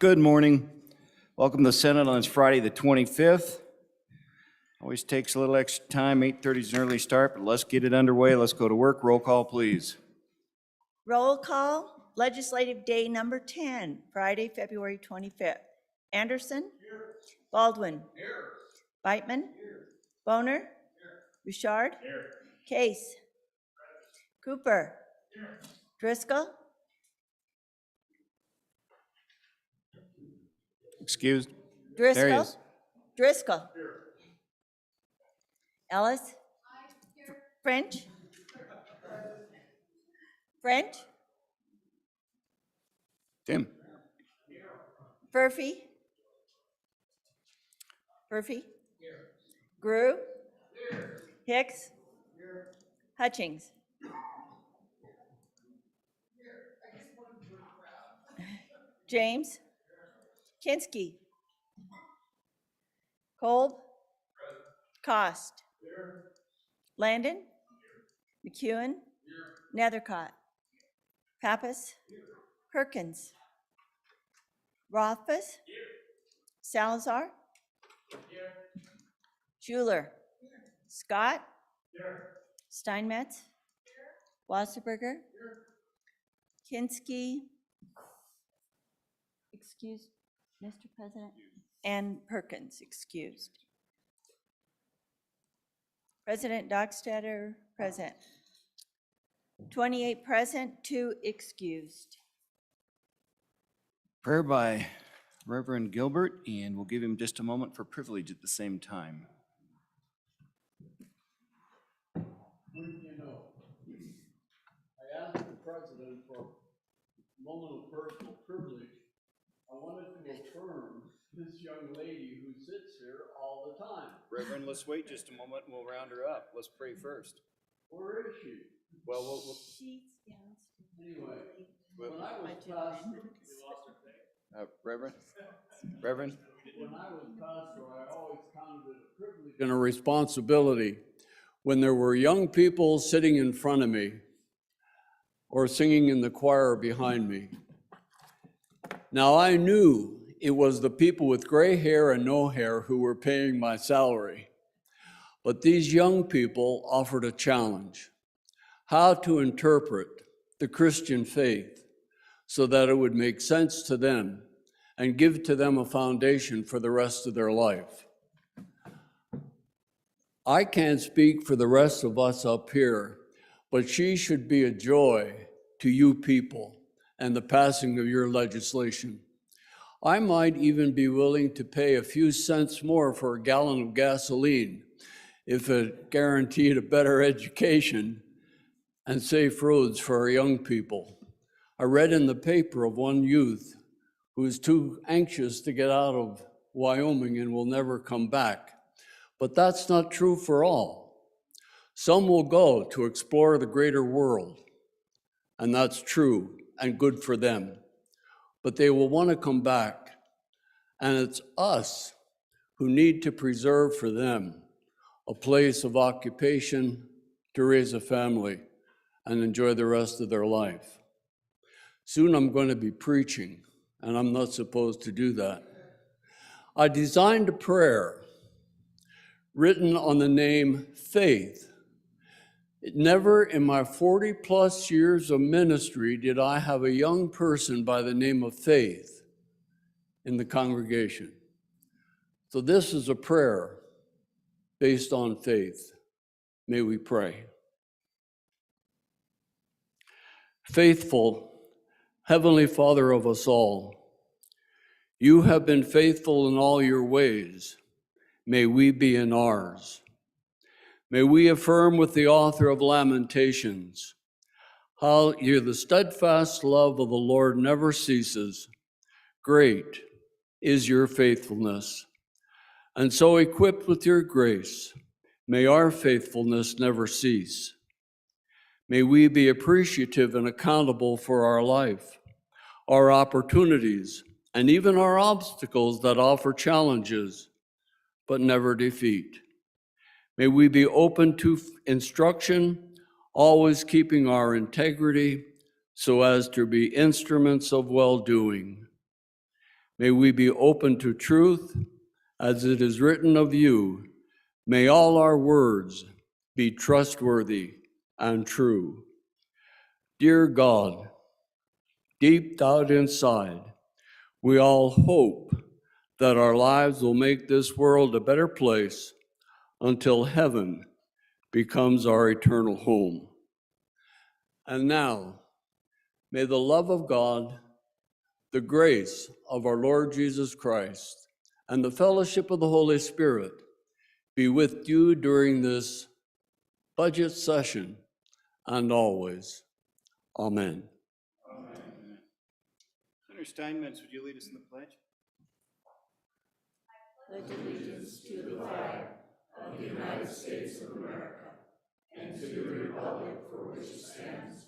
Good morning. Welcome to the Senate on this Friday, the 25th. Always takes a little extra time. 8:30 is an early start, but let's get it underway. Let's go to work. Roll call, please. Roll call, Legislative Day number 10, Friday, February 25th. Anderson? Here. Baldwin? Here. Beitman? Here. Boner? Here. Bouchard? Here. Case? Cooper? Here. Driscoll? Excused. Driscoll? There he is. Driscoll? Here. Ellis? Here. French? French? Tim. Furphy? Furphy? Here. Grew? Here. Hicks? Here. Hutchings? Here. James? Here. Kinski? Kolb? Present. Cost? Here. Landon? Here. McEwen? Here. Nethercott? Pappas? Here. Perkins? Rothfuss? Here. Salazar? Here. Schuler? Here. Scott? Here. Steinmetz? Here. Wasserberger? Here. Kinski? Excused, Mr. President? And Perkins, excused. President Dockstader, present. 28 present, 2 excused. Prayer by Reverend Gilbert, and we'll give him just a moment for privilege at the same time. You know, I asked the president for a moment of personal privilege. I wanted to affirm this young lady who sits here all the time. Reverend, let's wait just a moment and we'll round her up. Let's pray first. Where is she? Well, She's downstairs. Anyway, when I was pastor, Reverend? when I was pastor, I always counted it a privilege and a responsibility when there were young people sitting in front of me or singing in the choir behind me. Now, I knew it was the people with gray hair and no hair who were paying my salary. But these young people offered a challenge: how to interpret the Christian faith so that it would make sense to them and give to them a foundation for the rest of their life. I can't speak for the rest of us up here, but she should be a joy to you people and the passing of your legislation. I might even be willing to pay a few cents more for a gallon of gasoline if it guaranteed a better education and safe roads for our young people. I read in the paper of one youth who is too anxious to get out of Wyoming and will never come back. But that's not true for all. Some will go to explore the greater world, and that's true and good for them. But they will want to come back, and it's us who need to preserve for them a place of occupation to raise a family and enjoy the rest of their life. Soon I'm going to be preaching, and I'm not supposed to do that. I designed a prayer written on the name Faith. Never in my 40 plus years of ministry did I have a young person by the name of Faith in the congregation. So this is a prayer based on faith. May we pray. Faithful Heavenly Father of us all, you have been faithful in all your ways. May we be in ours. May we affirm with the author of Lamentations, how the steadfast love of the Lord never ceases. Great is your faithfulness. And so, equipped with your grace, may our faithfulness never cease. May we be appreciative and accountable for our life, our opportunities, and even our obstacles that offer challenges, but never defeat. May we be open to instruction, always keeping our integrity so as to be instruments of well-doing. May we be open to truth, as it is written of you. May all our words be trustworthy and true. Dear God, deep down inside, we all hope that our lives will make this world a better place until heaven becomes our eternal home. And now, may the love of God, the grace of our Lord Jesus Christ, and the fellowship of the Holy Spirit be with you during this budget session and always. Amen. Senator Steinmetz, would you lead us in the pledge? Pledge allegiance to the flag of the United States of America and to the republic for which it stands,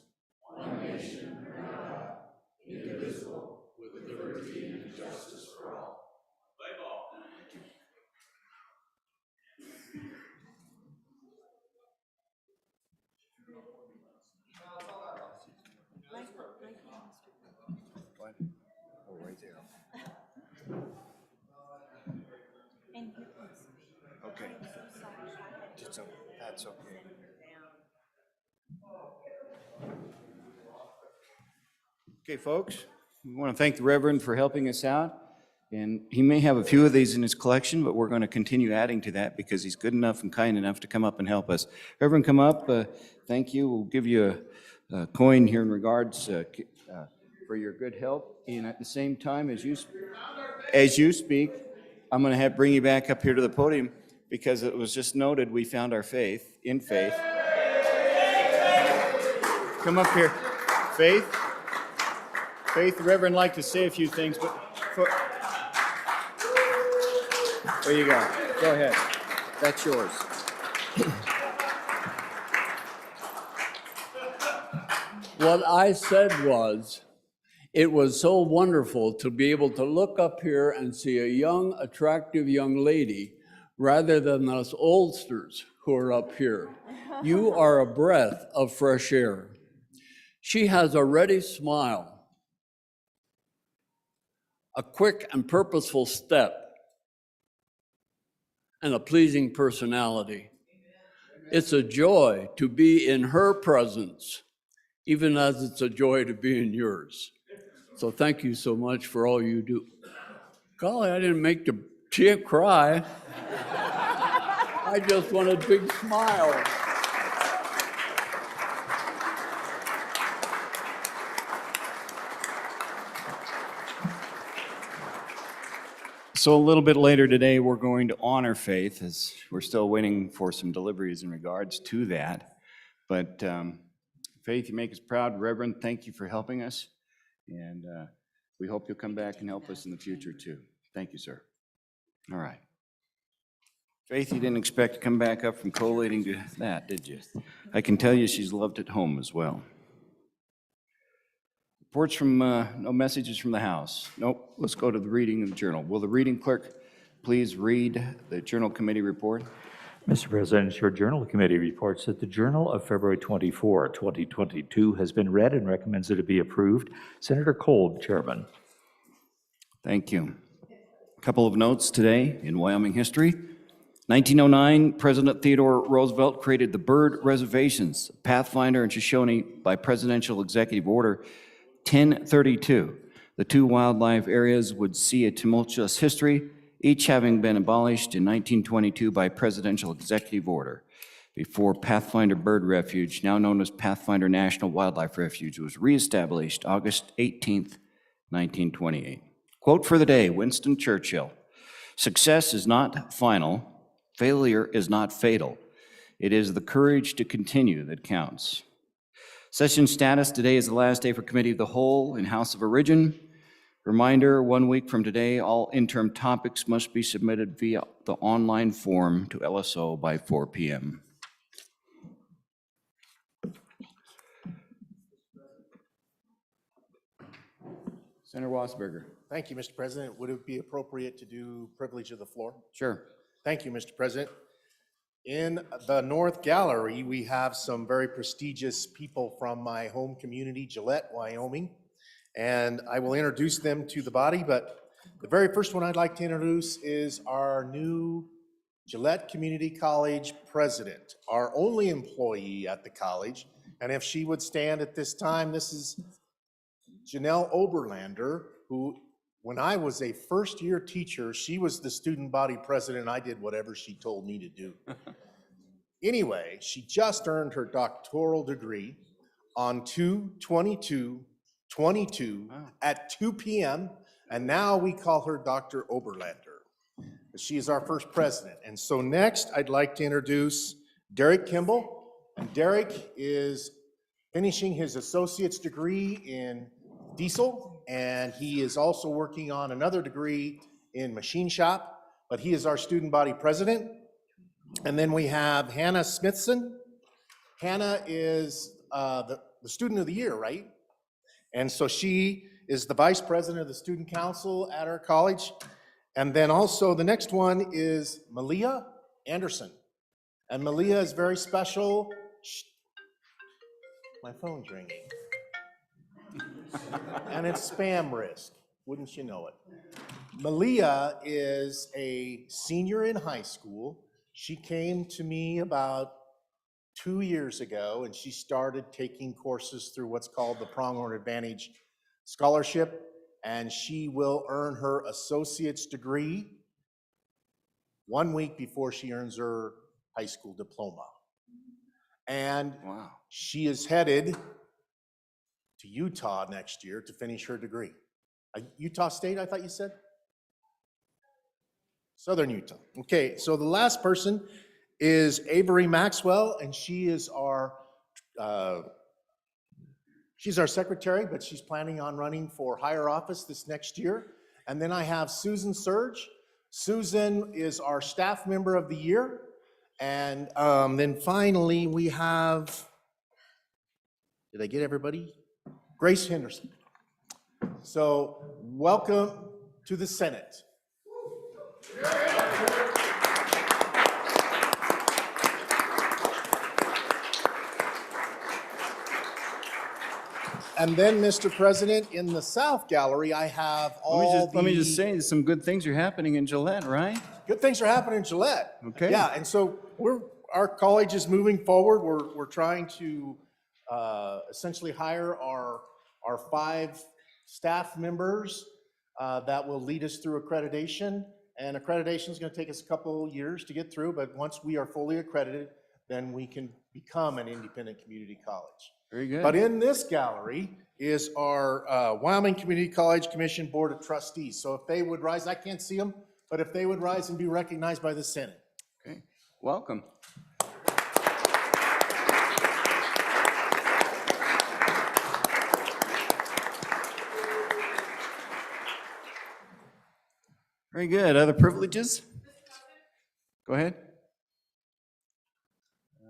one nation under God, indivisible, with liberty and justice for all. Oh, right there. And here comes. Okay. That's okay. Okay, folks, we want to thank the Reverend for helping us out. And he may have a few of these in his collection, but we're going to continue adding to that because he's good enough and kind enough to come up and help us. Reverend, come up. Thank you. We'll give you a coin here in regards for your good help. And at the same time, as you speak, I'm going to bring you back up here to the podium because it was just noted we found our faith in faith. Come up here. Faith, the Reverend like to say a few things, but there you go. Go ahead. That's yours. What I said was, it was so wonderful to be able to look up here and see a young, attractive young lady rather than us oldsters who are up here. You are a breath of fresh air. She has a ready smile, a quick and purposeful step, and a pleasing personality. It's a joy to be in her presence, even as it's a joy to be in yours. So thank you so much for all you do. Golly, I didn't make the chick cry. I just want a big smile. So a little bit later today, we're going to honor Faith, as we're still waiting for some deliveries in regards to that. But Faith, you make us proud. Reverend, thank you for helping us. And we hope you'll come back and help us in the future, too. Thank you, sir. All right. Faith, you didn't expect to come back up from collating to that, did you? I can tell you she's loved at home as well. Reports from, no messages from the House. Nope, let's go to the reading of the journal. Will the reading clerk please read the Journal Committee report? Mr. President, your Journal Committee reports that the Journal of February 24, 2022 has been read and recommends that it be approved. Senator Kolb, Chairman. Thank you. A couple of notes today in Wyoming history. 1909, President Theodore Roosevelt created the Bird Reservations, Pathfinder and Shoshone by Presidential Executive Order 1032. The two wildlife areas would see a tumultuous history, each having been abolished in 1922 by Presidential Executive Order, before Pathfinder Bird Refuge, now known as Pathfinder National Wildlife Refuge, was reestablished August 18, 1928. Quote for the day, Winston Churchill: "Success is not final, failure is not fatal. It is the courage to continue that counts." Session status: today is the last day for Committee of the Whole and House of Origin. Reminder, 1 week from today, all interim topics must be submitted via the online form to LSO by 4 p.m. Senator Wasberger. Thank you, Mr. President. Would it be appropriate to do privilege of the floor? Sure. Thank you, Mr. President. In the North Gallery, we have some very prestigious people from my home community, Gillette, Wyoming, and I will introduce them to the body, but The very first one I'd like to introduce is our new Gillette Community College president, our only employee at the college. And if she would stand at this time, this is Janelle Oberlander, who, when I was a first-year teacher, she was the student body president. I did whatever she told me to do. Anyway, she just earned her doctoral degree on 2/22/22 at 2 p.m., and now we call her Dr. Oberlander. She is our first president. And so next, I'd like to introduce Derek Kimball. And Derek is finishing his associate's degree in diesel, and he is also working on another degree in machine shop, but he is our student body president. And then we have Hannah Smithson. Hannah is the student of the year, right? And so she is the vice president of the student council at our college. And then also the next one is Malia Anderson. And Malia is very special. Shh. My phone's ringing. And it's spam risk, wouldn't you know it? Malia is a senior in high school. She came to me about 2 years ago, and she started taking courses through what's called the Pronghorn Advantage Scholarship, and she will earn her associate's degree 1 week before she earns her high school diploma. And Wow. she is headed to Utah next year to finish her degree. Utah State, I thought you said? Southern Utah. Okay, so the last person is Avery Maxwell, and she is she's our secretary, but she's planning on running for higher office this next year. And then I have Susan Surge. Susan is our staff member of the year. And then finally we have, did I get everybody? Grace Henderson. So welcome to the Senate. And then, Mr. President, in the South Gallery, I have Let me just say, some good things are happening in Gillette, right? good things are happening in Gillette. Okay. Yeah, and so our college is moving forward. We're trying to essentially hire our 5 staff members that will lead us through accreditation. And accreditation is going to take us a couple years to get through, but once we are fully accredited, then we can become an independent community college. Very good. But in this gallery is our Wyoming Community College Commission Board of Trustees. So if they would rise, I can't see them, but if they would rise and be recognized by the Senate. Okay, welcome. Very good. Other privileges? Go ahead.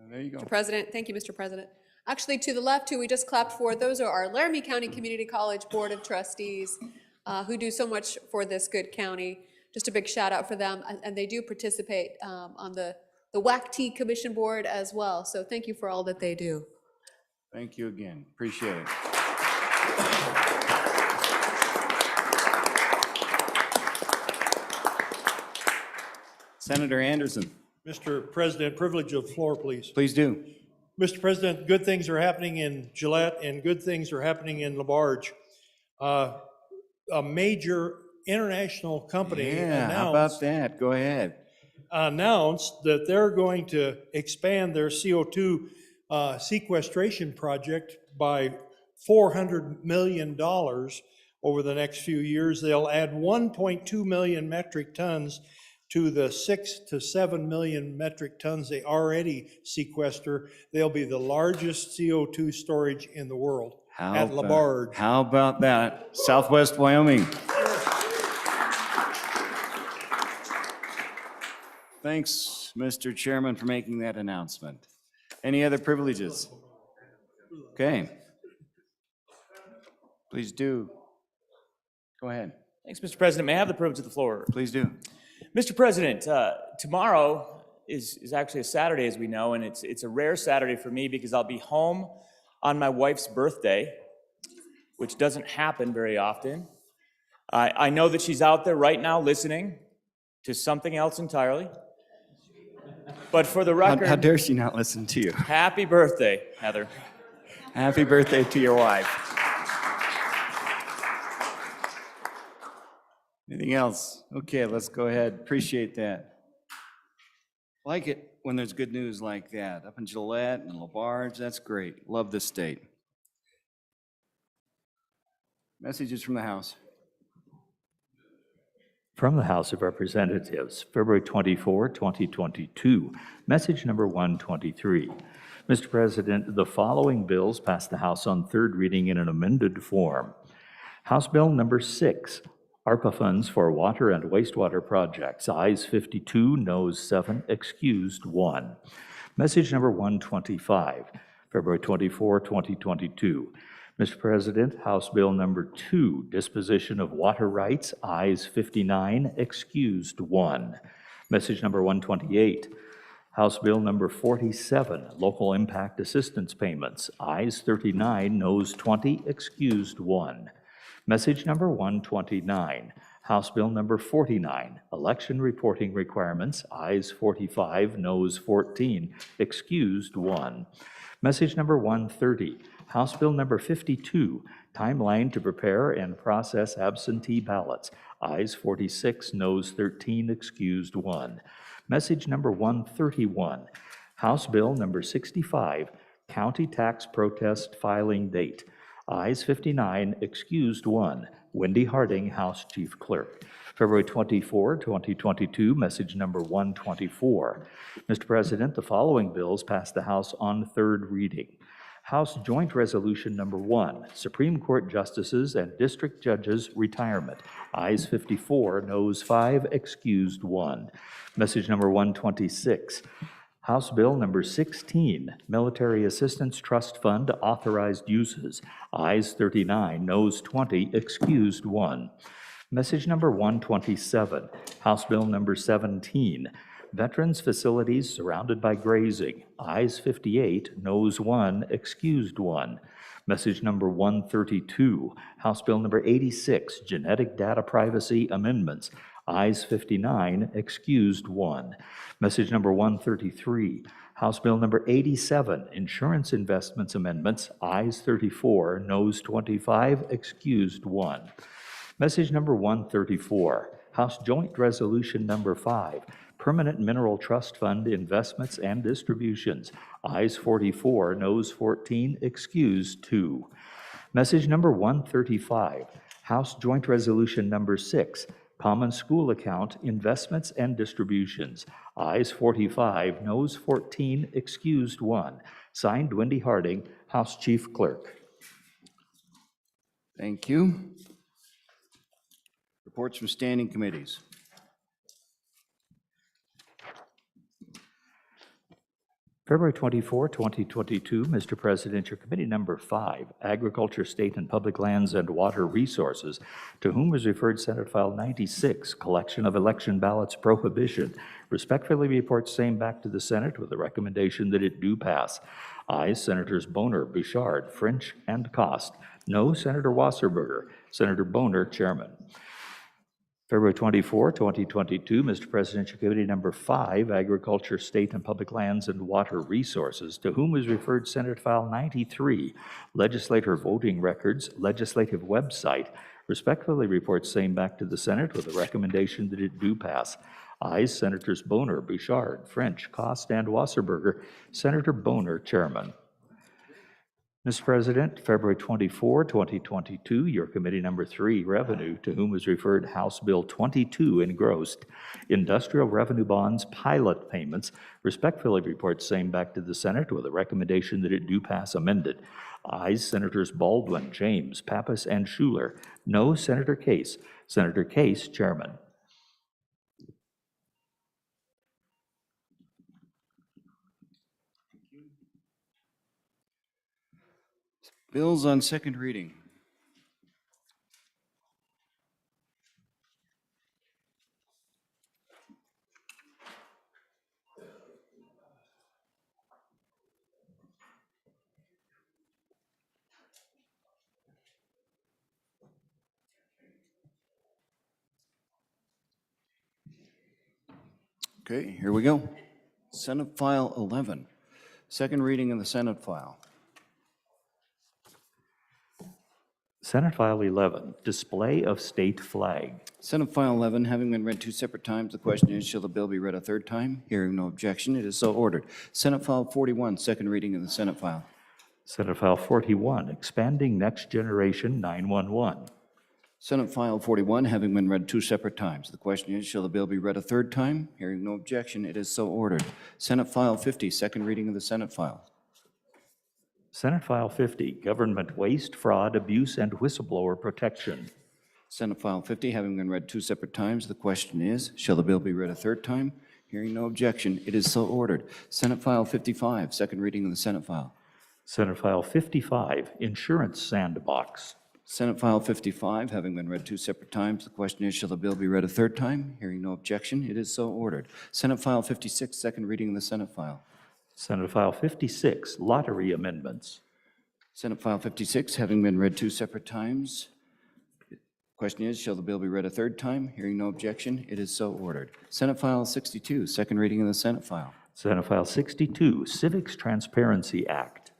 There you go. Mr. President, thank you, Mr. President. Actually, to the left, who we just clapped for, those are our Laramie County Community College Board of Trustees who do so much for this good county. Just a big shout out for them. And they do participate on the WAC-T Commission Board as well. So thank you for all that they do. Thank you again. Appreciate it. Senator Anderson, Mr. President, privilege of the floor, please. please do. Mr. President, good things are happening in Gillette and good things are happening in LaBarge. A major international company Yeah, how about that? Go ahead. announced that they're going to expand their CO2 sequestration project by $400 million over the next few years. They'll add 1.2 million metric tons to the 6 to 7 million metric tons they already sequester. They'll be the largest CO2 storage in the world at LaBarge. How about that? Southwest Wyoming. Thanks, Mr. Chairman, for making that announcement. Any other privileges? Okay. Please do. Go ahead. Thanks, Mr. President. May I have the privilege of the floor? Please do. Mr. President, tomorrow is actually a Saturday, as we know, and it's a rare Saturday for me because I'll be home on my wife's birthday, which doesn't happen very often. I know that she's out there right now listening to something else entirely. But for the How record, dare she not listen to you? happy birthday, Heather. Happy birthday to your wife. Anything else? Okay, let's go ahead. Appreciate that. Like it when there's good news like that. Up in Gillette and LaBarge, that's great. Love this state. Messages from the House. From the House of Representatives, February 24, 2022, message number 123. Mr. President, the following bills passed the House on third reading in an amended form. House Bill number 6, ARPA funds for water and wastewater projects, ayes 52, noes 7, excused 1. Message number 125, February 24, 2022. Mr. President, House Bill number 2, disposition of water rights, ayes 59, excused 1. Message number 128, House Bill number 47, local impact assistance payments, ayes 39, noes 20, excused 1. Message number 129, House Bill number 49, election reporting requirements, ayes 45, noes 14, excused 1. Message number 130, House Bill number 52, timeline to prepare and process absentee ballots, ayes 46, noes 13, excused 1. Message number 131, House Bill number 65, county tax protest filing date, ayes 59, excused 1. Wendy Harding, House Chief Clerk. February 24, 2022, message number 124. Mr. President, the following bills passed the House on third reading. House Joint Resolution number 1, Supreme Court Justices and District Judges Retirement, ayes 54, noes 5, excused 1. Message number 126. House Bill number 16, Military Assistance Trust Fund Authorized Uses, ayes 39, noes 20, excused 1. Message number 127, House Bill number 17, Veterans Facilities Surrounded by Grazing, ayes 58, noes 1, excused 1. Message number 132, House Bill number 86, Genetic Data Privacy Amendments, ayes 59, excused 1. Message number 133, House Bill number 87, Insurance Investments Amendments, ayes 34, noes 25, excused 1. Message number 134, House Joint Resolution number 5, Permanent Mineral Trust Fund Investments and Distributions, ayes 44, noes 14, excused 2. Message number 135, House Joint Resolution number 6, Common School Account Investments and Distributions, ayes 45, noes 14, excused 1. Signed, Wendy Harding, House Chief Clerk. Thank you. Reports from standing committees. February 24, 2022, Mr. President, your committee number 5, Agriculture, State and Public Lands and Water Resources, to whom is referred Senate File 96, Collection of Election Ballots Prohibition, respectfully reports same back to the Senate with the recommendation that it do pass. Ayes, Senators Boner, Bouchard, French, and Cost. No, Senator Wasserberger. Senator Boner, Chairman. February 24, 2022, Mr. President, your committee number 5, Agriculture, State and Public Lands and Water Resources, to whom is referred Senate File 93, Legislator Voting Records, Legislative Website, respectfully reports same back to the Senate with a recommendation that it do pass. Ayes, Senators Boner, Bouchard, French, Cost, and Wasserberger. Senator Boner, Chairman. Mr. President, February 24, 2022, your committee number 3, Revenue, to whom is referred House Bill 22, engrossed, Industrial Revenue Bonds Pilot Payments, respectfully reports same back to the Senate with a recommendation that it do pass amended. Ayes, Senators Baldwin, James, Pappas, and Schuler. No, Senator Case. Senator Case, Chairman. Bills on second reading. Okay, here we go. Senate File 11, second reading in the Senate file. Senate File 11, display of state flag. Senate File 11, having been read 2 separate times, the question is, shall the bill be read a third time? Hearing no objection, it is so ordered. Senate File 41, second reading in the Senate file. Senate File 41, expanding Next Generation 911. Senate File 41, having been read 2 separate times, the question is, shall the bill be read a third time? Hearing no objection, it is so ordered. Senate File 50, second reading of the Senate file. Senate File 50, government waste, fraud, abuse, and whistleblower protection. Senate File 50, having been read 2 separate times, the question is, shall the bill be read a third time? Hearing no objection, it is so ordered. Senate File 55, second reading of the Senate file. Senate File 55, insurance sandbox. Senate File 55, having been read 2 separate times, the question is, shall the bill be read a third time? Hearing no objection, it is so ordered. Senate File 56, second reading of the Senate file. Senate File 56, lottery amendments. Senate File 56, having been read 2 separate times, the question is, shall the bill be read a third time? Hearing no objection, it is so ordered. Senate File 62, second reading of the Senate file. Senate File 62, Civics Transparency Act.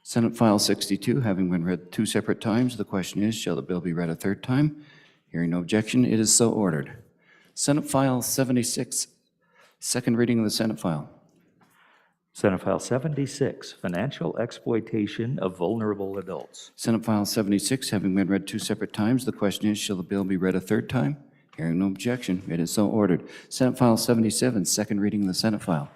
Senate File 62, having been read 2 separate times, the question is, shall the bill be read a third time? Hearing no objection, it is so ordered. Senate File 76, second reading of the Senate file. Senate File 76, financial exploitation of vulnerable adults. Senate File 76, having been read 2 separate times, the question is, shall the bill be read a third time? Hearing no objection, it is so ordered. Senate File 77, second reading of the Senate file.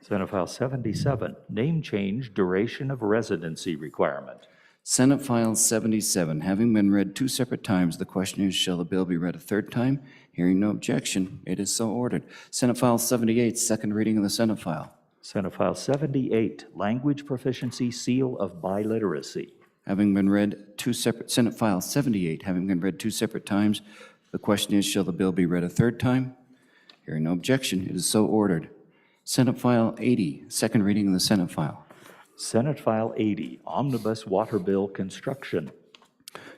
Senate File 77, name change, duration of residency requirement. Senate File 77, having been read 2 separate times, the question is, shall the bill be read a third time? Hearing no objection, it is so ordered. Senate File 78, second reading of the Senate file. Senate File 78, language proficiency seal of biliteracy. Having been read 2 separate, Senate File 78, having been read 2 separate times, the question is, shall the bill be read a third time? Hearing no objection, it is so ordered. Senate File 80, second reading of the Senate file. Senate File 80, omnibus water bill construction.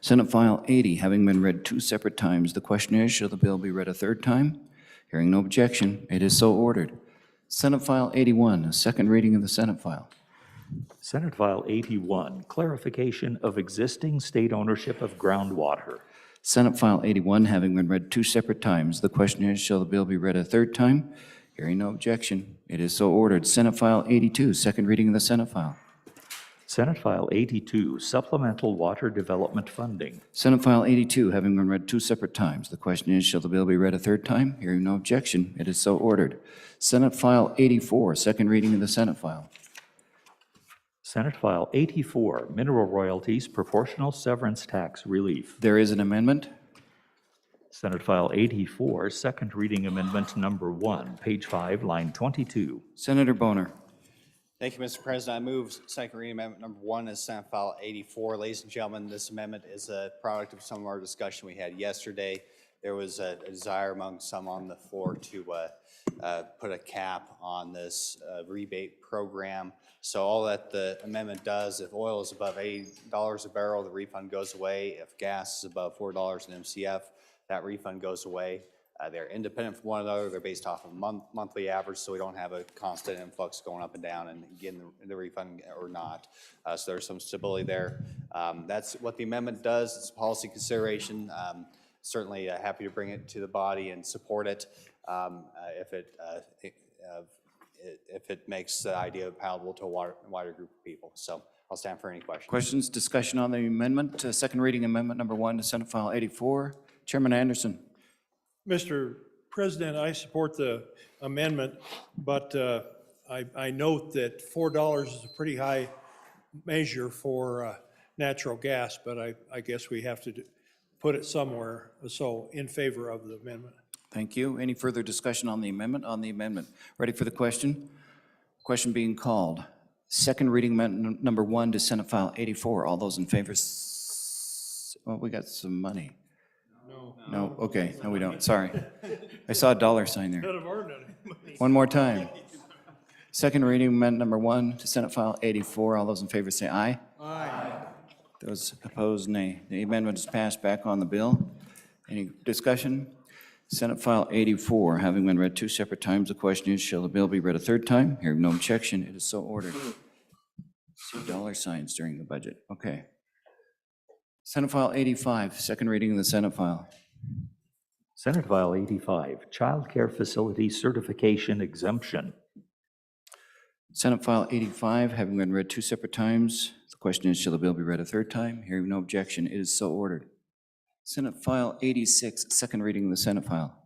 Senate File 80, having been read 2 separate times, the question is, shall the bill be read a third time? Hearing no objection, it is so ordered. Senate File 81, second reading of the Senate file. Senate File 81, clarification of existing state ownership of groundwater. Senate File 81, having been read 2 separate times, the question is, shall the bill be read a third time? Hearing no objection, it is so ordered. Senate File 82, second reading of the Senate file. Senate File 82, supplemental water development funding. Senate File 82, having been read 2 separate times, the question is, shall the bill be read a third time? Hearing no objection, it is so ordered. Senate File 84, second reading of the Senate file. Senate File 84, mineral royalties, proportional severance tax relief. There is an amendment. Senate File 84, second reading amendment number 1, page 5, line 22. Senator Boner. Thank you, Mr. President. I move second reading amendment number 1 is Senate File 84. Ladies and gentlemen, this amendment is a product of some of our discussion we had yesterday. There was a desire among some on the floor to put a cap on this rebate program. So all that the amendment does, if oil is above $80 a barrel, the refund goes away. If gas is above $4 an MCF, that refund goes away. They're independent from one another. They're based off of monthly average, so we don't have a constant influx going up and down and getting the refund or not. So there's some stability there. That's what the amendment does. It's a policy consideration. Certainly happy to bring it to the body and support it if it makes the idea palatable to a wider group of people. So I'll stand for any questions. Questions, discussion on the amendment, second reading amendment number 1 to Senate File 84. Chairman Anderson. Mr. President, I support the amendment, but I note that $4 is a pretty high measure for natural gas, but I guess we have to put it somewhere. So in favor of the amendment. Thank you. Any further discussion on the amendment? On the amendment. Ready for the question? Question being called. Second reading amendment number 1 to Senate File 84. All those in favor? Oh, we got some money. No, okay, no we don't, sorry. I saw a dollar sign there. One more time. Second reading amendment number 1 to Senate File 84. All those in favor say aye. Aye. Those opposed, nay. The amendment is passed back on the bill. Any discussion? Senate File 84, having been read two separate times, the question is, shall the bill be read a third time? Hearing no objection, it is so ordered. See dollar signs during the budget. Okay. Senate File 85, second reading of the Senate File. Senate File 85, Child Care Facility Certification Exemption. Senate File 85, having been read two separate times, the question is, shall the bill be read a third time? Hearing no objection, it is so ordered. Senate File 86, second reading of the Senate File.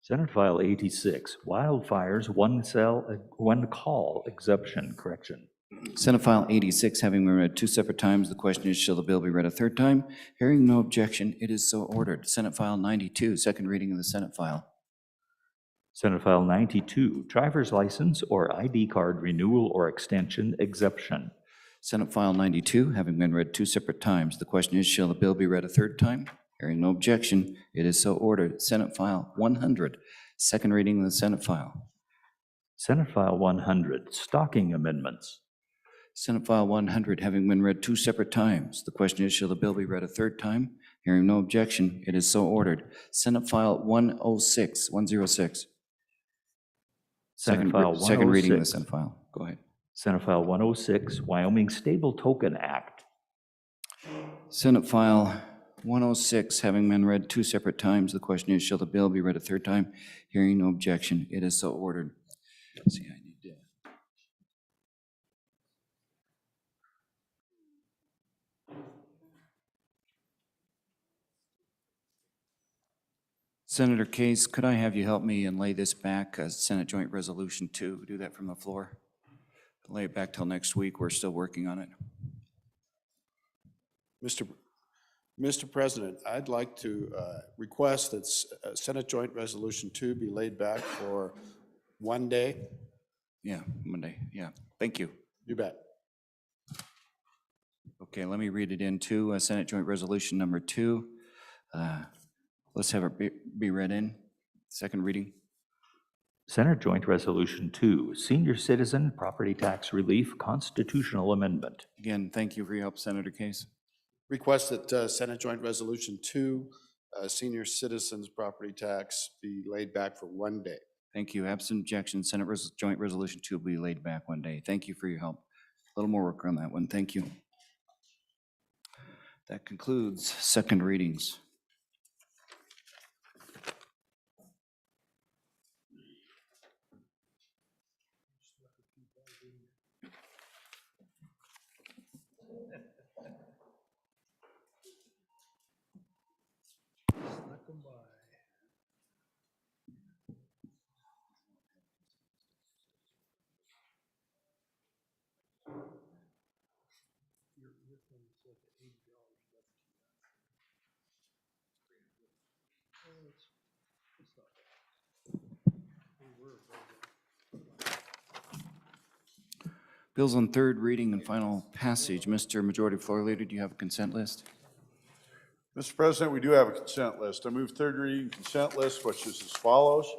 Senate File 86, Wildfires One Call Exception Correction. Senate File 86, having been read two separate times, the question is, shall the bill be read a third time? Hearing no objection, it is so ordered. Senate File 92, second reading of the Senate File. Senate File 92, Driver's License or ID Card Renewal or Extension Exemption. Senate File 92, having been read two separate times, the question is, shall the bill be read a third time? Hearing no objection, it is so ordered. Senate File 100, second reading of the Senate File. Senate File 100, Stocking Amendments. Senate File 100, having been read two separate times, the question is, shall the bill be read a third time? Hearing no objection, it is so ordered. Senate File 106. Senate File 106. Second reading of the Senate File. Go ahead. Senate File 106, Wyoming Stable Token Act. Senate File 106, having been read two separate times, the question is, shall the bill be read a third time? Hearing no objection, it is so ordered. Let's see, I need to. Senator Case, could I have you help me and lay this back as Senate Joint Resolution 2? Do that from the floor. Lay it back till next week. We're still working on it. Mr. President, I'd like to request that Senate Joint Resolution 2 be laid back for one day. Yeah, Monday. Yeah, thank you. You bet. Okay, let me read it into Senate Joint Resolution number 2. Let's have it be read in. Second reading. Senate Joint Resolution 2, Senior Citizen Property Tax Relief Constitutional Amendment. Again, thank you for your help, Senator Case. Request that Senate Joint Resolution 2, Senior Citizens Property Tax, be laid back for one day. Thank you. Absent objection, Senate Joint Resolution 2 will be laid back one day. Thank you for your help. A little more work on that one. Thank you. That concludes second readings. Bills on third reading and final passage. Mr. Majority Floor Leader, do you have a consent list? Mr. President, we do have a consent list. I move third reading consent list, which is as follows.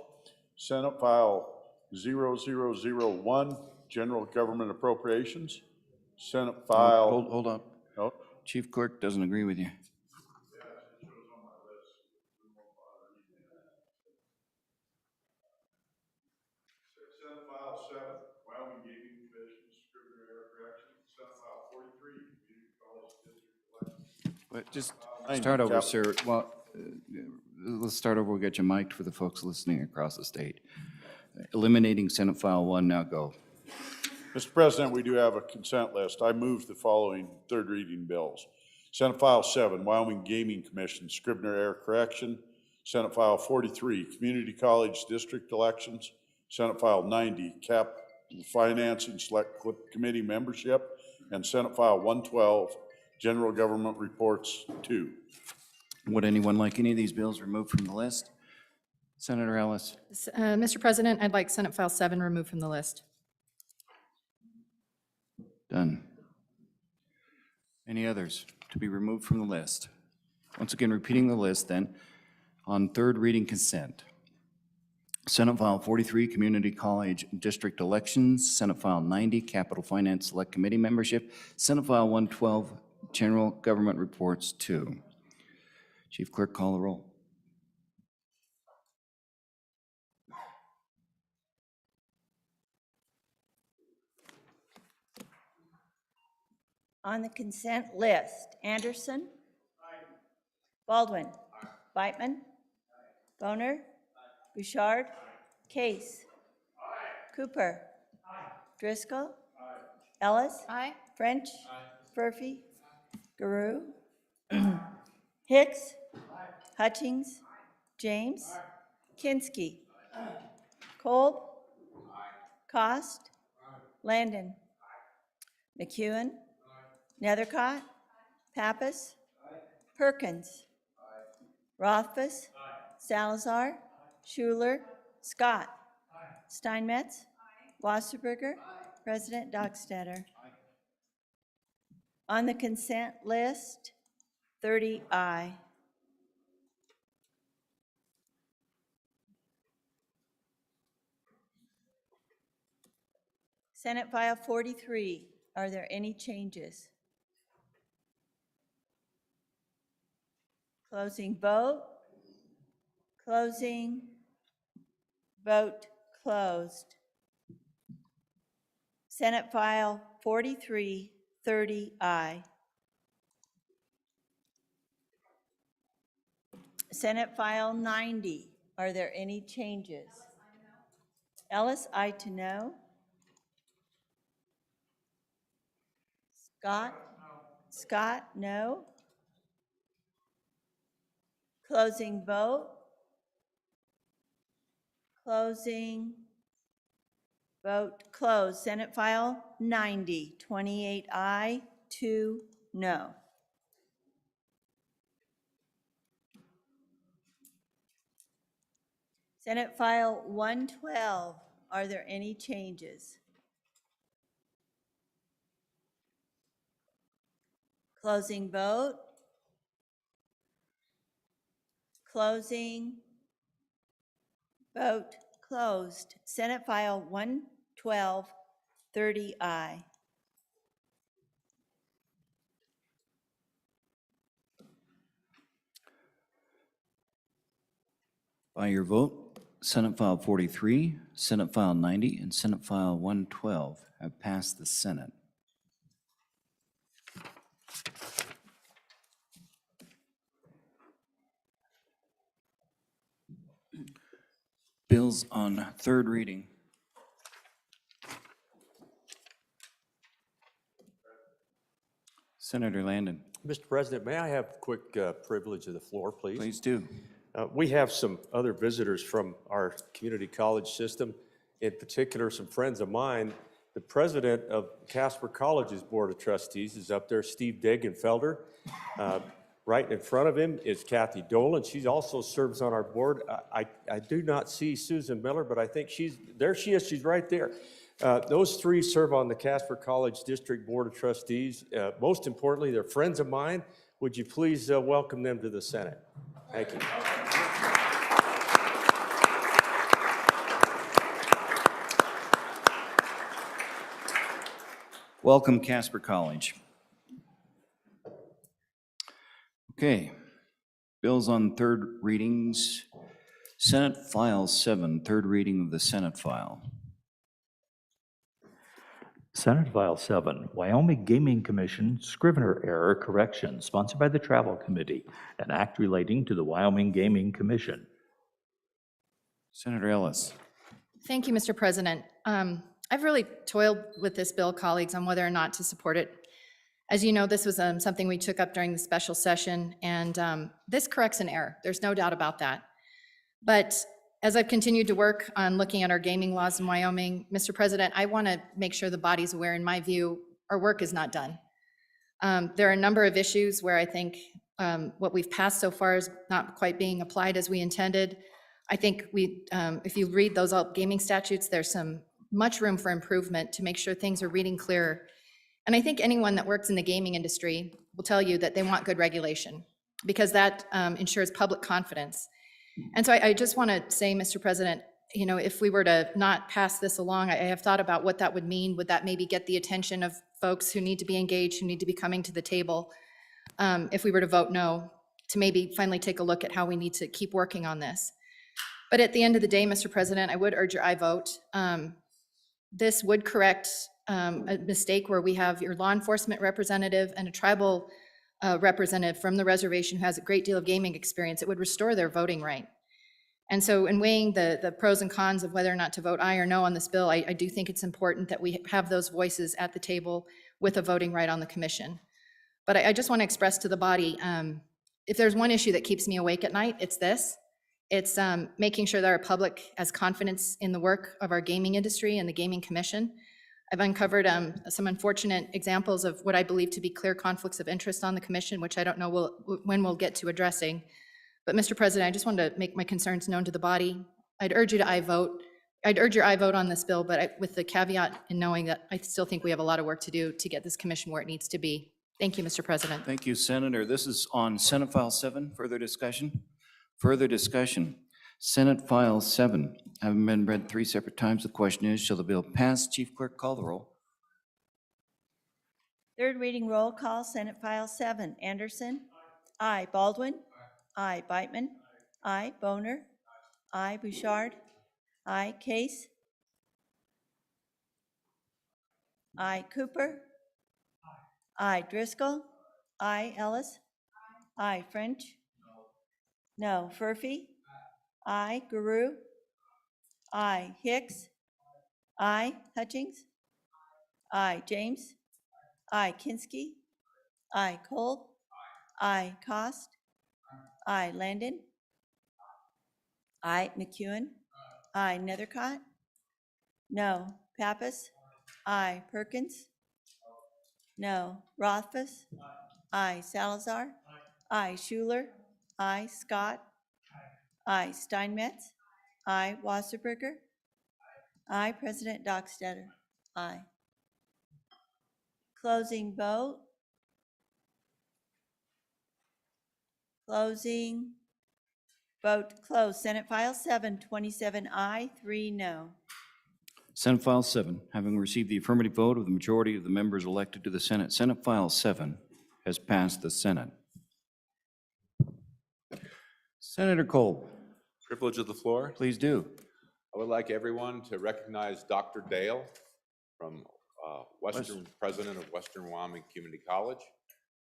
Senate File 0001, General Government Appropriations. Senate File... Hold up. Oh. Chief Clerk doesn't agree with you. Senate File 7, Wyoming Gaming Commission, Scrivener error correction. Senate File 43, Community College District Elections. But just start over, sir. Well, let's start over. We'll get you mic'd for the folks listening across the state. Eliminating Senate File 1, now go. Mr. President, we do have a consent list. I move the following third reading bills. Senate File 7, Wyoming Gaming Commission, Scrivener error correction. Senate File 43, Community College District Elections. Senate File 90, Capital Financing Select Committee Membership. And Senate File 112, General Government Reports 2. Would anyone like any of these bills removed from the list? Senator Ellis. Mr. President, I'd like Senate File 7 removed from the list. Done. Any others to be removed from the list? Once again, repeating the list then, on third reading consent. Senate File 43, Community College District Elections. Senate File 90, Capital Finance Select Committee Membership. Senate File 112, General Government Reports 2. Chief Clerk, call the roll. On the consent list, Anderson. Baldwin. Beitman. Boner. Bouchard. Case. Cooper. Driscoll. Ellis. Aye. French. Murphy. Guru. Hicks. Hutchings. James. Kinski. Kolb. Cost. Landon. McEwen. Nethercott. Pappas. Perkins. Rothfuss. Salazar. Schuler. Scott. Steinmetz. Wasserberger. President Dockstader. On the consent list, 30 aye. Senate File 43, are there any changes? Closing vote. Closing. Vote closed. Senate File 43, 30 aye. Senate File 90, are there any changes? Ellis, aye to no. Scott, no. Closing vote. Closing. Vote closed. Senate File 90, 28 aye, 2 no. Senate File 112, are there any changes? Closing vote. Closing. Vote closed. Senate File 112, 30 aye. By your vote, Senate File 43, Senate File 90, and Senate File 112 have passed the Senate. Bills on third reading. Senator Landon, Mr. President, may I have quick privilege of the floor, please? please do. We have some other visitors from our community college system, in particular some friends of mine. The president of Casper College's Board of Trustees is up there, Steve Degenfelder. Right in front of him is Kathy Dolan. She also serves on our board. I do not see Susan Miller, but I think there she is, she's right there. Those three serve on the Casper College District Board of Trustees. Most importantly, they're friends of mine. Would you please welcome them to the Senate? Thank you. Welcome, Casper College. Okay, bills on third readings. Senate File 7, third reading of the Senate file. Senate File 7, Wyoming Gaming Commission Scrivener Error Correction, sponsored by the Travel Committee, an act relating to the Wyoming Gaming Commission. Senator Ellis. Thank you, Mr. President. I've really toiled with this bill, colleagues, on whether or not to support it. As you know, this was something we took up during the special session, and this corrects an error. There's no doubt about that. But as I've continued to work on looking at our gaming laws in Wyoming, Mr. President, I want to make sure the body's aware, in my view, our work is not done. There are a number of issues where I think what we've passed so far is not quite being applied as we intended. I think if you read those gaming statutes, there's much room for improvement to make sure things are reading clearer. And I think anyone that works in the gaming industry will tell you that they want good regulation, because that ensures public confidence. And so I just want to say, Mr. President, you know, if we were to not pass this along, I have thought about what that would mean. Would that maybe get the attention of folks who need to be engaged, who need to be coming to the table? If we were to vote no, to maybe finally take a look at how we need to keep working on this. But at the end of the day, Mr. President, I would urge your aye vote. This would correct a mistake where we have your law enforcement representative and a tribal representative from the reservation who has a great deal of gaming experience. It would restore their voting right. And so in weighing the pros and cons of whether or not to vote aye or no on this bill, I do think it's important that we have those voices at the table with a voting right on the commission. But I just want to express to the body, if there's one issue that keeps me awake at night, it's this. It's making sure that our public has confidence in the work of our gaming industry and the Gaming Commission. I've uncovered some unfortunate examples of what I believe to be clear conflicts of interest on the commission, which I don't know when we'll get to addressing. But Mr. President, I just wanted to make my concerns known to the body. I'd urge you to aye vote. I'd urge your aye vote on this bill, but with the caveat in knowing that I still think we have a lot of work to do to get this commission where it needs to be. Thank you, Mr. President. Thank you, Senator. This is on Senate File 7. Further discussion? Further discussion. Senate File 7, having been read 3 separate times, the question is, shall the bill pass? Chief Clerk, call the roll. Third reading roll call, Senate File 7. Anderson? Aye. Baldwin? Aye. Beitman? Aye. Boner? Aye. Bouchard? Aye. Case? Aye. Cooper? Aye. Driscoll? Aye. Ellis? Aye. French? No. Furphy? Aye. Guru? Aye. Hicks? Aye. Hutchings? Aye. James? Aye. Kinski? Aye. Cole? Aye. Cost? Aye. Landon? Aye. McEwen? Aye. Nethercott? No. Pappas? Aye. Perkins? No. Rothfuss? Aye. Salazar? Aye. Schuler? Aye. Scott? Aye. Steinmetz? Aye. Wasserberger? Aye. President Dockstader? Aye. Closing vote. Closing. Vote closed. Senate File 7, 27 aye, 3 no. Senate File 7, having received the affirmative vote of the majority of the members elected to the Senate, Senate File 7 has passed the Senate. Senator Cole, Privilege of the floor. please do. I would like everyone to recognize Dr. Dale from President of Western Wyoming Community College.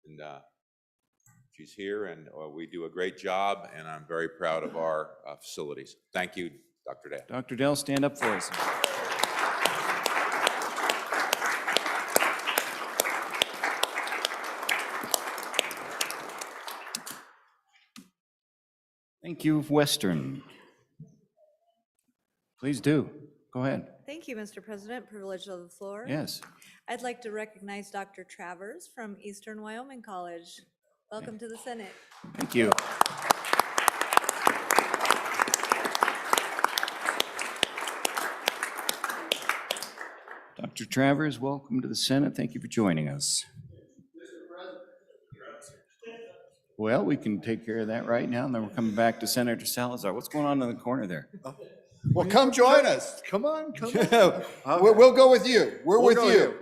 And she's here, and we do a great job, and I'm very proud of our facilities. Thank you, Dr. Dale. Dr. Dell, stand up for us. Thank you, Western. Please do. Go ahead. Thank you, Mr. President. Privilege of the floor. Yes. I'd like to recognize Dr. Travers from Eastern Wyoming College. Welcome to the Senate. Thank you. Dr. Travers, welcome to the Senate. Thank you for joining us. Well, we can take care of that right now, and then we're coming back to Senator Salazar. What's going on in the corner there? Well, come join us. Come on, come on. We'll go with you. We're with go you.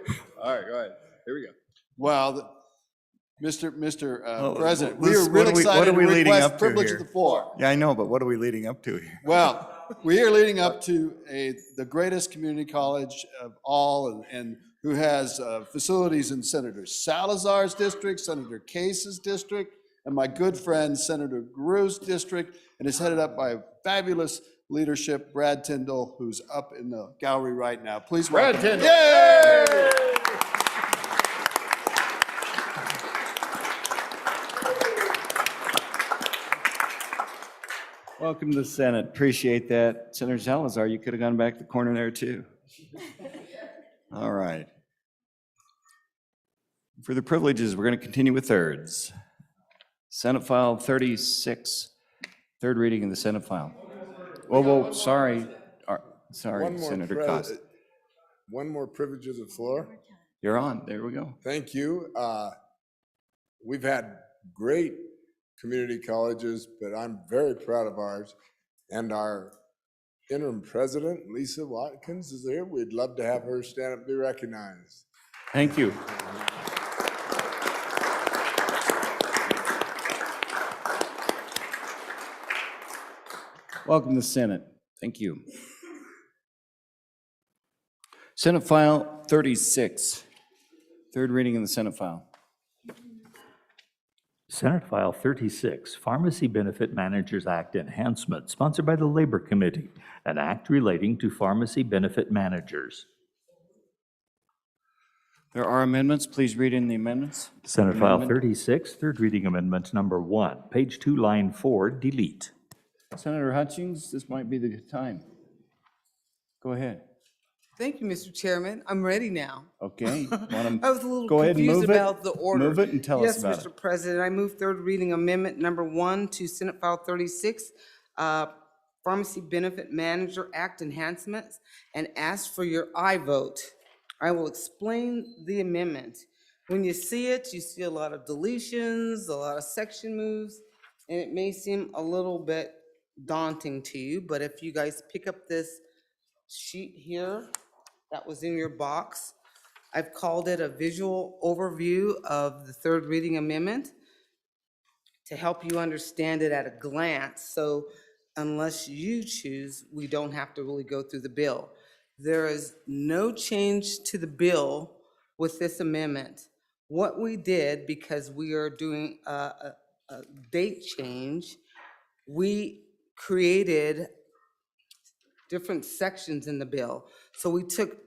All right, go ahead. Here we go. Well, Mr. President, What we are really excited to leading request up to privilege here? of the floor. Yeah, I know, but what are we leading up to here? Well, we are leading up to the greatest community college of all, and who has facilities in Senator Salazar's district, Senator Case's district, and my good friend Senator Guru's district, and is headed up by fabulous leadership, Brad Tyndall, who's up in the gallery right now. Please welcome. Brad Tyndall. Yay! Welcome to the Senate. Appreciate that. Senator Salazar, you could have gone back to the corner there too. All right. For the privileges, we're going to continue with thirds. Senate File 36, third reading in the Senate file. Whoa, sorry. Sorry, Senator Cost. One more privilege of the floor. You're on. There we go. Thank you. We've had great community colleges, but I'm very proud of ours. And our interim president, Lisa Watkins, is here. We'd love to have her stand up and be recognized. Thank you. Welcome to the Senate. Thank you. Senate File 36, third reading in the Senate file. Senate File 36, Pharmacy Benefit Managers Act Enhancement, sponsored by the Labor Committee, an act relating to pharmacy benefit managers. There are amendments. Please read in the amendments. Senate File Amendment. 36, third reading amendment number 1, page 2, line 4, delete. Senator Hutchings, this might be the time. Go ahead. Thank you, Mr. Chairman. I'm ready now. Okay. I was a little Go ahead and confused move it. about the order. Move it and tell us about Yes, Mr. President, I move third reading amendment number 1 to Senate File 36, Pharmacy Benefit Manager Act enhancements, and ask for your aye vote. I will explain the amendment. When you see it, you see a lot of deletions, a lot of section moves, and it may seem a little bit daunting to you, but if you guys pick up this sheet here that was in your box, I've called it a visual overview of the third reading amendment to help you understand it at a glance. So unless you choose, we don't have to really go through the bill. There is no change to the bill with this amendment. What we did, because we are doing a date change, we created different sections in the bill. So we took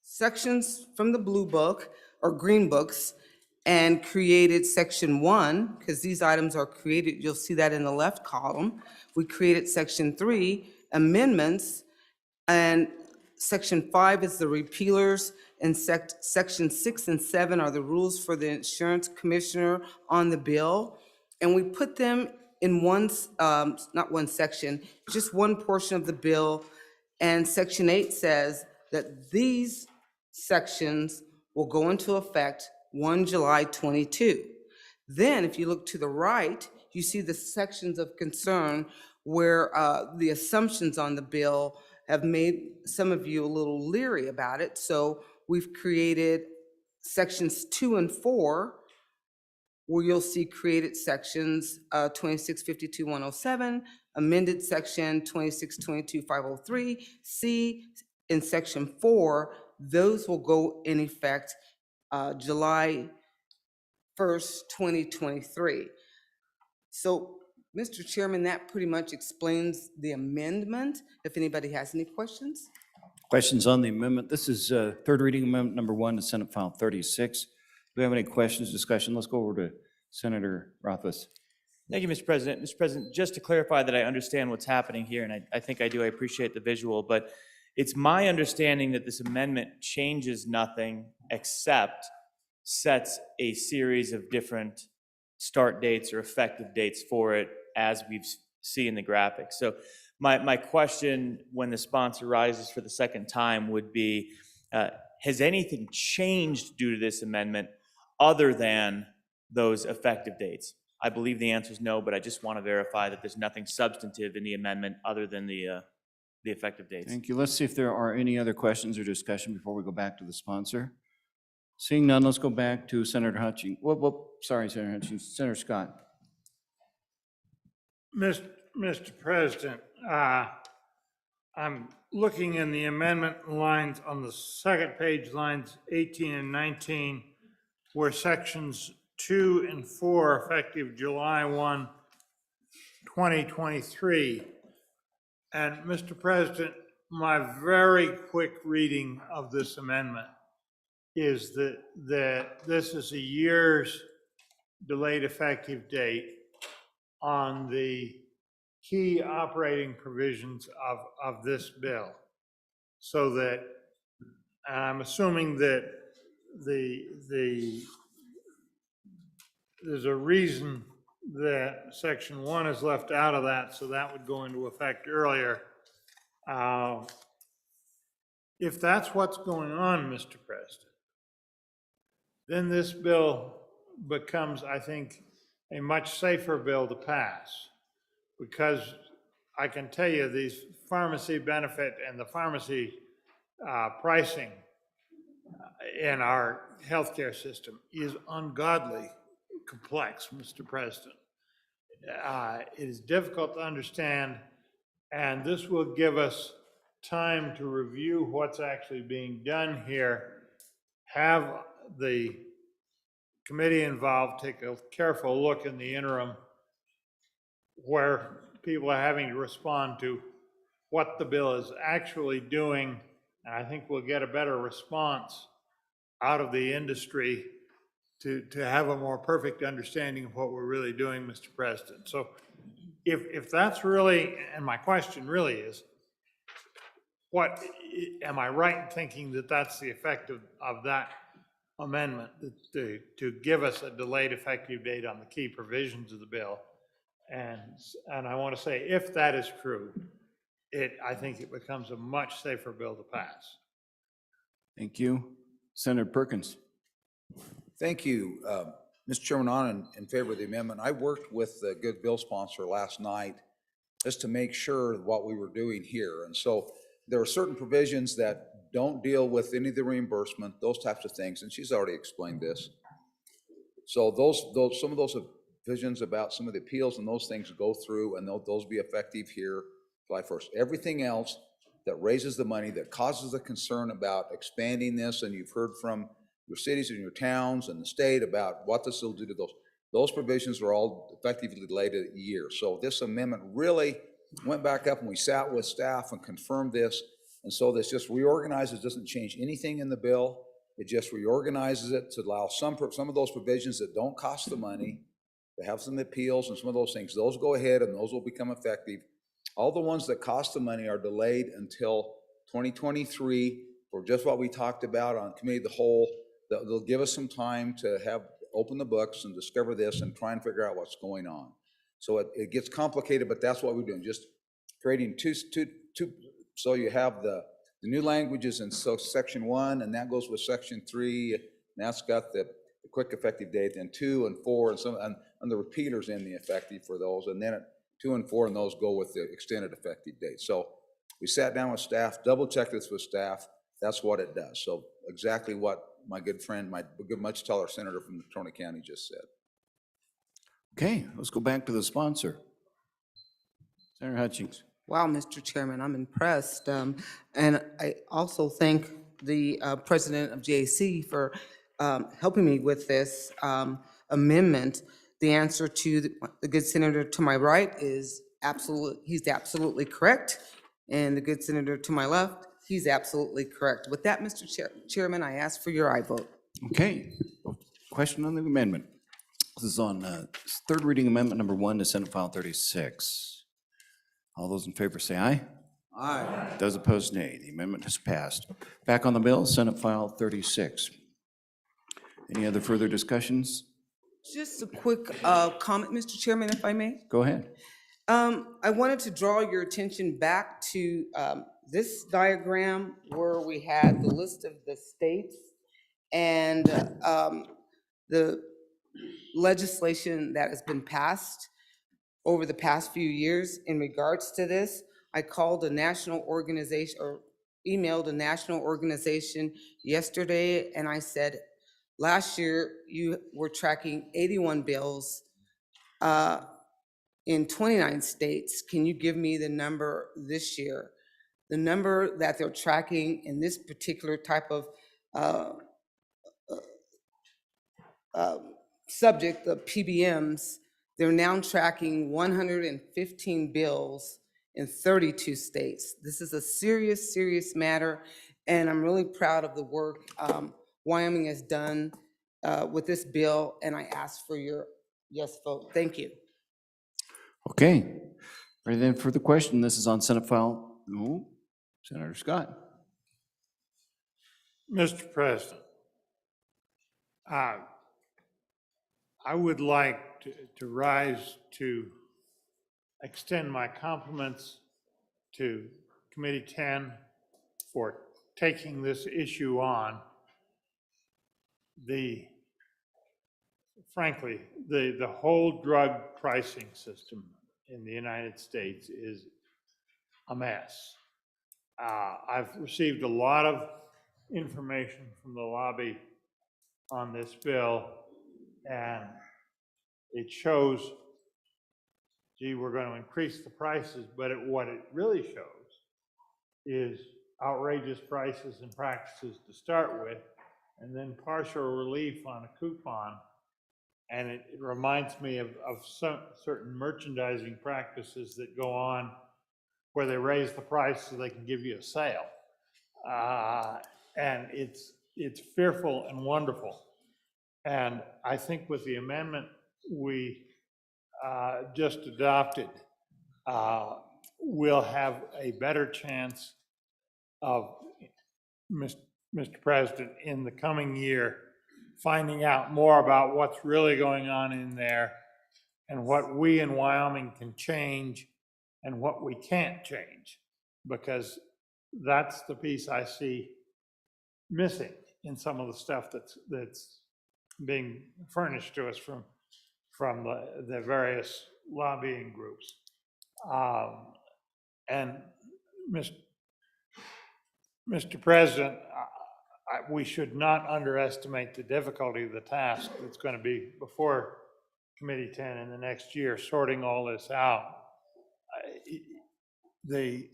sections from the blue book or green books and created section 1, because these items are created, you'll see that in the left column. We created section 3, amendments, and section 5 is the repealers, and section 6 and 7 are the rules for the insurance commissioner on the bill. And we put them in one, not one section, just one portion of the bill. And section 8 says that these sections will go into effect 1 July 22. Then if you look to the right, you see the sections of concern where the assumptions on the bill have made some of you a little leery about it. So we've created sections 2 and 4, where you'll see created sections 2652-107, amended section 2622-503, C, in section 4, those will go in effect July 1st, 2023. So, Mr. Chairman, that pretty much explains the amendment. If anybody has any questions? Questions on the amendment? This is third reading amendment number 1 to Senate File 36. Do we have any questions, discussion? Let's go over to Senator Rothfuss. Thank you, Mr. President. Mr. President, just to clarify that I understand what's happening here, and I think I do, I appreciate the visual, but it's my understanding that this amendment changes nothing except sets a series of different start dates or effective dates for it, as we've seen in the graphics. So my question when the sponsor rises for the second time would be, has anything changed due to this amendment other than those effective dates? I believe the answer is no, but I just want to verify that there's nothing substantive in the amendment other than the effective dates. Thank you. Let's see if there are any other questions or discussion before we go back to the sponsor. Seeing none, let's go back to Senator Hutchings. Sorry, Senator Hutchings. Senator Scott. Mr. President, I'm looking in the amendment lines on the second page, lines 18 and 19, where sections 2 and 4 effective July 1, 2023. And Mr. President, my very quick reading of this amendment is that this is a year's delayed effective date on the key operating provisions of this bill. So that I'm assuming that there's a reason that section 1 is left out of that, so that would go into effect earlier. If that's what's going on, Mr. President, then this bill becomes, I think, a much safer bill to pass. Because I can tell you these pharmacy benefit and the pharmacy pricing in our healthcare system is ungodly complex, Mr. President. It is difficult to understand, and this will give us time to review what's actually being done here, have the committee involved take a careful look in the interim where people are having to respond to what the bill is actually doing. And I think we'll get a better response out of the industry to have a more perfect understanding of what we're really doing, Mr. President. So if that's really, and my question really is, what, am I right in thinking that that's the effect of that amendment, to give us a delayed effective date on the key provisions of the bill? And I want to say, if that is true, I think it becomes a much safer bill to pass. Thank you. Senator Perkins. Thank you. Mr. Chairman, in favor of the amendment, I worked with the good bill sponsor last night just to make sure what we were doing here. And so there are certain provisions that don't deal with any of the reimbursement, those types of things, and she's already explained this. So some of those provisions about some of the appeals and those things go through, and those be effective here July 1st. Everything else that raises the money, that causes the concern about expanding this, and you've heard from your cities and your towns and the state about what this will do to those provisions are all effectively delayed a year. So this amendment really went back up and we sat with staff and confirmed this. And so this just reorganizes, doesn't change anything in the bill. It just reorganizes it to allow some of those provisions that don't cost the money, to have some appeals and some of those things. Those go ahead and those will become effective. All the ones that cost the money are delayed until 2023 for just what we talked about on committee of the whole. They'll give us some time to open the books and discover this and try and figure out what's going on. So it gets complicated, but that's what we're doing, just creating two. So you have the new languages in section 1, and that goes with section 3, and that's got the quick effective date, then 2 and 4, and the repeaters in the effective for those, and then 2 and 4, and those go with the extended effective date. So we sat down with staff, double checked this with staff. That's what it does. So exactly what my good friend, my good much taller senator from Tony County just said. Okay, let's go back to the sponsor. Senator Hutchings. Wow, Mr. Chairman, I'm impressed. And I also thank the president of JAC for helping me with this amendment. The answer to the good senator to my right is he's absolutely correct. And the good senator to my left, he's absolutely correct. With that, Mr. Chairman, I ask for your aye vote. Okay, question on the amendment. This is on third reading amendment number 1 to Senate File 36. All those in favor say aye. Aye. Those opposed, nay. The amendment has passed. Back on the bill, Senate File 36. Any other further discussions? Just a quick comment, Mr. Chairman, if I may. Go ahead. I wanted to draw your attention back to this diagram where we had the list of the states and the legislation that has been passed over the past few years in regards to this. I called a national organization or emailed a national organization yesterday, and I said, last year you were tracking 81 bills in 29 states. Can you give me the number this year? The number that they're tracking in this particular type of subject, the PBMs, they're now tracking 115 bills in 32 states. This is a serious, serious matter, and I'm really proud of the work Wyoming has done with this bill, and I ask for your yes vote. Thank you. Okay, ready then for the question. This is on Senate File, Senator Scott. Mr. President, I would like to rise to extend my compliments to Committee 10 for taking this issue on. Frankly, the whole drug pricing system in the United States is a mess. I've received a lot of information from the lobby on this bill, and it shows, gee, we're going to increase the prices, but what it really shows is outrageous prices and practices to start with, and then partial relief on a coupon. And it reminds me of some certain merchandising practices that go on where they raise the price so they can give you a sale. And it's fearful and wonderful. And I think with the amendment we just adopted, we'll have a better chance of, Mr. President, in the coming year, finding out more about what's really going on in there and what we in Wyoming can change and what we can't change, because that's the piece I see missing in some of the stuff that's being furnished to us from the various lobbying groups. And Mr. President, we should not underestimate the difficulty of the task that's going to be before Committee 10 in the next year, sorting all this out. The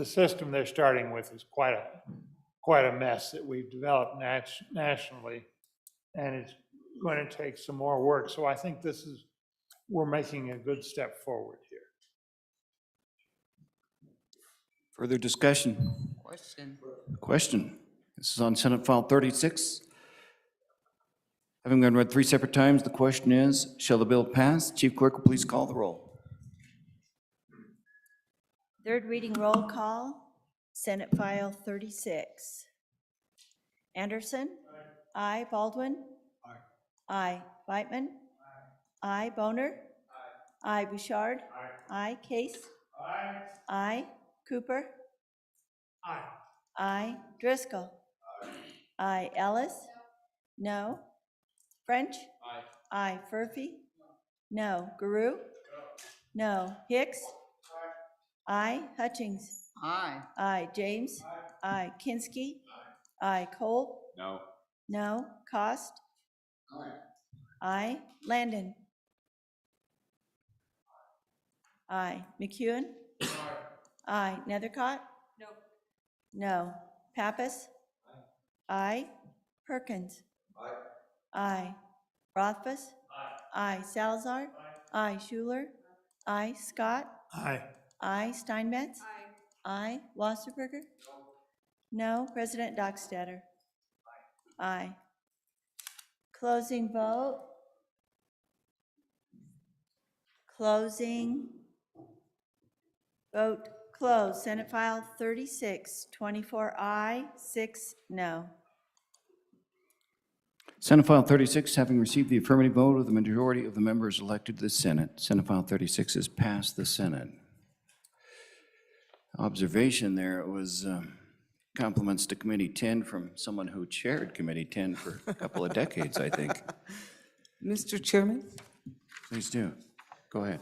system they're starting with is quite a mess that we've developed nationally, and it's going to take some more work. So I think we're making a good step forward here. Further discussion? Question. This is on Senate File 36. Having been read 3 separate times, the question is, shall the bill pass? Chief Clerk will please call the roll. Third reading roll call, Senate File 36. Anderson? Aye. Baldwin? Aye. Whitman? Aye. Boner? Aye. Bouchard? Aye. Case? Aye. Cooper? Aye. Driscoll? Aye. Ellis? No. French? Aye. Furphy? No. Guru? No. Hicks? Aye. Hutchings? Aye. Aye. James? Aye. Kinski? Aye. Cole? No. No. Cost? Aye. Landon? Aye. McEwen? Aye. Nethercott? No. No. Pappas? Aye. Perkins? Aye. Rothfuss? Aye. Salazar? Aye. Schuler? Aye. Scott? Aye. Aye. Steinmetz? Aye. Wasserberger? No. President Dockstader? Aye. Closing vote. Closing. Vote closed. Senate File 36, 24 aye, 6 no. Senate File 36, having received the affirmative vote of the majority of the members elected to the Senate, Senate File 36 has passed the Senate. Observation there, it was compliments to Committee 10 from someone who chaired Committee 10 for a couple of decades, I think. Mr. Chairman, Please do. Go ahead.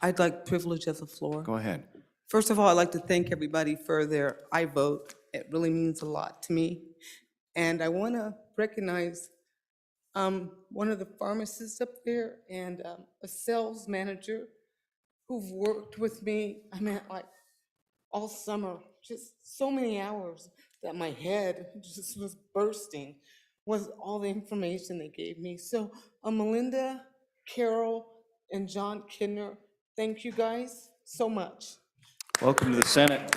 I'd like privilege of the floor. Go ahead. First of all, I'd like to thank everybody for their I vote. It really means a lot to me. And I want to recognize one of the pharmacists up there and a sales manager who've worked with me, I mean, like all summer, just so many hours that my head just was bursting with all the information they gave me. So Melinda, Carol, and John Kidner, thank you guys so much. Welcome to the Senate.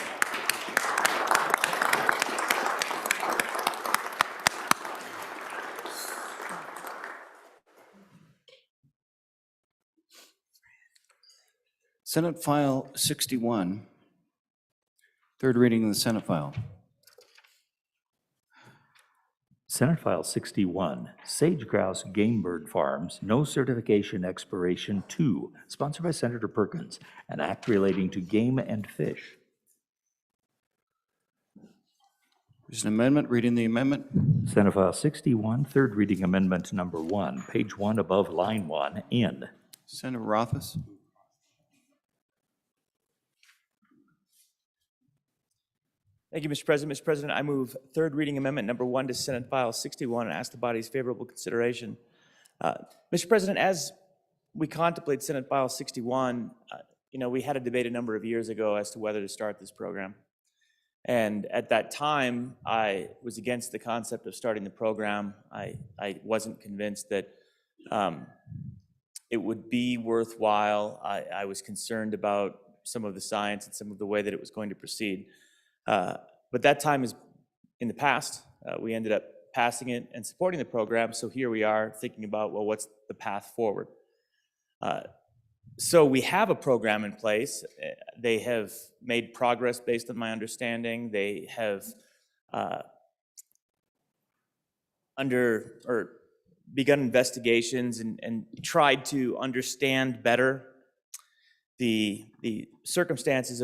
Senate File 61, third reading of the Senate file. Senate File 61, Sage Grouse Game Bird Farms, No Certification Expiration 2, sponsored by Senator Perkins, an act relating to game and fish. There's an amendment. Reading the amendment. Senate File 61, third reading amendment number 1, page 1 above line 1, in. Senator Rothfuss. Thank you, Mr. President. Mr. President, I move third reading amendment number 1 to Senate File 61 and ask the body's favorable consideration. Mr. President, as we contemplate Senate File 61, we had a debate a number of years ago as to whether to start this program. And at that time, I was against the concept of starting the program. I wasn't convinced that it would be worthwhile. I was concerned about some of the science and some of the way that it was going to proceed. But that time is in the past. We ended up passing it and supporting the program. So here we are thinking about, well, what's the path forward? So we have a program in place. They have made progress based on my understanding. They have begun investigations and tried to understand better the circumstances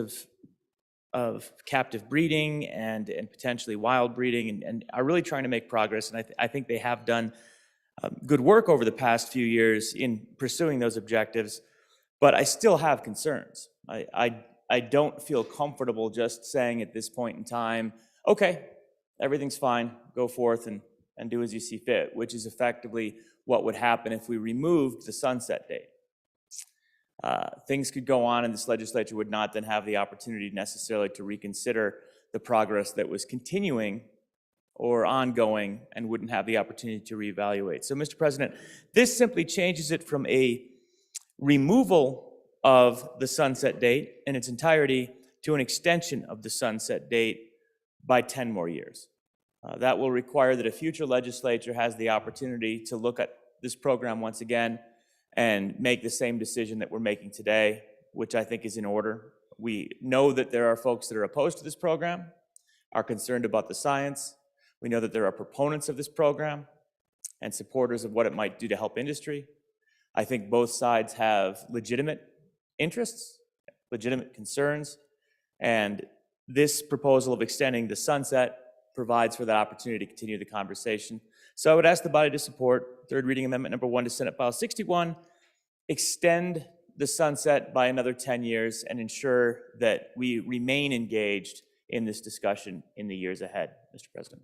of captive breeding and potentially wild breeding, and are really trying to make progress. And I think they have done good work over the past few years in pursuing those objectives, but I still have concerns. I don't feel comfortable just saying at this point in time, okay, everything's fine, go forth and do as you see fit, which is effectively what would happen if we removed the sunset date. Things could go on and this legislature would not then have the opportunity necessarily to reconsider the progress that was continuing or ongoing and wouldn't have the opportunity to reevaluate. So, Mr. President, this simply changes it from a removal of the sunset date in its entirety to an extension of the sunset date by 10 more years. That will require that a future legislature has the opportunity to look at this program once again and make the same decision that we're making today, which I think is in order. We know that there are folks that are opposed to this program, are concerned about the science. We know that there are proponents of this program and supporters of what it might do to help industry. I think both sides have legitimate interests, legitimate concerns, and this proposal of extending the sunset provides for that opportunity to continue the conversation. So I would ask the body to support third reading amendment number 1 to Senate File 61, extend the sunset by another 10 years and ensure that we remain engaged in this discussion in the years ahead, Mr. President.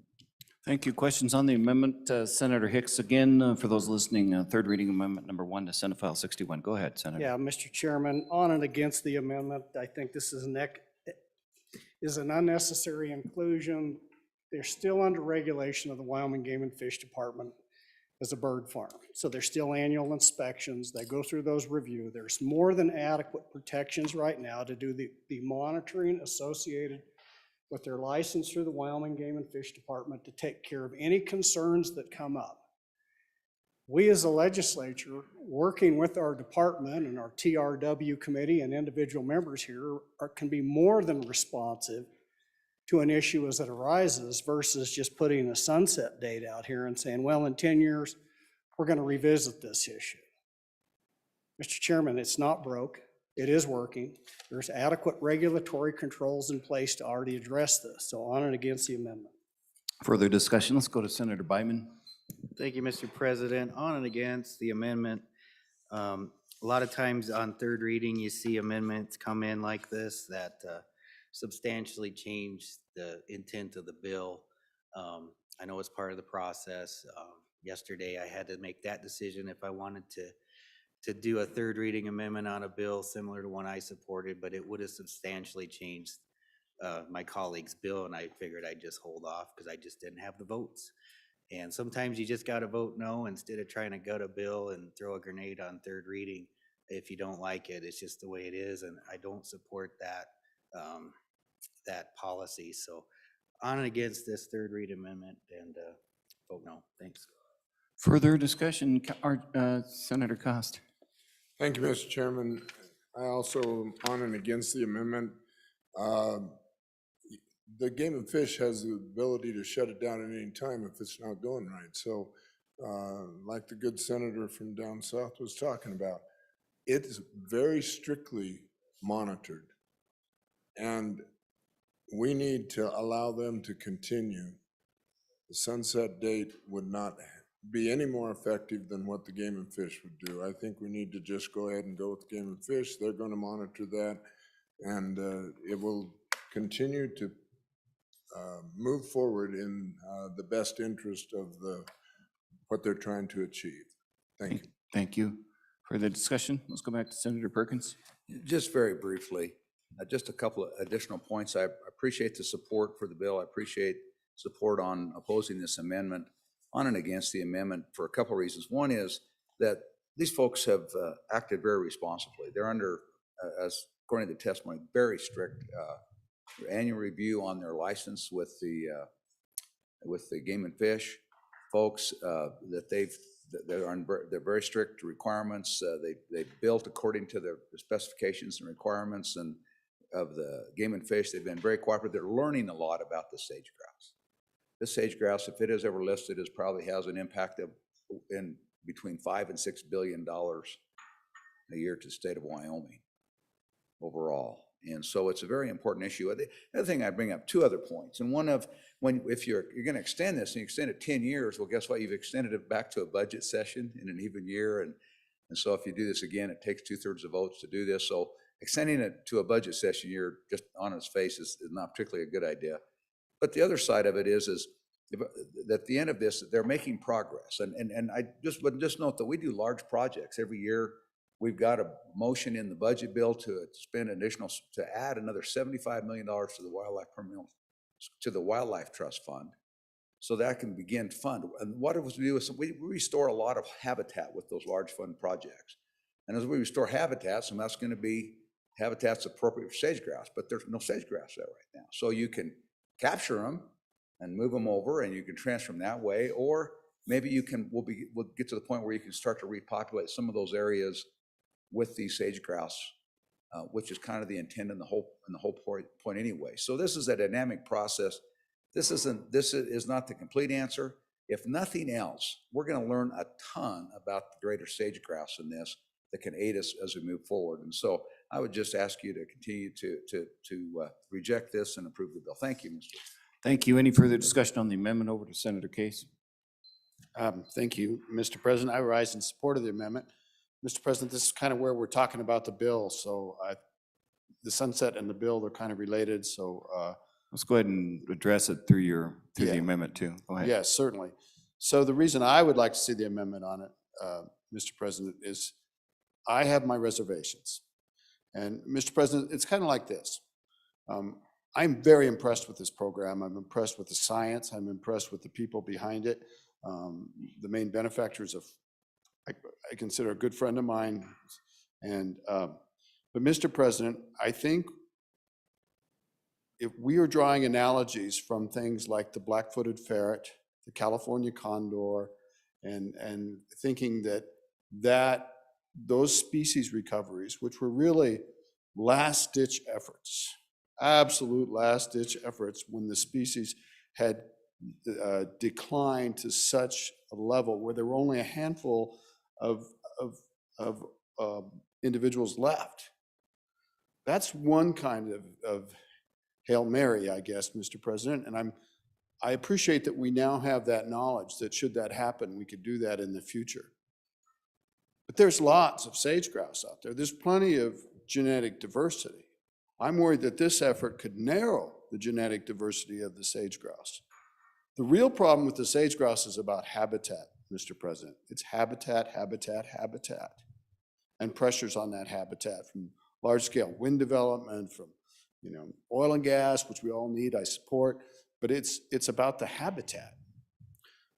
Thank you. Questions on the amendment? Senator Hicks, again, for those listening, third reading amendment number 1 to Senate File 61. Go ahead, Senator. Yeah, Mr. Chairman, on and against the amendment, I think this is an unnecessary inclusion. They're still under regulation of the Wyoming Game and Fish Department as a bird farm. So there's still annual inspections. They go through those review. There's more than adequate protections right now to do the monitoring associated with their license through the Wyoming Game and Fish Department to take care of any concerns that come up. We as a legislature, working with our department and our TRW committee and individual members here, can be more than responsive to an issue as it arises versus just putting a sunset date out here and saying, well, in 10 years, we're going to revisit this issue. Mr. Chairman, it's not broke. It is working. There's adequate regulatory controls in place to already address this. So on and against the amendment. Further discussion? Let's go to Senator Byman. Thank you, Mr. President. On and against the amendment. A lot of times on third reading, you see amendments come in like this that substantially change the intent of the bill. I know it's part of the process. Yesterday, I had to make that decision if I wanted to do a third reading amendment on a bill similar to one I supported, but it would have substantially changed my colleague's bill, and I figured I'd just hold off because I just didn't have the votes. And sometimes you just got to vote no instead of trying to gut a bill and throw a grenade on third reading. If you don't like it, it's just the way it is, and I don't support that that policy. So on and against this third read amendment and vote no. Thanks. Further discussion, Senator Cost. Thank you, Mr. Chairman. I also am on and against the amendment. The Game and Fish has the ability to shut it down at any time if it's not going right. So like the good senator from down south was talking about, it is very strictly monitored. And we need to allow them to continue. The sunset date would not be any more effective than what the Game and Fish would do. I think we need to just go ahead and go with Game and Fish. They're going to monitor that, and it will continue to move forward in the best interest of what they're trying to achieve. Thank you. Thank you. Further discussion? Let's go back to Senator Perkins. Just very briefly, Just a couple of additional points. I appreciate the support for the bill. I appreciate support on opposing this amendment, on and against the amendment for a couple of reasons. One is that these folks have acted very responsibly. They're under, as according to the testimony, very strict annual review on their license with the Game and Fish folks. They're very strict requirements. They built according to the specifications and requirements and of the Game and Fish. They've been very cooperative. They're learning a lot about the sage grouse. This sage grouse, if it is ever listed, probably has an impact of in between $5 and $6 billion a year to the state of Wyoming overall. And so it's a very important issue. The other thing I bring up, two other points. And one of, if you're going to extend this and you extend it 10 years, well, guess what? You've extended it back to a budget session in an even year. And so if you do this again, it takes 2/3 of votes to do this. So extending it to a budget session year just on its face is not particularly a good idea. But the other side of it is that at the end of this, they're making progress. And I just note that we do large projects every year. We've got a motion in the budget bill to add another $75 million to the Wildlife Trust Fund, so that can begin to fund. And what it was to do is we restore a lot of habitat with those large fund projects. And as we restore habitats, and that's going to be habitats appropriate for sage grouse, but there's no sage grouse there right now. So you can capture them and move them over, and you can transfer them that way, or maybe we'll get to the point where you can start to repopulate some of those areas with these sage grouse, which is kind of the intent and the whole point anyway. So this is a dynamic process. This is not the complete answer. If nothing else, we're going to learn a ton about the greater sage grouse in this that can aid us as we move forward. And so I would just ask you to continue to reject this and approve the bill. Thank you, Mr. Thank you. Any further discussion on the amendment? Over to Senator Case. Thank you, Mr. President. I rise in support of the amendment. Mr. President, this is kind of where we're talking about the bill. So the sunset and the bill, they're kind of related. So let's go ahead and address it through the amendment too. Go ahead. Yes, certainly. So the reason I would like to see the amendment on it, Mr. President, is I have my reservations. And Mr. President, it's kind of like this. I'm very impressed with this program. I'm impressed with the science. I'm impressed with the people behind it. The main benefactors I consider a good friend of mine. And, but Mr. President, I think if we are drawing analogies from things like the black-footed ferret, the California condor, and thinking that those species recoveries, which were really last-ditch efforts, absolute last-ditch efforts when the species had declined to such a level where there were only a handful of individuals left. That's one kind of Hail Mary, I guess, Mr. President, and I appreciate that we now have that knowledge that should that happen, we could do that in the future. But there's lots of sage grouse out there. There's plenty of genetic diversity. I'm worried that this effort could narrow the genetic diversity of the sage grouse. The real problem with the sage grouse is about habitat, Mr. President. It's habitat, habitat, habitat, and pressures on that habitat from large-scale wind development, from oil and gas, which we all need, I support, but it's about the habitat.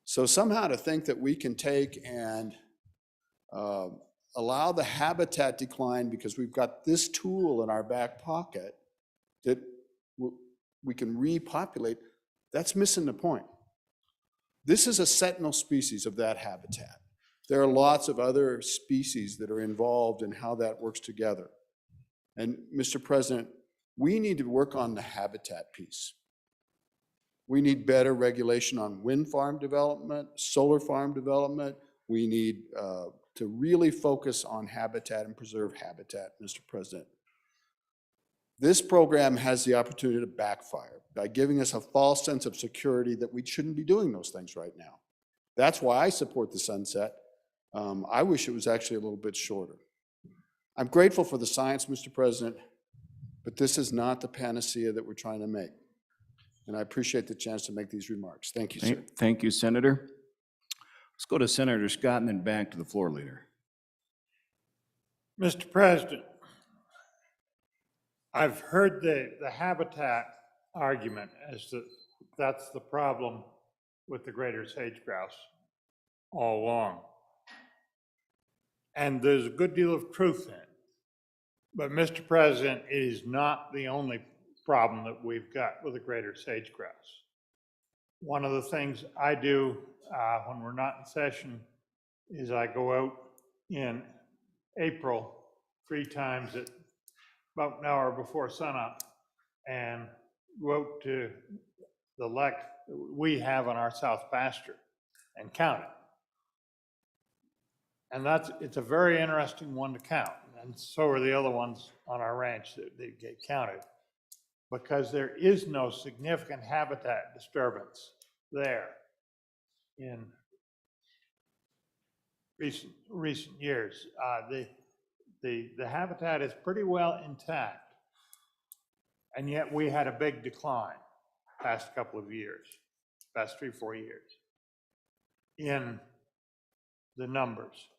So somehow to think that we can take and allow the habitat decline because we've got this tool in our back pocket that we can repopulate, that's missing the point. This is a sentinel species of that habitat. There are lots of other species that are involved in how that works together. And Mr. President, we need to work on the habitat piece. We need better regulation on wind farm development, solar farm development. We need to really focus on habitat and preserve habitat, Mr. President. This program has the opportunity to backfire by giving us a false sense of security that we shouldn't be doing those things right now. That's why I support the sunset. I wish it was actually a little bit shorter. I'm grateful for the science, Mr. President, but this is not the panacea that we're trying to make. And I appreciate the chance to make these remarks. Thank you, sir. Thank you, Senator. Let's go to Senator Scott and then back to the floor leader. Mr. President, I've heard the habitat argument as to that's the problem with the greater sage grouse all along. And there's a good deal of truth in it. But Mr. President, it is not the only problem that we've got with the greater sage grouse. One of the things I do when we're not in session is I go out in April 3 times at about an hour before sunup and go out to the lek we have on our south pasture and count it. And it's a very interesting one to count. And so are the other ones on our ranch that get counted, because there is no significant habitat disturbance there in recent years. The habitat is pretty well intact, and yet we had a big decline past couple of years, past 3-4 years, in the numbers.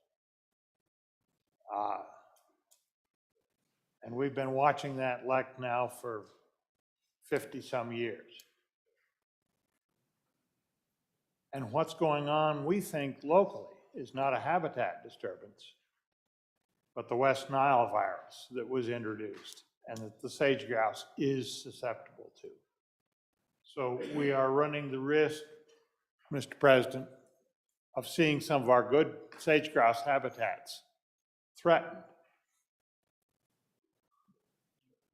And we've been watching that lek now for 50-some years. And what's going on, we think, locally, is not a habitat disturbance, but the West Nile virus that was introduced and that the sage grouse is susceptible to. So we are running the risk, Mr. President, of seeing some of our good sage grouse habitats threatened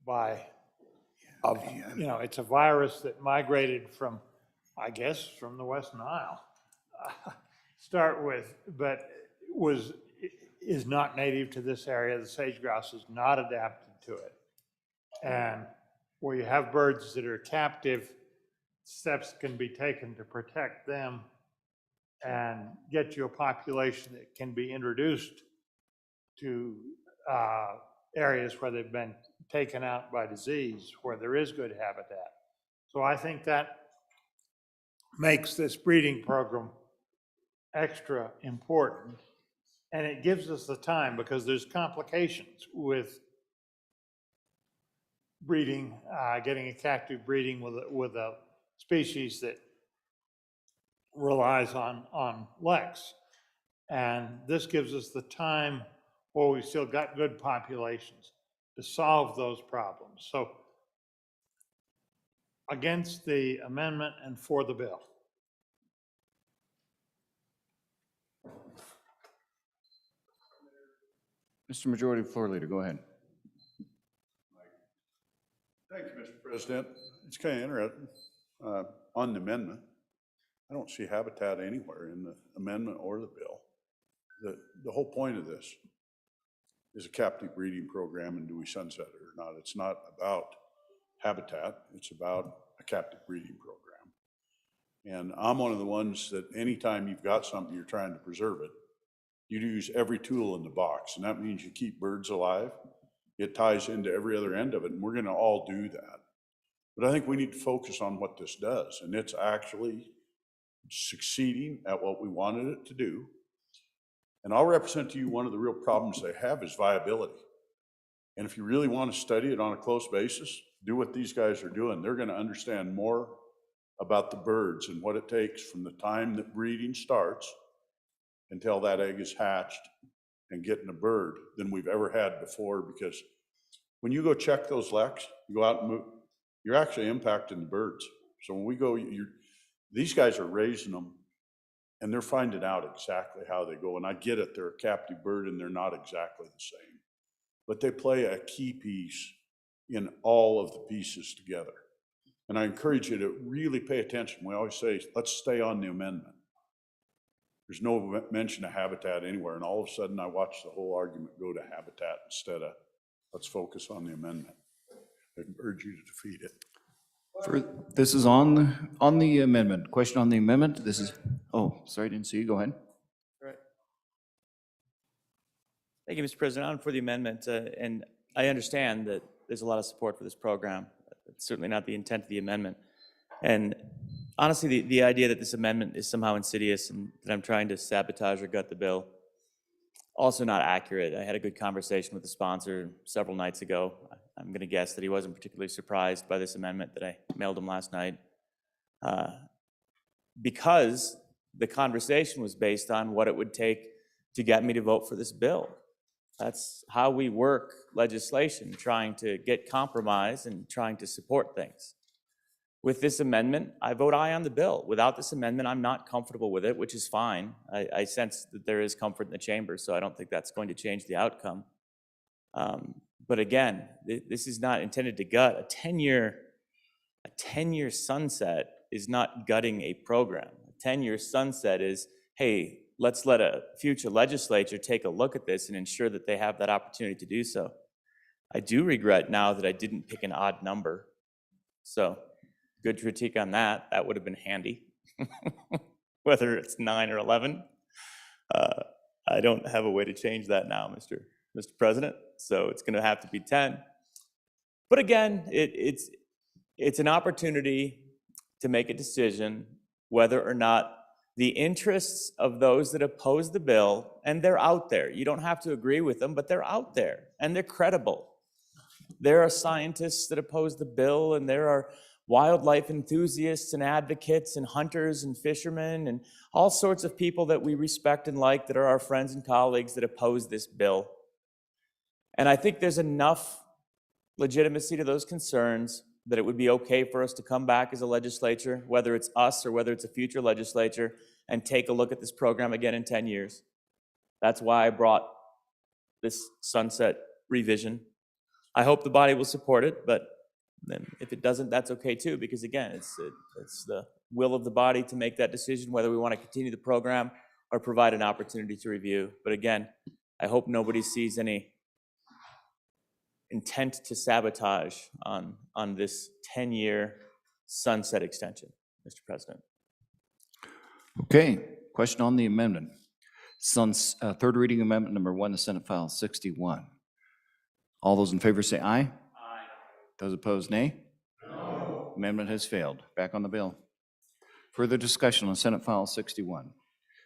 by, it's a virus that migrated from, I guess, from the West Nile, start with, but is not native to this area. The sage grouse is not adapted to it. And where you have birds that are captive, steps can be taken to protect them and get you a population that can be introduced to areas where they've been taken out by disease, where there is good habitat. So I think that makes this breeding program extra important, and it gives us the time, because there's complications with breeding, getting a captive breeding with a species that relies on leks. And this gives us the time where we've still got good populations to solve those problems. So against the amendment and for the bill. Mr. Majority Floor Leader, go ahead. Thank you, Mr. President. It's kind of interesting on the amendment. I don't see habitat anywhere in the amendment or the bill. The whole point of this is a captive breeding program, and do we sunset it or not? It's not about habitat, it's about a captive breeding program. And I'm one of the ones that anytime you've got something you're trying to preserve it, you use every tool in the box, and that means you keep birds alive. It ties into every other end of it, and we're gonna all do that. But I think we need to focus on what this does, and it's actually succeeding at what we wanted it to do. And I'll represent to you one of the real problems they have is viability. And if you really want to study it on a close basis, do what these guys are doing. They're going to understand more about the birds and what it takes from the time that breeding starts until that egg is hatched and getting a bird than we've ever had before. Because when you go check those leks, you go out and move, you're actually impacting the birds. So when we go, these guys are raising them, and they're finding out exactly how they go. And I get it, they're a captive bird and they're not exactly the same. But they play a key piece in all of the pieces together. And I encourage you to really pay attention. We always say, let's stay on the amendment. There's no mention of habitat anywhere. And all of a sudden I watch the whole argument go to habitat instead of let's focus on the amendment. I urge you to defeat it. This is on the amendment. Question on the amendment. This is, oh, sorry, didn't see you. Go ahead. Right. Thank you, Mr. President. On for the amendment, and I understand that there's a lot of support for this program. It's certainly not the intent of the amendment. And honestly, the idea that this amendment is somehow insidious and that I'm trying to sabotage or gut the bill, also not accurate. I had a good conversation with the sponsor several nights ago. I'm going to guess that he wasn't particularly surprised by this amendment that I mailed him last night, because the conversation was based on what it would take to get me to vote for this bill. That's how we work legislation, trying to get compromise and trying to support things. With this amendment, I vote aye on the bill. Without this amendment, I'm not comfortable with it, which is fine. I sense that there is comfort in the chamber, so I don't think that's going to change the outcome. But again, this is not intended to gut. A 10-year sunset is not gutting a program. A 10-year sunset is, hey, let's let a future legislature take a look at this and ensure that they have that opportunity to do so. I do regret now that I didn't pick an odd number. So good critique on that. That would have been handy. Whether it's 9 or 11. I don't have a way to change that now, Mr. President. So it's going to have to be 10. But again, it's an opportunity to make a decision whether or not the interests of those that oppose the bill, and they're out there. You don't have to agree with them, but they're out there and they're credible. There are scientists that oppose the bill, and there are wildlife enthusiasts and advocates and hunters and fishermen and all sorts of people that we respect and like that are our friends and colleagues that oppose this bill. And I think there's enough legitimacy to those concerns that it would be okay for us to come back as a legislature, whether it's us or whether it's a future legislature, and take a look at this program again in 10 years. That's why I brought this sunset revision. I hope the body will support it, but then if it doesn't, that's okay too, because again, it's the will of the body to make that decision whether we want to continue the program or provide an opportunity to review. But again, I hope nobody sees any intent to sabotage on this 10-year sunset extension, Mr. President. Okay, question on the amendment. Third reading amendment number 1 to Senate File 61. All those in favor say aye. Aye. Those opposed, nay. No. Amendment has failed. Back on the bill. Further discussion on Senate File 61.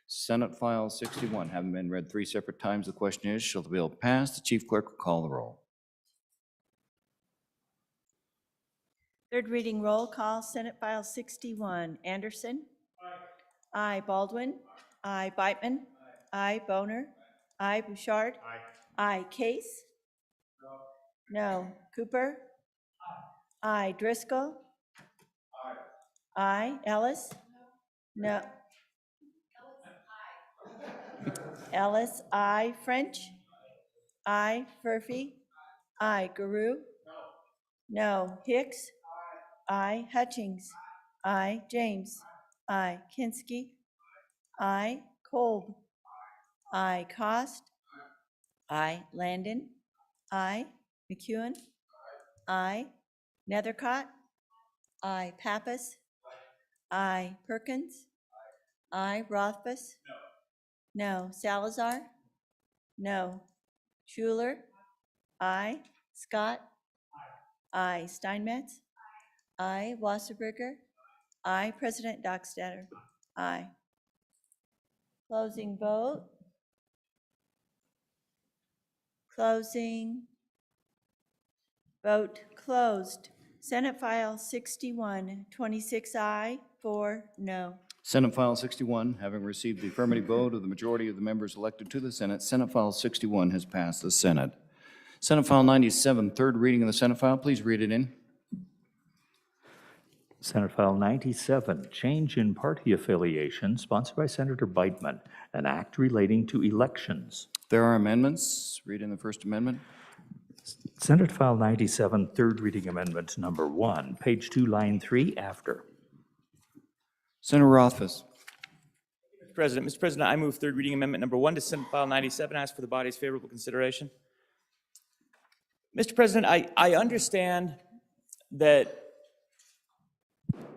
Senate File 61 having been read 3 separate times. The question is, shall the bill pass? The chief clerk will call the roll. Third reading roll call, Senate File 61. Anderson? Aye. Baldwin? Aye. Beitman? Aye. Boner? Aye. Bouchard? Aye. Case? No. Cooper? Aye. Driscoll? Aye. Ellis? No. Ellis? Aye. French? Aye. Furphy? Aye. Guru? No. Hicks? Aye. Hutchings? Aye. James? Aye. Kinski? Aye. Kolb? Aye. Cost? Aye. Landon? Aye. McEwen? Aye. Nethercott? Aye. Pappas? Aye. Perkins? Aye. Rothfuss? No. Salazar? No. Schuler? Aye. Scott? Aye. Steinmetz? Aye. Wasserberger? Aye. President Dockstader? Aye. Closing vote. Closing. Vote closed. Senate File 61, 26 aye, 4 no. Senate File 61, having received the affirmative vote of the majority of the members elected to the Senate, Senate File 61 has passed the Senate. Senate File 97, third reading of the Senate File. Please read it in. Senate File 97, change in party affiliation, sponsored by Senator Beitman, an act relating to elections. There are amendments. Read in the first amendment. Senate File 97, third reading amendment number 1, page 2, line 3, after. Senator Rothfuss. Mr. President, I move third reading amendment number 1 to Senate File 97. Ask for the body's favorable consideration. Mr. President, I understand that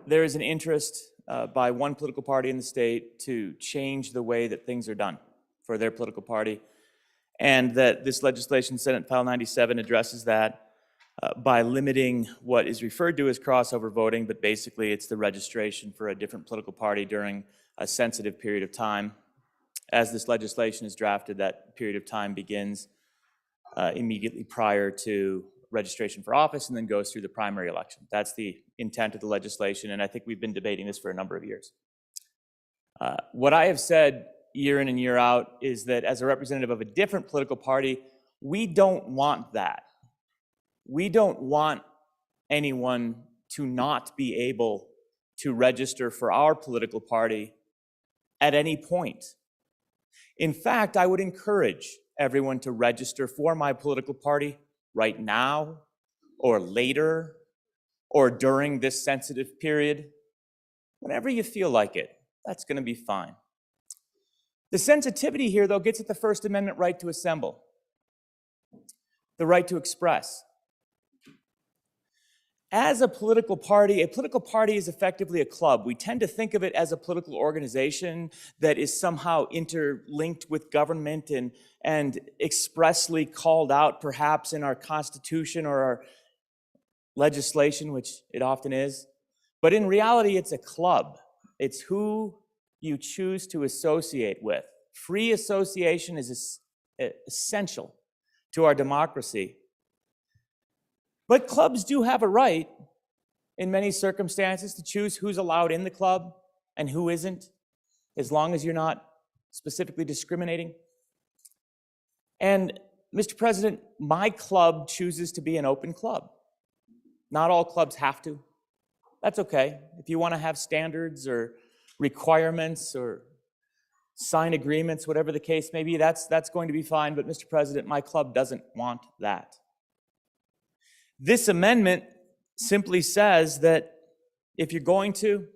there is an interest by one political party in the state to change the way that things are done for their political party, and that this legislation, Senate File 97, addresses that by limiting what is referred to as crossover voting, but basically it's the registration for a different political party during a sensitive period of time. As this legislation is drafted, that period of time begins immediately prior to registration for office and then goes through the primary election. That's the intent of the legislation, and I think we've been debating this for a number of years. What I have said year in and year out is that as a representative of a different political party, we don't want that. We don't want anyone to not be able to register for our political party at any point. In fact, I would encourage everyone to register for my political party right now or later or during this sensitive period. Whenever you feel like it, that's going to be fine. The sensitivity here, though, gets at the First Amendment right to assemble, the right to express. As a political party is effectively a club. We tend to think of it as a political organization that is somehow interlinked with government and expressly called out perhaps in our Constitution or our legislation, which it often is. But in reality, it's a club. It's who you choose to associate with. Free association is essential to our democracy. But clubs do have a right, in many circumstances, to choose who's allowed in the club and who isn't, as long as you're not specifically discriminating. And, Mr. President, my club chooses to be an open club. Not all clubs have to. That's okay. If you want to have standards or requirements or sign agreements, whatever the case may be, that's going to be fine. But, Mr. President, my club doesn't want that. This amendment simply says that if you're going to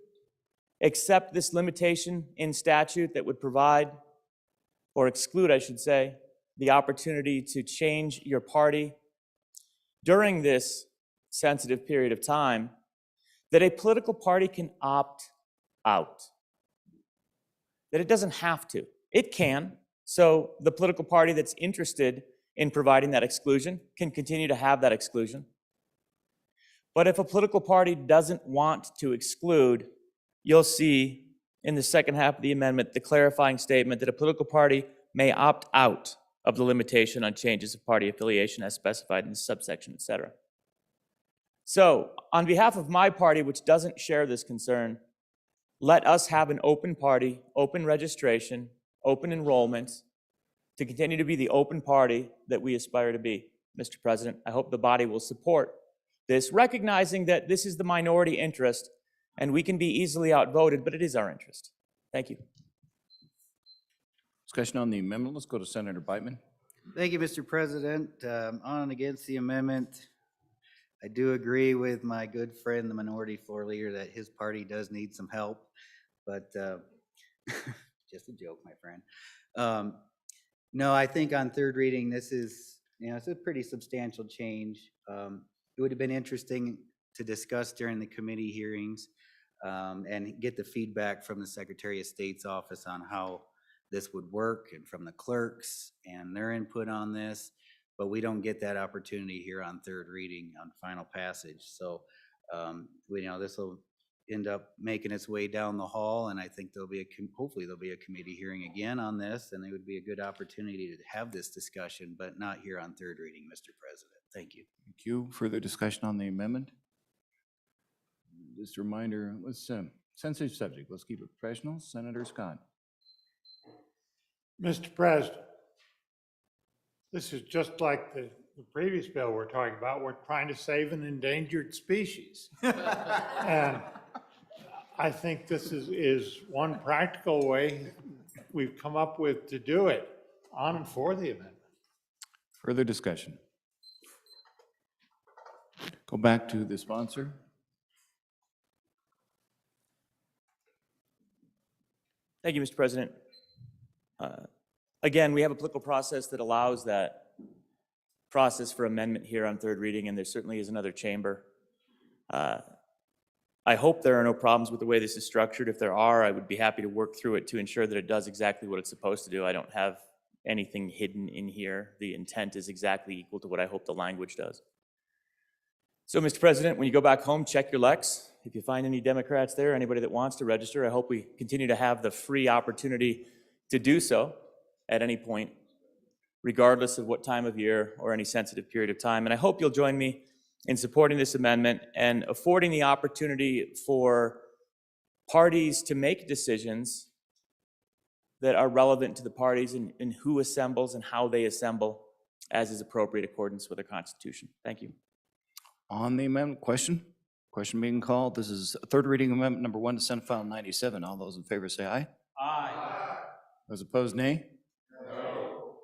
accept this limitation in statute that would provide, or exclude, I should say, the opportunity to change your party during this sensitive period of time, that a political party can opt out. That it doesn't have to. It can. So the political party that's interested in providing that exclusion can continue to have that exclusion. But if a political party doesn't want to exclude, you'll see in the second half of the amendment the clarifying statement that a political party may opt out of the limitation on changes of party affiliation as specified in this subsection, etc. So, on behalf of my party, which doesn't share this concern, let us have an open party, open registration, open enrollment, to continue to be the open party that we aspire to be. Mr. President, I hope the body will support this, recognizing that this is the minority interest and we can be easily outvoted, but it is our interest. Thank you. Discussion on the amendment. Let's go to Senator Beitman. Thank you, Mr. President. On and against the amendment, I do agree with my good friend, the minority floor leader, that his party does need some help, but just a joke, my friend. No, I think on third reading, this is, it's a pretty substantial change. It would have been interesting to discuss during the committee hearings and get the feedback from the Secretary of State's office on how this would work and from the clerks and their input on this, but we don't get that opportunity here on third reading on final passage. So, this will end up making its way down the hall, and I think hopefully there'll be a committee hearing again on this, and it would be a good opportunity to have this discussion, but not here on third reading, Mr. President. Thank you. Thank you. Further discussion on the amendment? Just a reminder, let's sensitive subject. Let's keep it professional. Senator Scott. Mr. President, this is just like the previous bill we're talking about. We're trying to save an endangered species. And I think this is one practical way we've come up with to do it on and for the amendment. Further discussion? Go back to the sponsor. Thank you, Mr. President. Again, we have a political process that allows that process for amendment here on third reading, and there certainly is another chamber. I hope there are no problems with the way this is structured. If there are, I would be happy to work through it to ensure that it does exactly what it's supposed to do. I don't have anything hidden in here. The intent is exactly equal to what I hope the language does. So, Mr. President, when you go back home, check your Lex. If you find any Democrats there, anybody that wants to register, I hope we continue to have the free opportunity to do so at any point. regardless of what time of year or any sensitive period of time. And I hope you'll join me in supporting this amendment and affording the opportunity for parties to make decisions that are relevant to the parties in who assembles and how they assemble, as is appropriate in accordance with the Constitution. Thank you. On the amendment, question? Question being called. This is third reading amendment number 1 to Senate File 97. All those in favor say aye. Aye. Those opposed, nay. No.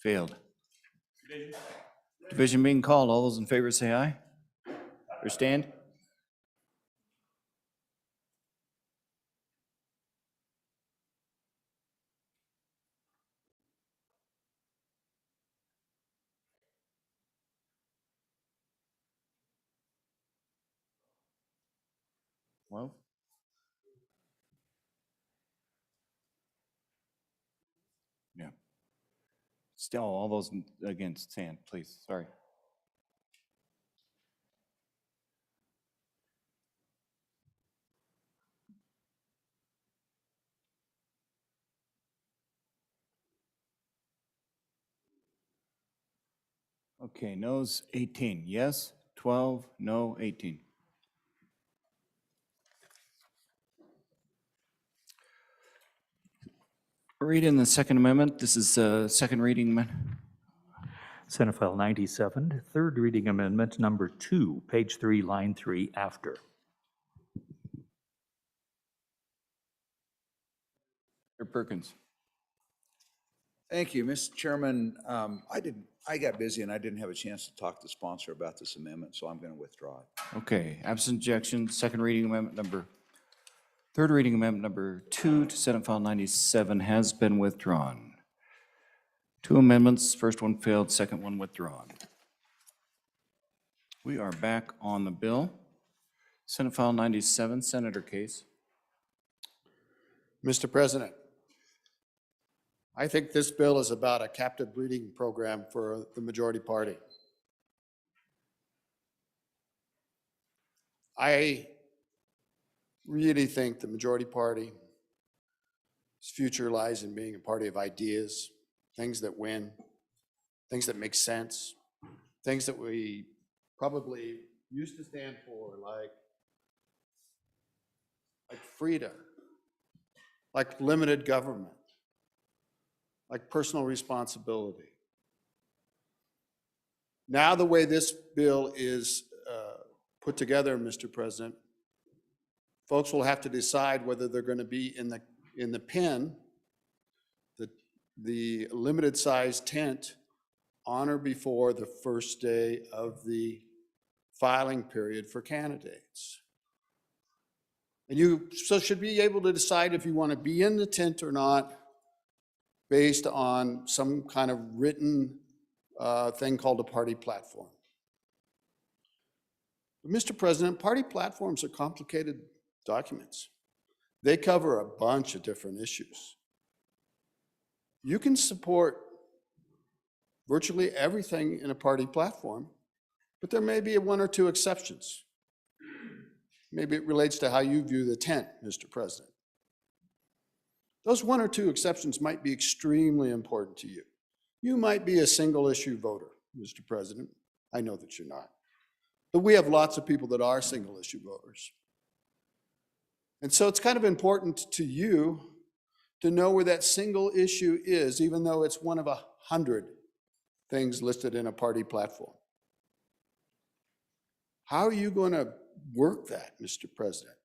Failed. Division being called. All those in favor say aye. Or stand. Well. Yeah. Still, all those against stand, please. Sorry. Okay, noes 18, yes 12, no 18. Read in the Second Amendment. This is second reading amendment. Senate File 97, third reading amendment number 2, page 3, line 3, after. Mr. Perkins. Thank you, Mr. Chairman. I got busy and I didn't have a chance to talk to the sponsor about this amendment, so I'm going to withdraw it. Okay, absent objection, second reading amendment number, third reading amendment number 2 to Senate File 97 has been withdrawn. 2 amendments, first one failed, second one withdrawn. We are back on the bill. Senate File 97, Senator Case. Mr. President, I think this bill is about a captive breeding program for the majority party. I really think the majority party's future lies in being a party of ideas, things that win, things that make sense, things that we probably used to stand for, like freedom, like limited government, like personal responsibility. Now, the way this bill is put together, Mr. President, folks will have to decide whether they're going to be in the pen, the limited size tent, on or before the first day of the filing period for candidates. And you should be able to decide if you want to be in the tent or not based on some kind of written thing called a party platform. But Mr. President, party platforms are complicated documents. They cover a bunch of different issues. You can support virtually everything in a party platform, but there may be 1 or 2 exceptions. Maybe it relates to how you view the tent, Mr. President. Those 1 or 2 exceptions might be extremely important to you. You might be a single issue voter, Mr. President. I know that you're not. But we have lots of people that are single issue voters. And so it's kind of important to you to know where that single issue is, even though it's one of 100 things listed in a party platform. How are you going to work that, Mr. President?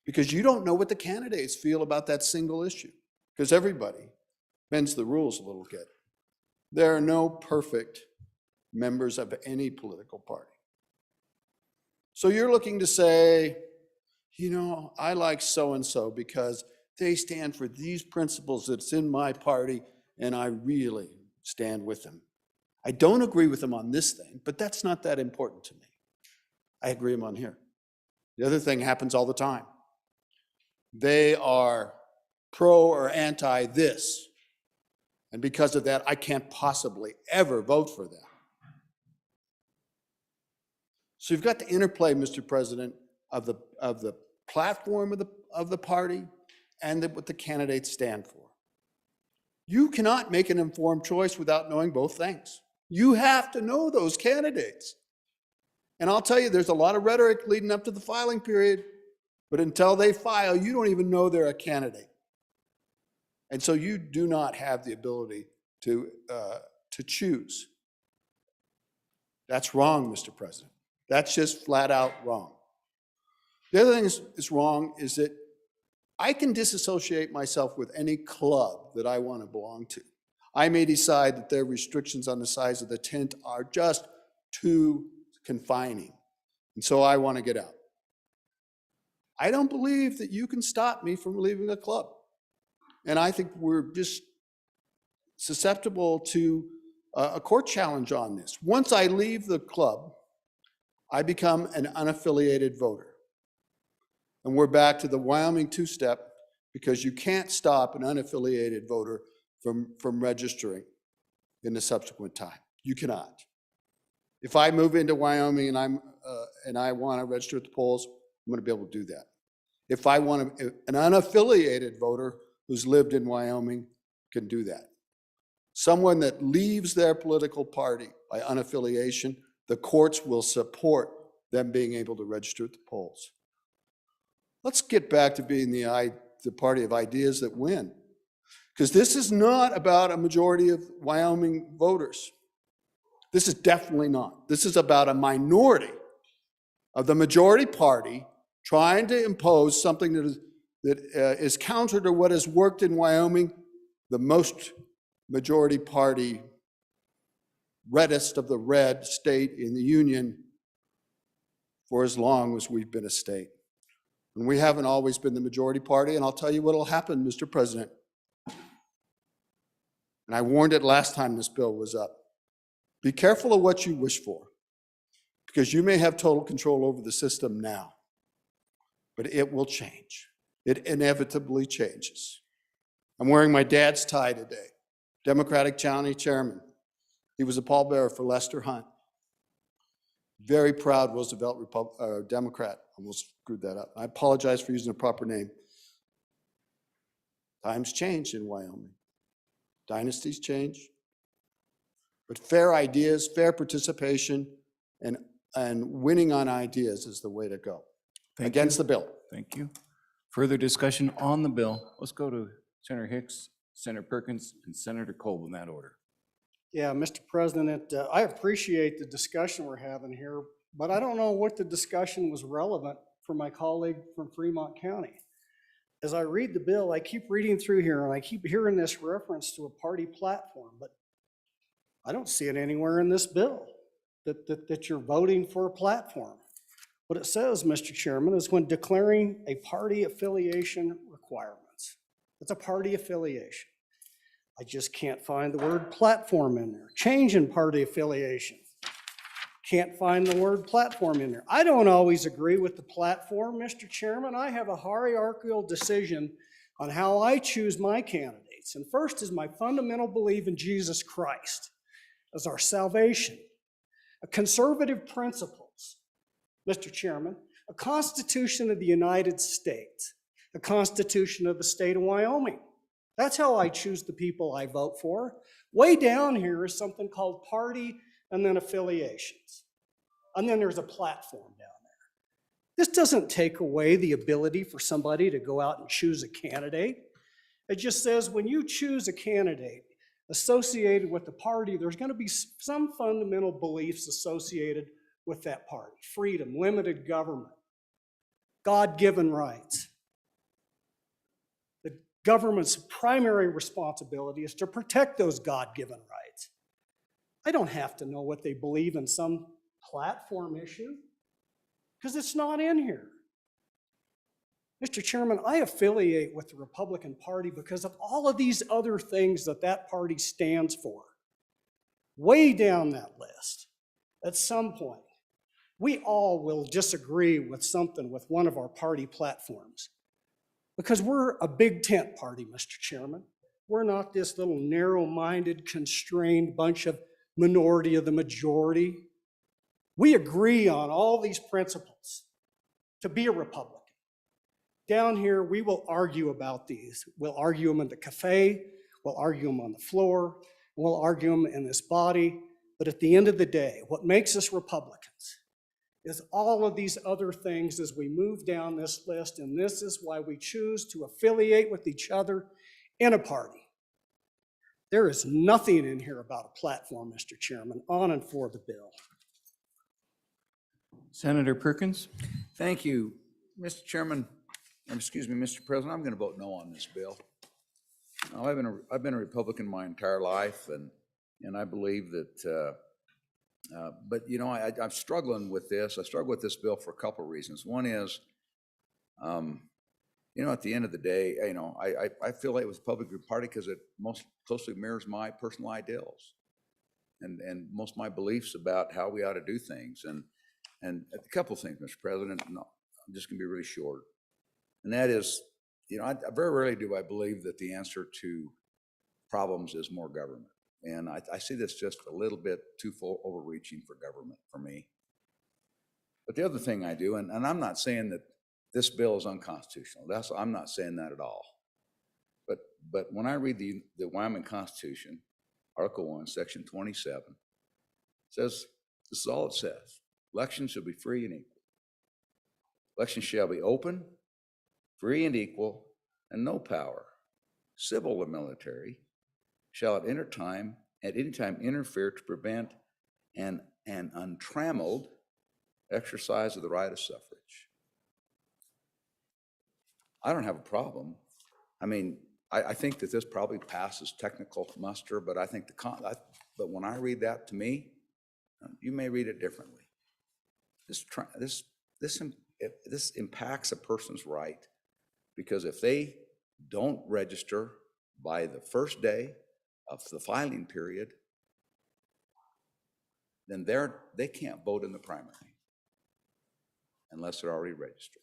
Because you don't know what the candidates feel about that single issue, because everybody bends the rules a little bit. There are no perfect members of any political party. So you're looking to say, you know, I like so-and-so because they stand for these principles that's in my party, and I really stand with them. I don't agree with them on this thing, but that's not that important to me. I agree with them on here. The other thing happens all the time. They are pro or anti this, and because of that, I can't possibly ever vote for them. So you've got the interplay, Mr. President, of the platform of the party and what the candidates stand for. You cannot make an informed choice without knowing both things. You have to know those candidates. And I'll tell you, there's a lot of rhetoric leading up to the filing period, but until they file, you don't even know they're a candidate. And so you do not have the ability to choose. That's wrong, Mr. President. That's just flat out wrong. The other thing is wrong is that I can disassociate myself with any club that I want to belong to. I may decide that their restrictions on the size of the tent are just too confining, and so I want to get out. I don't believe that you can stop me from leaving a club. And I think we're just susceptible to a court challenge on this. Once I leave the club, I become an unaffiliated voter. And we're back to the Wyoming two-step, because you can't stop an unaffiliated voter from registering in the subsequent time. You cannot. If I move into Wyoming and I want to register at the polls, I'm going to be able to do that. If I want an unaffiliated voter who's lived in Wyoming can do that. Someone that leaves their political party by unaffiliation, the courts will support them being able to register at the polls. Let's get back to being the party of ideas that win. Because this is not about a majority of Wyoming voters. This is definitely not. This is about a minority of the majority party trying to impose something that is counter to what has worked in Wyoming, the most majority party, reddest of the red state in the Union for as long as we've been a state. And we haven't always been the majority party, and I'll tell you what will happen, Mr. President. And I warned it last time this bill was up. Be careful of what you wish for, because you may have total control over the system now, but it will change. It inevitably changes. I'm wearing my dad's tie today, Democratic County Chairman. He was a pallbearer for Lester Hunt. Very proud Roosevelt Democrat. Almost screwed that up. I apologize for using the proper name. Times change in Wyoming. Dynasties change. But fair ideas, fair participation, and winning on ideas is the way to go. Against the bill. Thank you. Further discussion on the bill. Let's go to Senator Hicks, Senator Perkins, and Senator Kolb in that order. Yeah, Mr. President, I appreciate the discussion we're having here, but I don't know what the discussion was relevant for my colleague from Fremont County. As I read the bill, I keep reading through here and I keep hearing this reference to a party platform, but I don't see it anywhere in this bill that you're voting for a platform. What it says, Mr. Chairman, is when declaring a party affiliation requirements. It's a party affiliation. I just can't find the word platform in there. Change in party affiliation. Can't find the word platform in there. I don't always agree with the platform, Mr. Chairman. I have a hierarchical decision on how I choose my candidates. And first is my fundamental belief in Jesus Christ as our salvation. A conservative principles, Mr. Chairman, a Constitution of the United States, a Constitution of the state of Wyoming. That's how I choose the people I vote for. Way down here is something called party and then affiliations. And then there's a platform down there. This doesn't take away the ability for somebody to go out and choose a candidate. It just says when you choose a candidate associated with the party, there's going to be some fundamental beliefs associated with that party. Freedom, limited government, God-given rights. The government's primary responsibility is to protect those God-given rights. I don't have to know what they believe in some platform issue because it's not in here. Mr. Chairman, I affiliate with the Republican Party because of all of these other things that that party stands for. Way down that list, at some point, we all will disagree with something with one of our party platforms because we're a big tent party, Mr. Chairman. We're not this little narrow-minded, constrained bunch of minority of the majority. We agree on all these principles to be a Republican. Down here, we will argue about these. We'll argue them in the cafe. we'll argue them on the floor, we'll argue them in this body, but at the end of the day, what makes us Republicans is all of these other things as we move down this list, and this is why we choose to affiliate with each other in a party. There is nothing in here about a platform, Mr. Chairman, on and for the bill. Senator Perkins? Thank you, Mr. Chairman. Excuse me, Mr. President, I'm going to vote no on this bill. Now, I've been a Republican my entire life, and I believe that, but you know, I'm struggling with this. I struggle with this bill for a couple of reasons. One is, you know, at the end of the day, you know, I feel like it was a Republican Party because it most closely mirrors my personal ideals and most of my beliefs about how we ought to do things. And a couple of things, Mr. President, no, I'm just going to be really short. And that is, you know, I very rarely do I believe that the answer to problems is more government. And I see this just a little bit too overreaching for government for me. But the other thing I do, and I'm not saying that this bill is unconstitutional. I'm not saying that at all. But when I read the Wyoming Constitution, Article 1, Section 27, it says, this is all it says. Elections shall be free and equal. Elections shall be open, free and equal, and no power, civil or military, shall at any time interfere to prevent an untrammeled exercise of the right of suffrage. I don't have a problem. I mean, I think that this probably passes technical muster, but I think but when I read that, to me, you may read it differently. This impacts a person's right, because if they don't register by the first day of the filing period, then they can't vote in the primary unless they're already registered.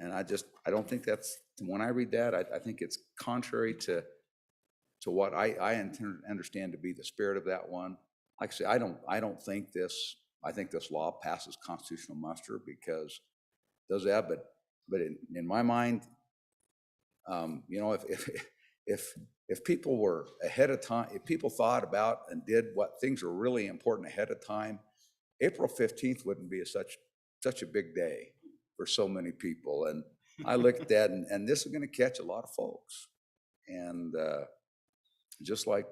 And I don't think that's, when I read that, I think it's contrary to what I understand to be the spirit of that one. Like I say, I think this law passes constitutional muster because it does that, but in my mind, you know, if people were ahead of time, if people thought about and did what things were really important ahead of time, April 15th wouldn't be such a big day for so many people. And I look at that, and this is going to catch a lot of folks. And just like,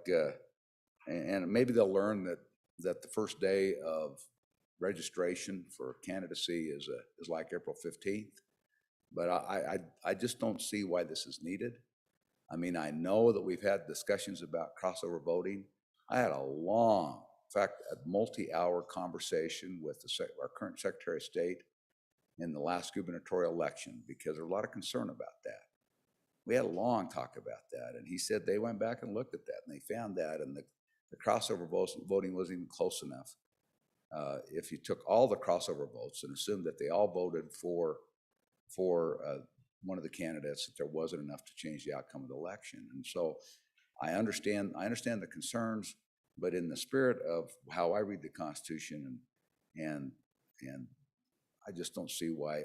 and maybe they'll learn that the first day of registration for candidacy is like April 15th. But I just don't see why this is needed. I mean, I know that we've had discussions about crossover voting. I had a long, in fact, a multi-hour conversation with our current Secretary of State in the last gubernatorial election, because there's a lot of concern about that. We had a long talk about that, and he said they went back and looked at that, and they found that, and the crossover voting wasn't even close enough. If you took all the crossover votes and assumed that they all voted for one of the candidates, that there wasn't enough to change the outcome of the election. And so I understand the concerns, but in the spirit of how I read the Constitution, and I just don't see why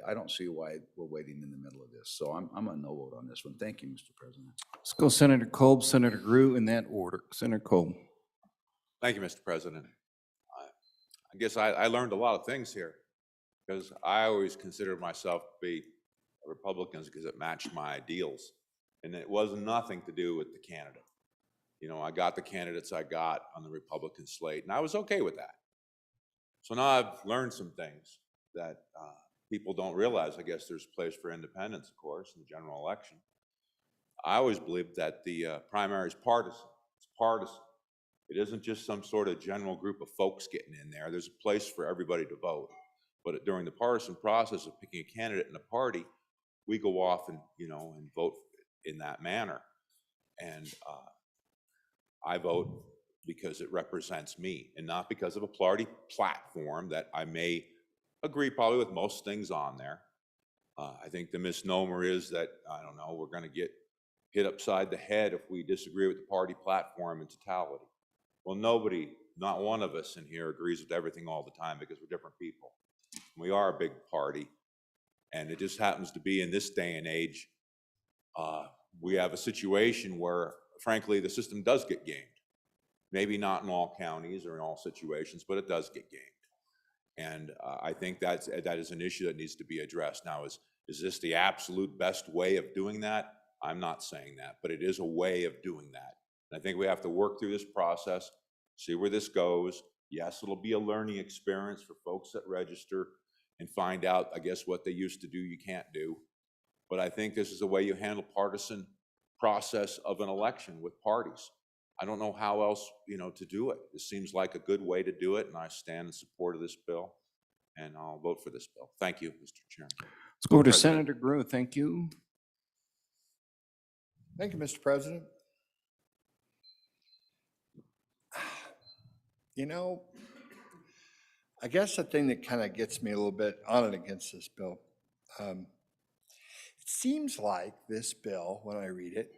we're waiting in the middle of this. So I'm a no vote on this one. Thank you, Mr. President. Let's go Senator Kolb, Senator Grew, in that order. Senator Kolb. Thank you, Mr. President. I guess I learned a lot of things here, because I always considered myself to be a Republican because it matched my ideals. And it was nothing to do with the candidate. You know, I got the candidates I got on the Republican slate, and I was okay with that. So now I've learned some things that people don't realize. I guess there's a place for independence, of course, in the general election. I always believed that the primary is partisan. It's partisan. It isn't just some sort of general group of folks getting in there. There's a place for everybody to vote. But during the partisan process of picking a candidate in a party, we go off and vote in that manner. And I vote because it represents me, and not because of a party platform that I may agree probably with most things on there. I think the misnomer is that, I don't know, we're going to get hit upside the head if we disagree with the party platform in totality. Well, nobody, not one of us in here agrees with everything all the time, because we're different people. We are a big party, and it just happens to be in this day and age, we have a situation where, frankly, the system does get gamed. Maybe not in all counties or in all situations, but it does get gamed. And I think that is an issue that needs to be addressed. Now, is this the absolute best way of doing that? I'm not saying that, but it is a way of doing that. And I think we have to work through this process, see where this goes. Yes, it'll be a learning experience for folks that register and find out, I guess, what they used to do you can't do. But I think this is the way you handle partisan process of an election with parties. I don't know how else, to do it. This seems like a good way to do it, and I stand in support of this bill, and I'll vote for this bill. Thank you, Mr. Chairman. Let's go over to President. Senator Grew. Thank you. Thank you, Mr. President. I guess the thing that kind of gets me a little bit on and against this bill, it seems like this bill, when I read it,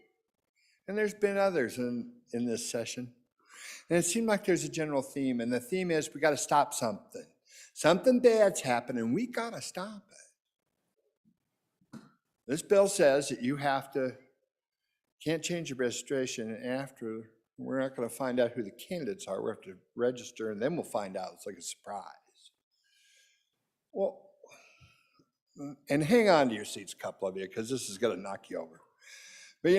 and there's been others in this session, and it seemed like there's a general theme, and the theme is we got to stop something. Something bad's happening, we got to stop it. This bill says that you can't change your registration after. We're not going to find out who the candidates are. We have to register, and then we'll find out. It's like a surprise. Well, and hang on to your seats, a couple of you, because this is going to knock you over. But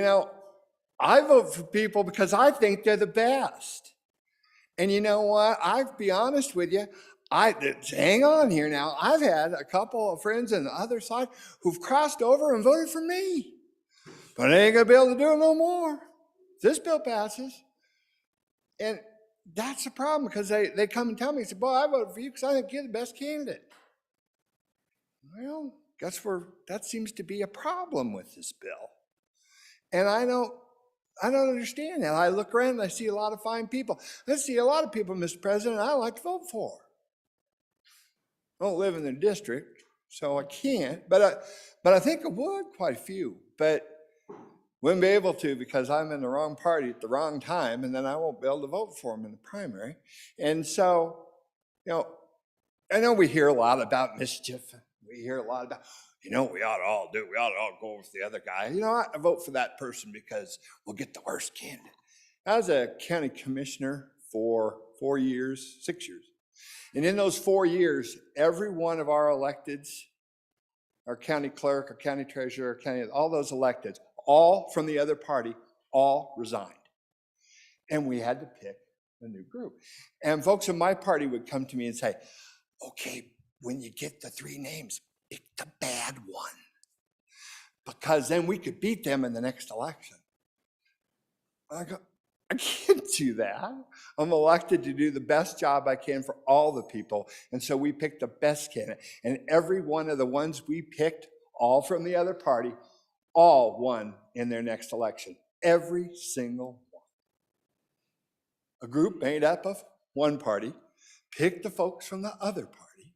I vote for people because I think they're the best. And you know what? I'll be honest with you. Hang on here now. I've had a couple of friends on the other side who've crossed over and voted for me. But I ain't going to be able to do it no more. This bill passes. And that's the problem, because they come and tell me, say, boy, I voted for you because I think you're the best candidate. Well, that seems to be a problem with this bill. And I don't understand that. I look around and I see a lot of fine people. I see a lot of people, Mr. President, I like to vote for. I don't live in the district, so I can't. But I think I would, quite a few. But wouldn't be able to because I'm in the wrong party at the wrong time, and then I won't be able to vote for them in the primary. And so, I know we hear a lot about mischief. We hear a lot about, we ought to all go with the other guy. I vote for that person because we'll get the worst candidate. I was a county commissioner for 6 years. And in those 4 years, every one of our electeds, our county clerk, our county treasurer, all those electeds, all from the other party, all resigned. And we had to pick a new group. And folks in my party would come to me and say, okay, when you get the 3 names, pick the bad one, because then we could beat them in the next election. I go, I can't do that. I'm elected to do the best job I can for all the people. And so we picked the best candidate. And every one of the ones we picked, all from the other party, all won in their next election. Every single one. A group made up of one party picked the folks from the other party.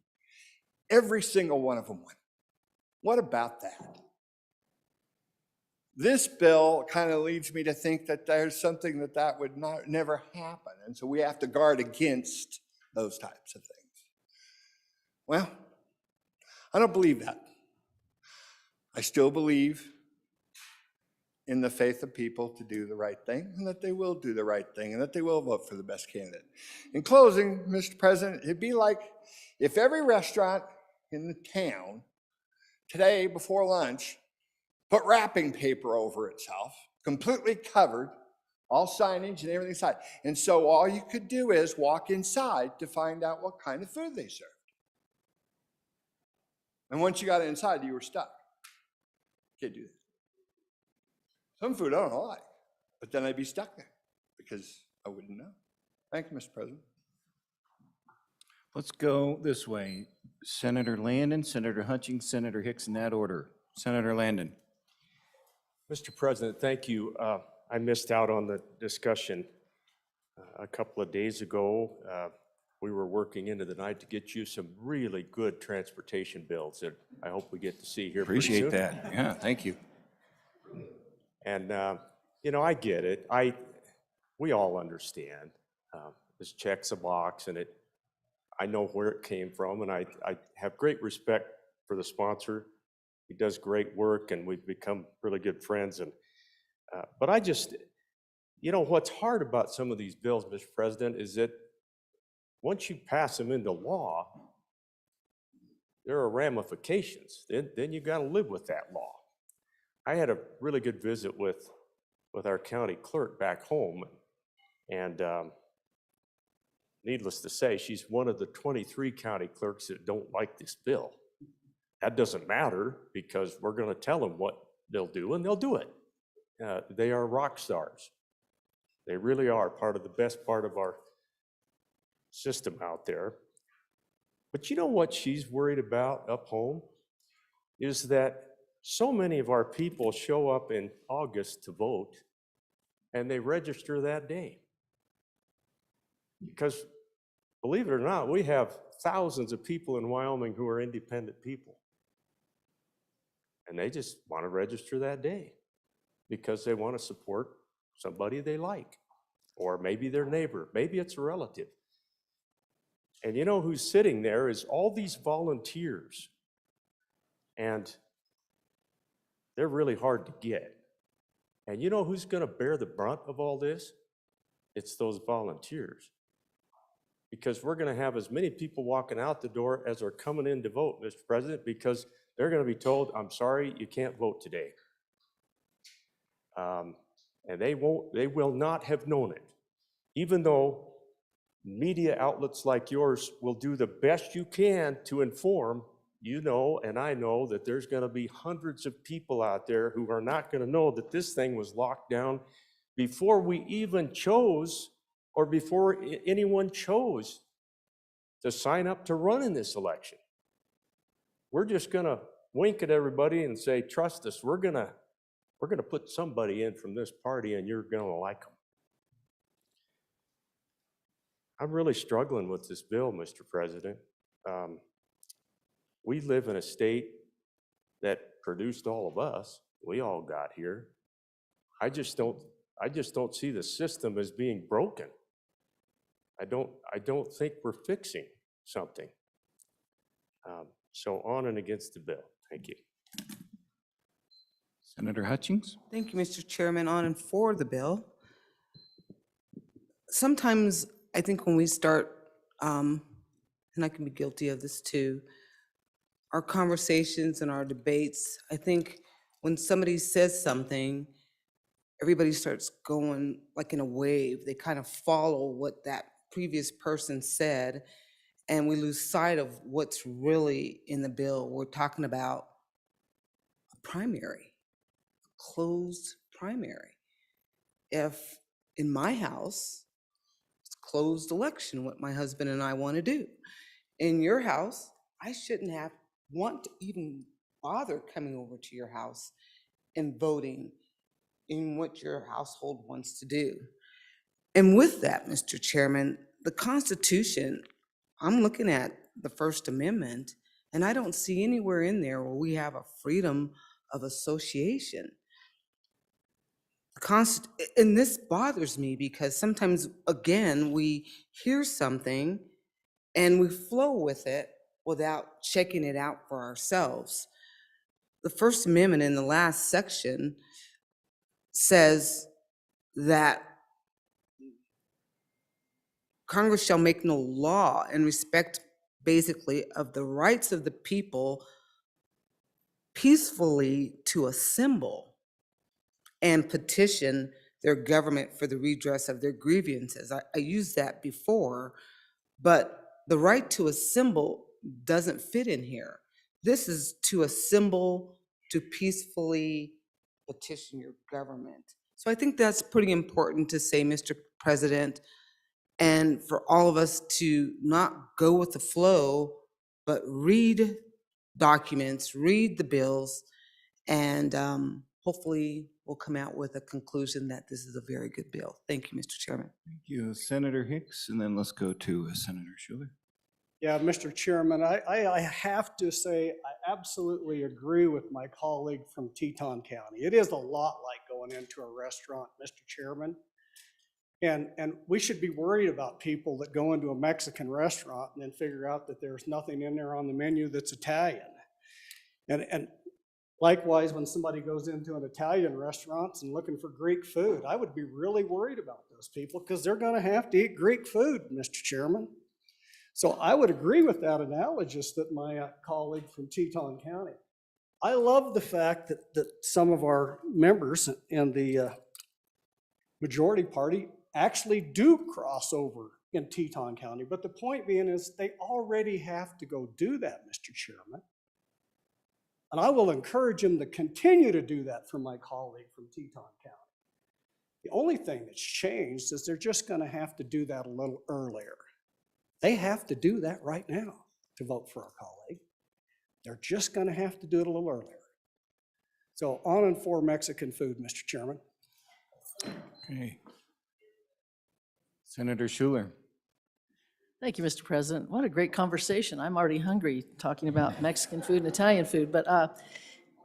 Every single one of them won. What about that? This bill kind of leads me to think that there's something that would never happen. And so we have to guard against those types of things. Well, I don't believe that. I still believe in the faith of people to do the right thing, and that they will do the right thing, and that they will vote for the best candidate. In closing, Mr. President, it'd be like if every restaurant in the town today before lunch put wrapping paper over itself, completely covered, all signage and everything inside. And so all you could do is walk inside to find out what kind of food they served. And once you got inside, you were stuck. Can't do that. Some food I don't like, but then I'd be stuck there because I wouldn't know. Thank you, Mr. President. Let's go this way. Senator Landon, Senator Hutchings, Senator Hicks, in that order. Senator Landon. Mr. President, thank you. I missed out on the discussion a couple of days ago. We were working into the night to get you some really good transportation bills that I hope we get to see here pretty soon. Appreciate that. Yeah, thank you. And, I get it. We all understand. This checks a box, and I know where it came from, and I have great respect for the sponsor. He does great work, and we've become really good friends. And But I just, you know, what's hard about some of these bills, Mr. President, is that once you pass them into law, there are ramifications. Then you got to live with that law. I had a really good visit with our county clerk back home, and needless to say, she's one of the 23 county clerks that don't like this bill. That doesn't matter because we're going to tell them what they'll do, and they'll do it. They are rock stars. They really are part of the best part of our system out there. But you know what she's worried about up home? Is that so many of our people show up in August to vote, and they register that day. Because believe it or not, we have thousands of people in Wyoming who are independent people. And they just want to register that day because they want to support somebody they like, or maybe their neighbor, maybe it's a relative. And you know who's sitting there is all these volunteers, and they're really hard to get. And you know who's going to bear the brunt of all this? It's those volunteers. Because we're going to have as many people walking out the door as are coming in to vote, Mr. President, because they're going to be told, I'm sorry, you can't vote today. And they will not have known it, even though media outlets like yours will do the best you can to inform. You know, and I know that there's going to be hundreds of people out there who are not going to know that this thing was locked down before we even chose, or before anyone chose to sign up to run in this election. We're just going to wink at everybody and say, trust us, we're going to put somebody in from this party and you're going to like them. I'm really struggling with this bill, Mr. President. We live in a state that produced all of us. We all got here. I just don't see the system as being broken. I don't think we're fixing something. So on and against the bill. Thank you. Senator Hutchings? Thank you, Mr. Chairman. On and for the bill. Sometimes I think when we start, and I can be guilty of this too, our conversations and our debates, I think when somebody says something, everybody starts going like in a wave. They kind of follow what that previous person said, and we lose sight of what's really in the bill. We're talking about a primary, a closed primary. If in my house, it's closed election, what my husband and I want to do. In your house, I shouldn't want to even bother coming over to your house and voting in what your household wants to do. And with that, Mr. Chairman, the Constitution, I'm looking at the First Amendment, and I don't see anywhere in there where we have a freedom of association. And this bothers me because sometimes, again, we hear something and we flow with it without checking it out for ourselves. The First Amendment in the last section says that Congress shall make no law in respect, basically, of the rights of the people peacefully to assemble and petition their government for the redress of their grievances. I used that before, but the right to assemble doesn't fit in here. This is to assemble to peacefully petition your government. So I think that's pretty important to say, Mr. President, and for all of us to not go with the flow, but read documents, read the bills, and hopefully we'll come out with a conclusion that this is a very good bill. Thank you, Mr. Chairman. Thank you, Senator Hicks, and then let's go to Senator Schuler. Yeah, Mr. Chairman, I have to say I absolutely agree with my colleague from Teton County. It is a lot like going into a restaurant, Mr. Chairman. And we should be worried about people that go into a Mexican restaurant and then figure out that there's nothing in there on the menu that's Italian. And Likewise, when somebody goes into an Italian restaurant and looking for Greek food, I would be really worried about those people because they're going to have to eat Greek food, Mr. Chairman. So I would agree with that analogous that my colleague from Teton County. I love the fact that some of our members in the majority party actually do cross over in Teton County. But the point being is they already have to go do that, Mr. Chairman. And I will encourage them to continue to do that for my colleague from Teton County. The only thing that's changed is they're just going to have to do that a little earlier. They have to do that right now to vote for our colleague. They're just going to have to do it a little earlier. So on and for Mexican food, Mr. Chairman. Okay. Senator Schuler. Thank you, Mr. President. What a great conversation. I'm already hungry talking about Mexican food and Italian food. But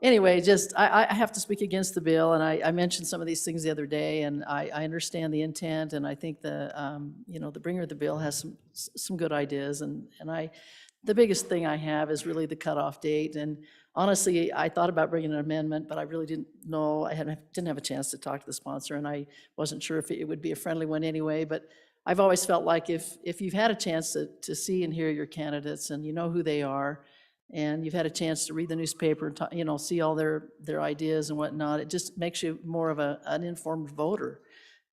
anyway, just I have to speak against the bill, and I mentioned some of these things the other day, and I understand the intent, and I think the bringer of the bill has some good ideas, and the biggest thing I have is really the cutoff date. And honestly, I thought about bringing an amendment, but I really didn't know. I didn't have a chance to talk to the sponsor, and I wasn't sure if it would be a friendly one anyway. But I've always felt like if you've had a chance to see and hear your candidates, and you know who they are, and you've had a chance to read the newspaper and talk, see all their ideas and whatnot, it just makes you more of an informed voter.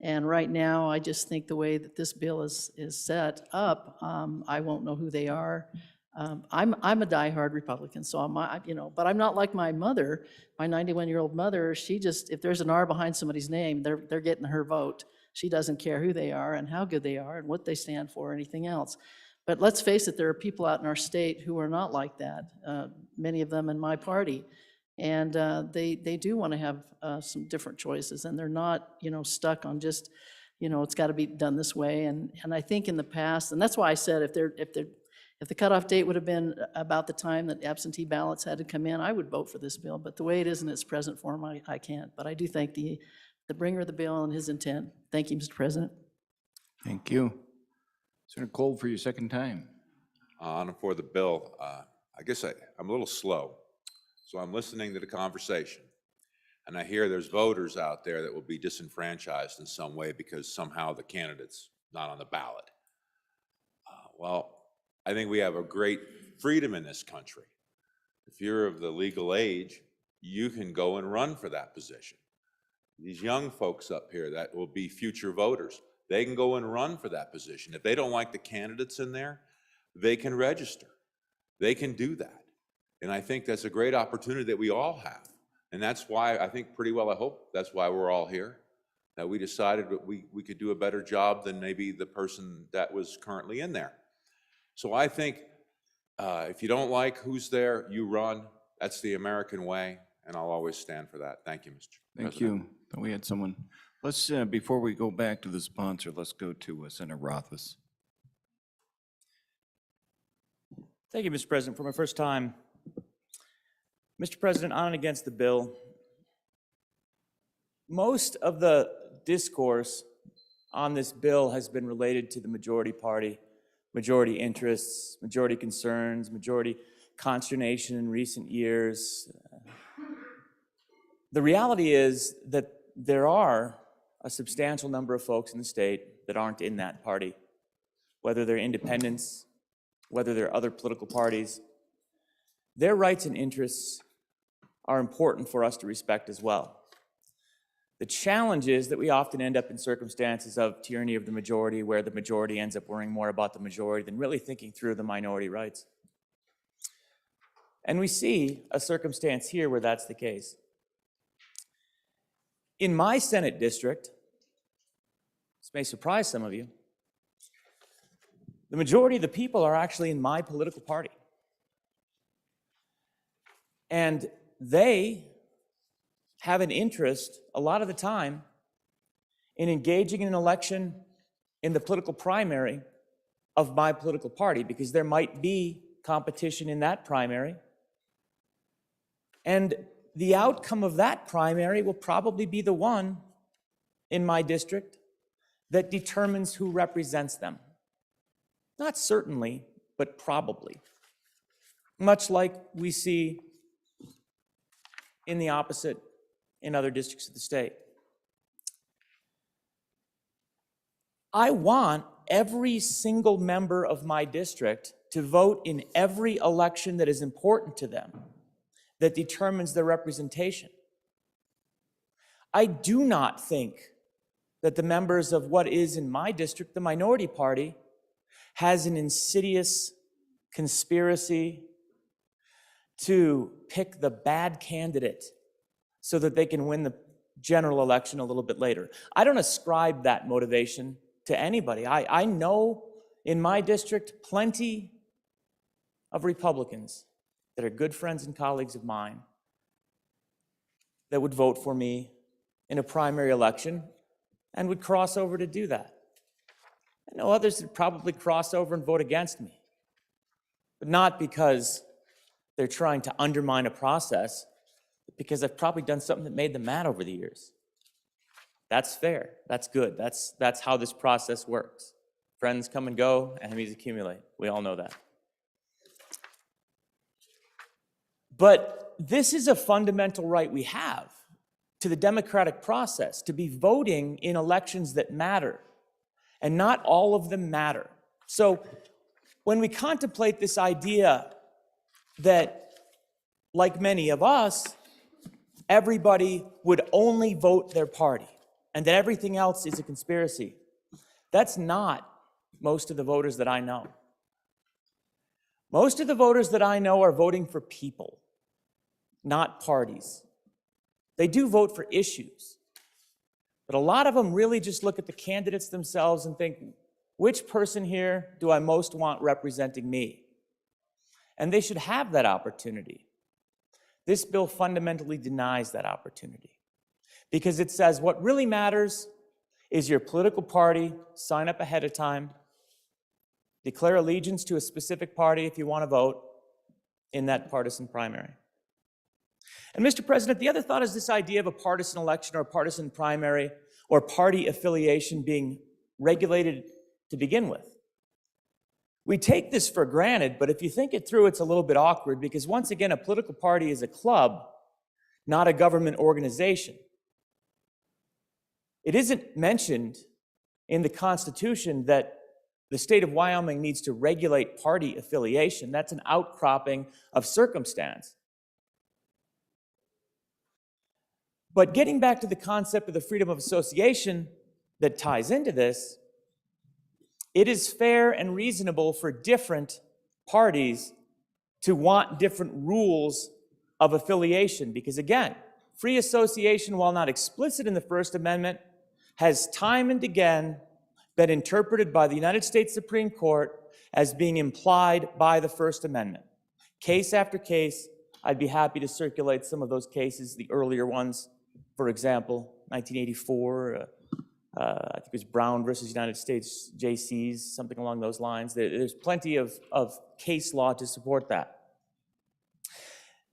And right now, I just think the way that this bill is set up, I won't know who they are. I'm a diehard Republican, so but I'm not like my mother, my 91-year-old mother. She just, if there's an R behind somebody's name, they're getting her vote. She doesn't care who they are and how good they are and what they stand for or anything else. But let's face it, there are people out in our state who are not like that, many of them in my party. And they do want to have some different choices, and they're not, stuck on just, it's got to be done this way. And I think in the past, and that's why I said if the cutoff date would have been about the time that absentee ballots had to come in, I would vote for this bill. But the way it is in its present form, I can't. But I do thank the bringer of the bill and his intent. Thank you, Mr. President. Thank you. Senator Cole, for your second time. On and for the bill, I guess I'm a little slow. So I'm listening to the conversation, and I hear there's voters out there that will be disenfranchised in some way because somehow the candidate's not on the ballot. Well, I think we have a great freedom in this country. If you're of the legal age, you can go and run for that position. These young folks up here that will be future voters, they can go and run for that position. If they don't like the candidates in there, they can register. They can do that. And I think that's a great opportunity that we all have. And that's why I think pretty well, I hope that's why we're all here, that we decided that we could do a better job than maybe the person that was currently in there. So I think if you don't like who's there, you run. That's the American way, and I'll always stand for that. Thank you, Mr. President. Thank you. We had someone. Let's, before we go back to the sponsor, let's go to Senator Rothfuss. Thank you, Mr. President. For my first time, Mr. President, on and against the bill, most of the discourse on this bill has been related to the majority party, majority interests, majority concerns, majority consternation in recent years. The reality is that there are a substantial number of folks in the state that aren't in that party, whether they're independents, whether they're other political parties. Their rights and interests are important for us to respect as well. The challenge is that we often end up in circumstances of tyranny of the majority, where the majority ends up worrying more about the majority than really thinking through the minority rights. And we see a circumstance here where that's the case. In my Senate district, this may surprise some of you, the majority of the people are actually in my political party. And they have an interest, a lot of the time, in engaging in an election in the political primary of my political party, because there might be competition in that primary. And the outcome of that primary will probably be the one in my district that determines who represents them. Not certainly, but probably. Much like we see in the opposite in other districts of the state. I want every single member of my district to vote in every election that is important to them, that determines their representation. I do not think that the members of what is in my district, the minority party, has an insidious conspiracy to pick the bad candidate so that they can win the general election a little bit later. I don't ascribe that motivation to anybody. I know in my district plenty of Republicans that are good friends and colleagues of mine that would vote for me in a primary election and would cross over to do that. I know others would probably cross over and vote against me, but not because they're trying to undermine a process, but because I've probably done something that made them mad over the years. That's fair. That's good. That's how this process works. Friends come and go, enemies accumulate. We all know that. But this is a fundamental right we have to the democratic process, to be voting in elections that matter. And not all of them matter. So when we contemplate this idea that, like many of us, everybody would only vote their party and that everything else is a conspiracy, that's not most of the voters that I know. Most of the voters that I know are voting for people, not parties. They do vote for issues, but a lot of them really just look at the candidates themselves and think, which person here do I most want representing me? And they should have that opportunity. This bill fundamentally denies that opportunity because it says what really matters is your political party, sign up ahead of time, declare allegiance to a specific party if you want to vote in that partisan primary. And Mr. President, the other thought is this idea of a partisan election or a partisan primary or party affiliation being regulated to begin with. We take this for granted, but if you think it through, it's a little bit awkward because once again, a political party is a club, not a government organization. It isn't mentioned in the Constitution that the state of Wyoming needs to regulate party affiliation. That's an outcropping of circumstance. But getting back to the concept of the freedom of association that ties into this, it is fair and reasonable for different parties to want different rules of affiliation because, again, free association, while not explicit in the First Amendment, has time and again been interpreted by the United States Supreme Court as being implied by the First Amendment. Case after case, I'd be happy to circulate some of those cases, the earlier ones. For example, 1984, I think it was Brown versus United States JCs, something along those lines. There's plenty of case law to support that.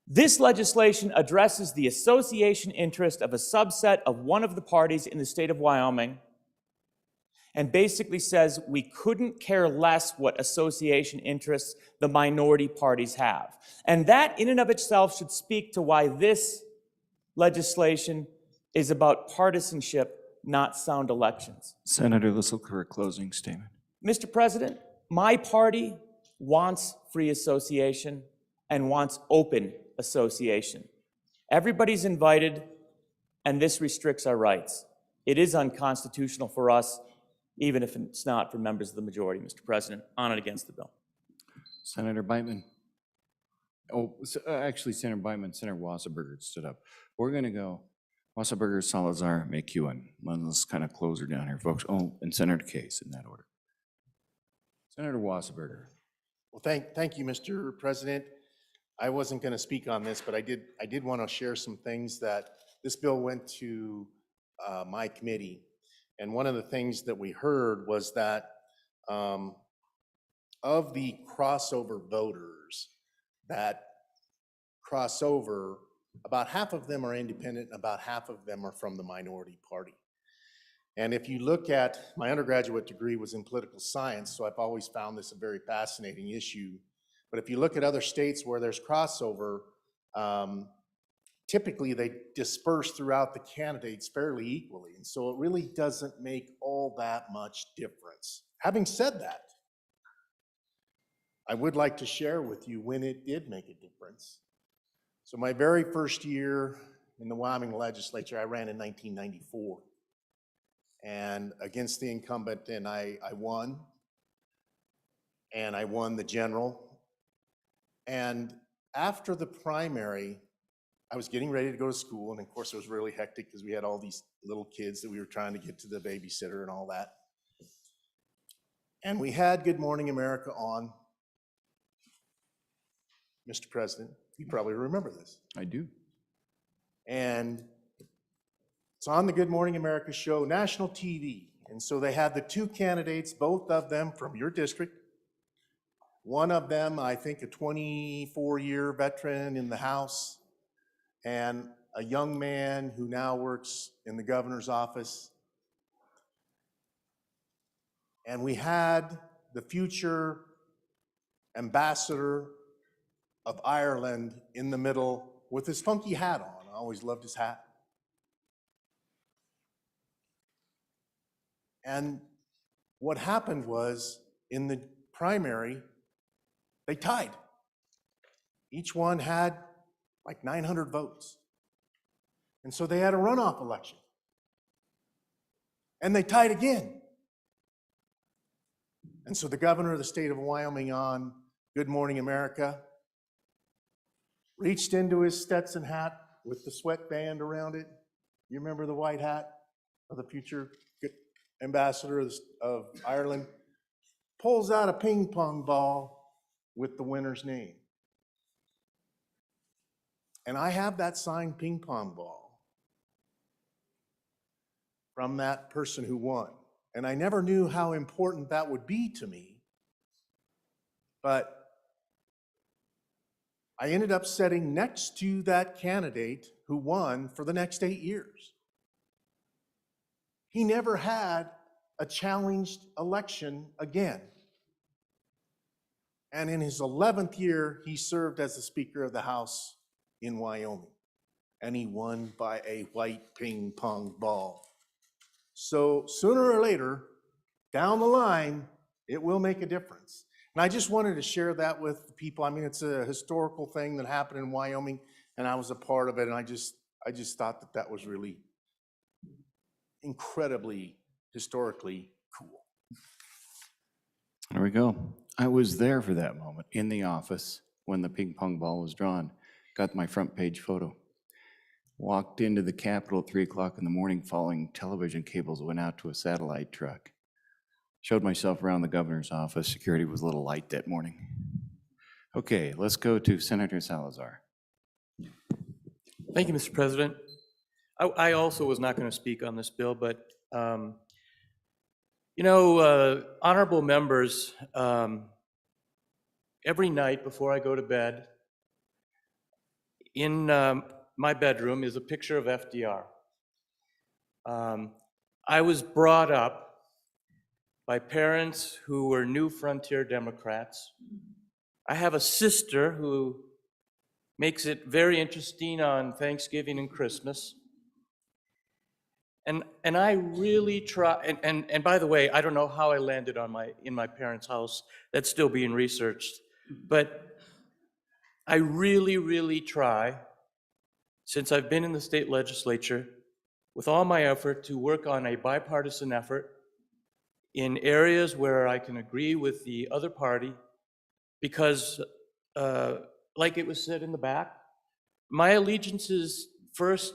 This legislation addresses the association interest of a subset of one of the parties in the state of Wyoming and basically says we couldn't care less what association interests the minority parties have. And that in and of itself should speak to why this legislation is about partisanship, not sound elections. Senator Lisselker for a closing statement. Mr. President, my party wants free association and wants open association. Everybody's invited, and this restricts our rights. It is unconstitutional for us, even if it's not for members of the majority, Mr. President. On and against the bill. Senator Beitman. Actually, Senator Beitman, Senator Wasserberger stood up. We're going to go Wasserberger, Salazar, McEwen. Let's kind of close her down here, folks. Oh, and Senator Case in that order. Senator Wasserberger. Well, thank you, Mr. President. I wasn't going to speak on this, but I did want to share some things that this bill went to my committee. And one of the things that we heard was that of the crossover voters that cross over, about half of them are independent, and about half of them are from the minority party. And if you look at, my undergraduate degree was in political science, so I've always found this a very fascinating issue. But if you look at other states where there's crossover, typically they disperse throughout the candidates fairly equally. And so it really doesn't make all that much difference. Having said that, I would like to share with you when it did make a difference. So my very first year in the Wyoming Legislature, I ran in 1994. And against the incumbent, and I won. And I won the general. And after the primary, I was getting ready to go to school, and of course it was really hectic because we had all these little kids that we were trying to get to the babysitter and all that. And we had Good Morning America on. Mr. President, you probably remember this. I do. And it's on the Good Morning America show, national TV. And so they had the two candidates, both of them from your district. One of them, I think, a 24-year veteran in the House, and a young man who now works in the governor's office. And we had the future ambassador of Ireland in the middle with his funky hat on. I always loved his hat. And what happened was, in the primary, they tied. Each one had like 900 votes. And so they had a runoff election. And they tied again. And so the governor of the state of Wyoming on Good Morning America reached into his Stetson hat with the sweatband around it. You remember the white hat of the future ambassador of Ireland? Pulls out a ping pong ball with the winner's name. And I have that signed ping pong ball from that person who won. And I never knew how important that would be to me. But I ended up sitting next to that candidate who won for the next 8 years. He never had a challenged election again. And in his 11th year, he served as the Speaker of the House in Wyoming. And he won by a white ping pong ball. So sooner or later, down the line, it will make a difference. And I just wanted to share that with people. I mean, it's a historical thing that happened in Wyoming, and I was a part of it, and I just thought that that was really incredibly historically cool. There we go. I was there for that moment in the office when the ping pong ball was drawn. Got my front page photo. Walked into the Capitol at 3 o'clock in the morning following television cables went out to a satellite truck. Showed myself around the governor's office. Security was a little light that morning. Okay, let's go to Senator Salazar. Thank you, Mr. President. I also was not going to speak on this bill, but honorable members, every night before I go to bed, in my bedroom is a picture of FDR. I was brought up by parents who were New Frontier Democrats. I have a sister who makes it very interesting on Thanksgiving and Christmas. And I really try, and by the way, I don't know how I landed in my parents' house. That's still being researched. But I really, really try, since I've been in the state legislature, with all my effort to work on a bipartisan effort in areas where I can agree with the other party, because like it was said in the back, my allegiance is first,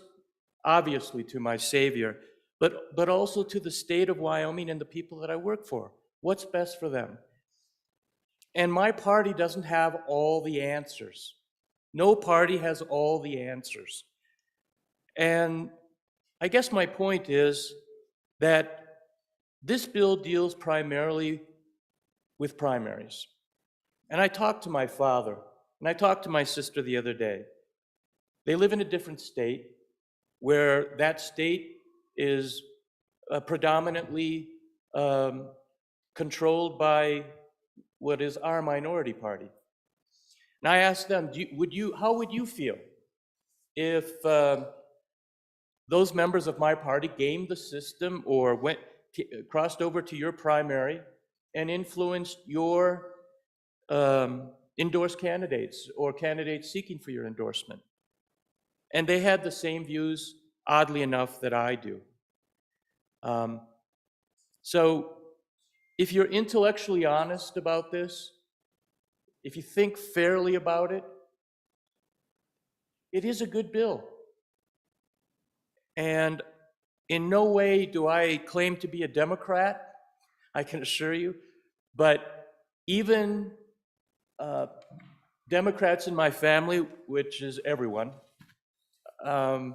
obviously, to my Savior, but also to the state of Wyoming and the people that I work for. What's best for them? And my party doesn't have all the answers. No party has all the answers. And I guess my point is that this bill deals primarily with primaries. And I talked to my father, and I talked to my sister the other day. They live in a different state where that state is predominantly controlled by what is our minority party. And I asked them, how would you feel if those members of my party gamed the system or crossed over to your primary and influenced your endorsed candidates or candidates seeking for your endorsement. And they had the same views, oddly enough, that I do. So if you're intellectually honest about this, if you think fairly about it, it is a good bill. And in no way do I claim to be a Democrat, I can assure you, but even Democrats in my family, which is everyone, have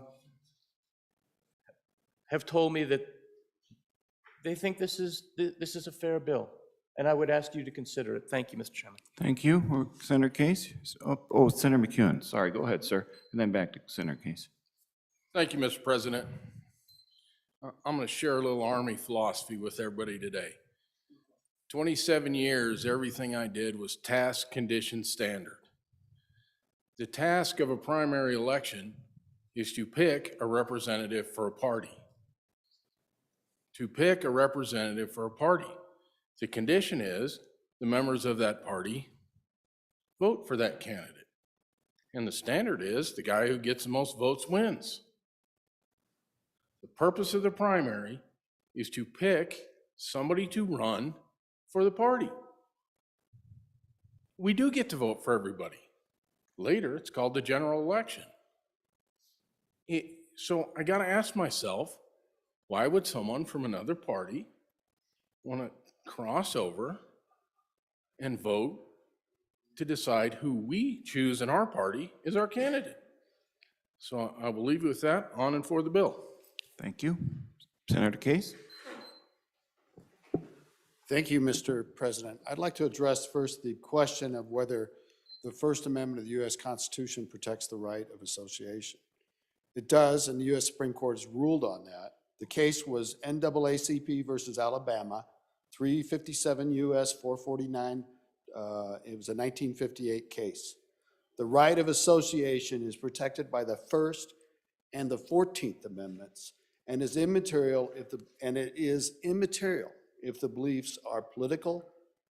told me that they think this is a fair bill, and I would ask you to consider it. Thank you, Mr. Chairman. Thank you. Senator Case? Oh, Senator McEwen. Sorry, go ahead, sir. And then back to Senator Case. Thank you, Mr. President. I'm going to share a little Army philosophy with everybody today. 27 years, everything I did was task, condition, standard. The task of a primary election is to pick a representative for a party. To pick a representative for a party. The condition is the members of that party vote for that candidate. And the standard is the guy who gets the most votes wins. The purpose of the primary is to pick somebody to run for the party. We do get to vote for everybody. Later, it's called the general election. So I got to ask myself, why would someone from another party want to cross over and vote to decide who we choose in our party is our candidate? So I will leave you with that, on and for the bill. Thank you. Senator Case? Thank you, Mr. President. I'd like to address first the question of whether the First Amendment of the U.S. Constitution protects the right of association. It does, and the U.S. Supreme Court has ruled on that. The case was NAACP versus Alabama, 357 U.S. 449. It was a 1958 case. The right of association is protected by the First and the 14th Amendments, and is immaterial if the beliefs are political,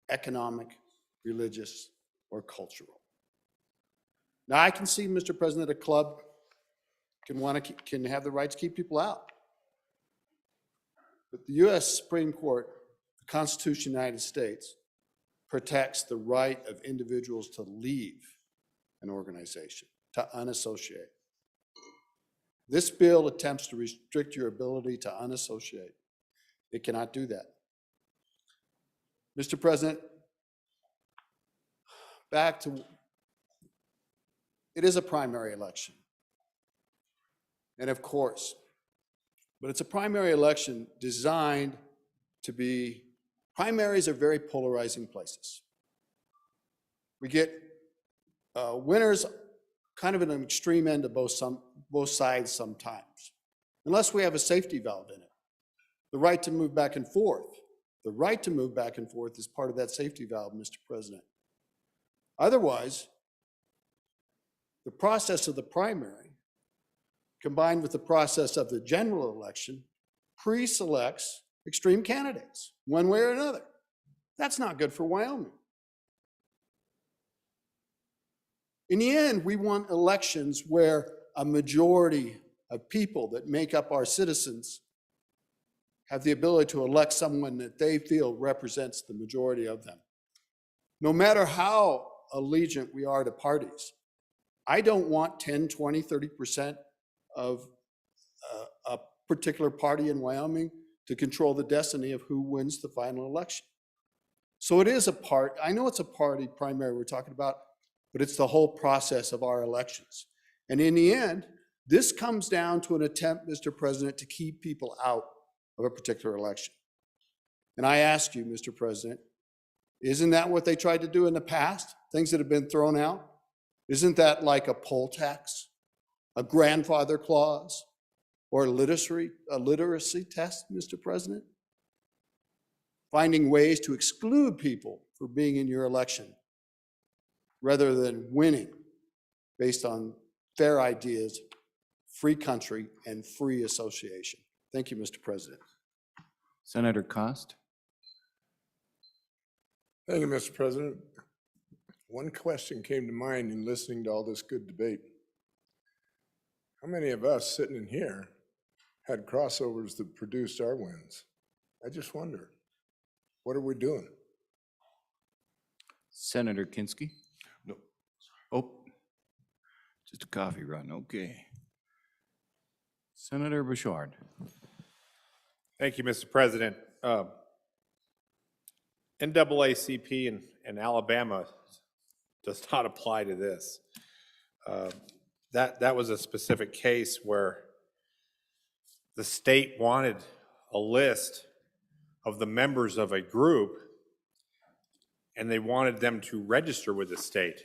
economic, religious, or cultural. Now, I can see, Mr. President, a club can have the right to keep people out. But the U.S. Supreme Court, the Constitution of the United States, protects the right of individuals to leave an organization, to unassociate. This bill attempts to restrict your ability to unassociate. It cannot do that. Mr. President, it is a primary election. And of course, but it's a primary election designed to be, primaries are very polarizing places. We get winners kind of at an extreme end of both sides sometimes, unless we have a safety valve in it. The right to move back and forth. The right to move back and forth is part of that safety valve, Mr. President. Otherwise, the process of the primary, combined with the process of the general election, pre-selects extreme candidates, one way or another. That's not good for Wyoming. In the end, we want elections where a majority of people that make up our citizens have the ability to elect someone that they feel represents the majority of them. No matter how allegiant we are to parties, I don't want 10, 20, 30% of a particular party in Wyoming to control the destiny of who wins the final election. So it is a part, I know it's a party primary we're talking about, but it's the whole process of our elections. And in the end, this comes down to an attempt, Mr. President, to keep people out of a particular election. And I ask you, Mr. President, isn't that what they tried to do in the past? Things that have been thrown out? Isn't that like a poll tax, a grandfather clause, or a literacy test, Mr. President? Finding ways to exclude people for being in your election rather than winning based on fair ideas, free country, and free association. Thank you, Mr. President. Senator Cost. Thank you, Mr. President. One question came to mind in listening to all this good debate. How many of us sitting in here had crossovers that produced our wins? I just wonder, what are we doing? Senator Kinski. No. Oh, just a coffee run. Okay. Senator Bouchard. Thank you, Mr. President. NAACP in Alabama does not apply to this. That was a specific case where the state wanted a list of the members of a group, and they wanted them to register with the state.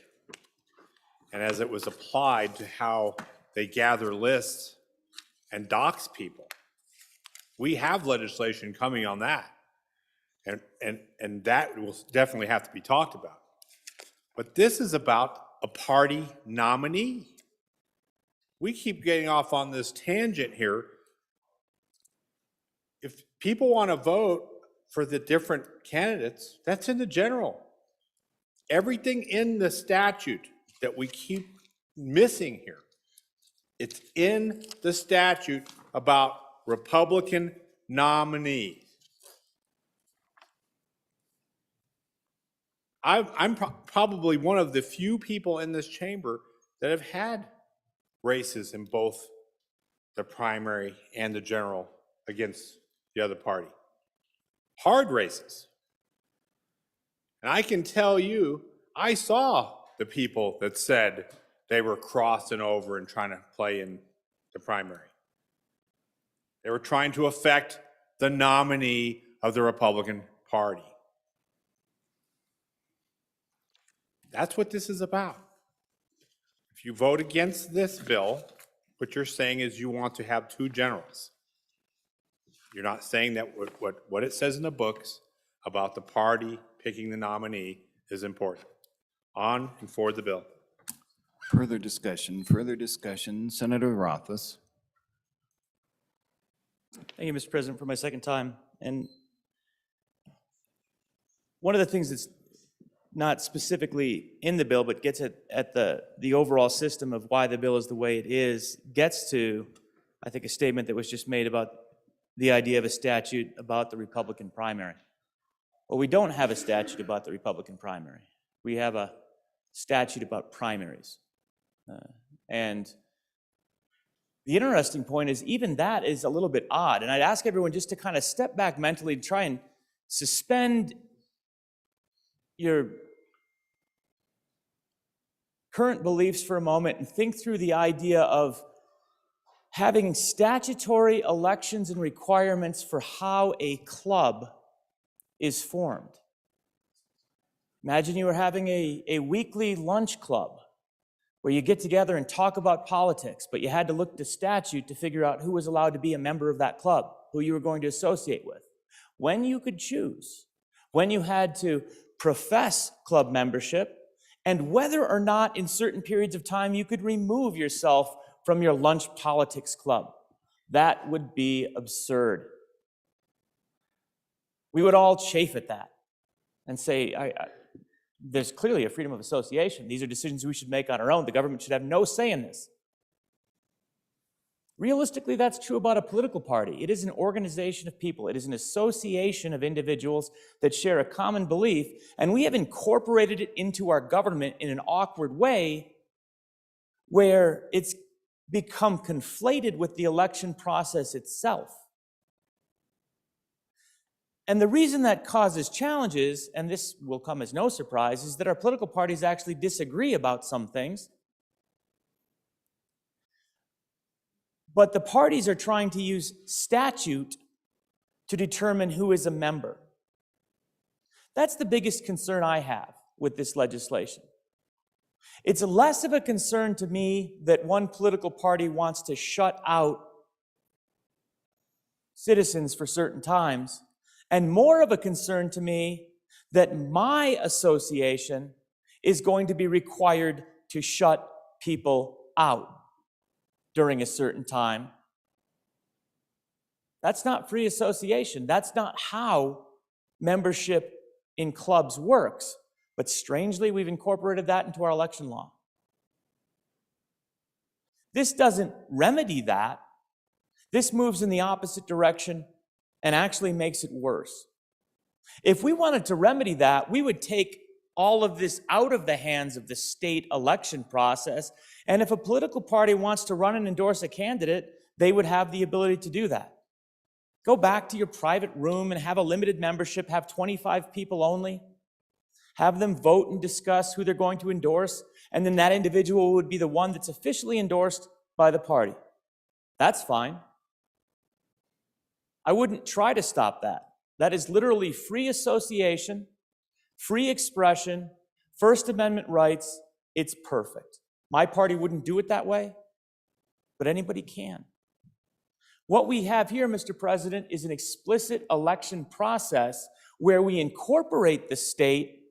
And as it was applied to how they gather lists and dox people, we have legislation coming on that. And that will definitely have to be talked about. But this is about a party nominee. We keep getting off on this tangent here. If people want to vote for the different candidates, that's in the general. Everything in the statute that we keep missing here, it's in the statute about Republican nominees. I'm probably one of the few people in this chamber that have had races in both the primary and the general against the other party. Hard races. And I can tell you, I saw the people that said they were crossing over and trying to play in the primary. They were trying to affect the nominee of the Republican Party. That's what this is about. If you vote against this bill, what you're saying is you want to have two generals. You're not saying that what it says in the books about the party picking the nominee is important. On and for the bill. Further discussion. Senator Rothfuss. Thank you, Mr. President, for my second time. And one of the things that's not specifically in the bill, but gets at the overall system of why the bill is the way it is, gets to, I think, a statement that was just made about the idea of a statute about the Republican primary. Well, we don't have a statute about the Republican primary. We have a statute about primaries. And the interesting point is even that is a little bit odd. And I'd ask everyone just to kind of step back mentally and try and suspend your current beliefs for a moment and think through the idea of having statutory elections and requirements for how a club is formed. Imagine you were having a weekly lunch club where you get together and talk about politics, but you had to look to statute to figure out who was allowed to be a member of that club, who you were going to associate with, when you could choose, when you had to profess club membership, and whether or not in certain periods of time you could remove yourself from your lunch politics club. That would be absurd. We would all chafe at that and say, there's clearly a freedom of association. These are decisions we should make on our own. The government should have no say in this. Realistically, that's true about a political party. It is an organization of people. It is an association of individuals that share a common belief, and we have incorporated it into our government in an awkward way where it's become conflated with the election process itself. And the reason that causes challenges, and this will come as no surprise, is that our political parties actually disagree about some things. But the parties are trying to use statute to determine who is a member. That's the biggest concern I have with this legislation. It's less of a concern to me that one political party wants to shut out citizens for certain times, and more of a concern to me that my association is going to be required to shut people out. during a certain time. That's not free association. That's not how membership in clubs works. But strangely, we've incorporated that into our election law. This doesn't remedy that. This moves in the opposite direction and actually makes it worse. If we wanted to remedy that, we would take all of this out of the hands of the state election process. And if a political party wants to run and endorse a candidate, they would have the ability to do that. Go back to your private room and have a limited membership, have 25 people only. Have them vote and discuss who they're going to endorse, and then that individual would be the one that's officially endorsed by the party. That's fine. I wouldn't try to stop that. That is literally free association, free expression, First Amendment rights. It's perfect. My party wouldn't do it that way, but anybody can. What we have here, Mr. President, is an explicit election process where we incorporate the state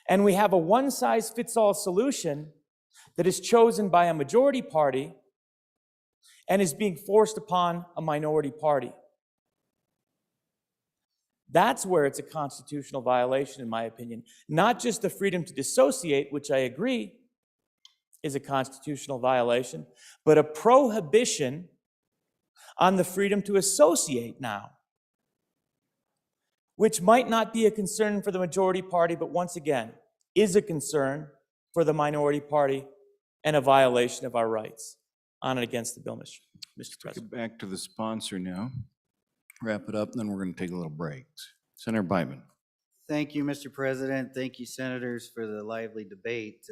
and we have a one-size-fits-all solution that is chosen by a majority party and is being forced upon a minority party. That's where it's a constitutional violation, in my opinion. Not just the freedom to dissociate, which I agree is a constitutional violation, but a prohibition on the freedom to associate now, which might not be a concern for the majority party, but once again, is a concern for the minority party and a violation of our rights. On and against the bill, Mr. President. Get back to the sponsor now. Wrap it up, and then we're going to take a little break. Senator Biden. Thank you, Mr. President. Thank you, senators, for the lively debate.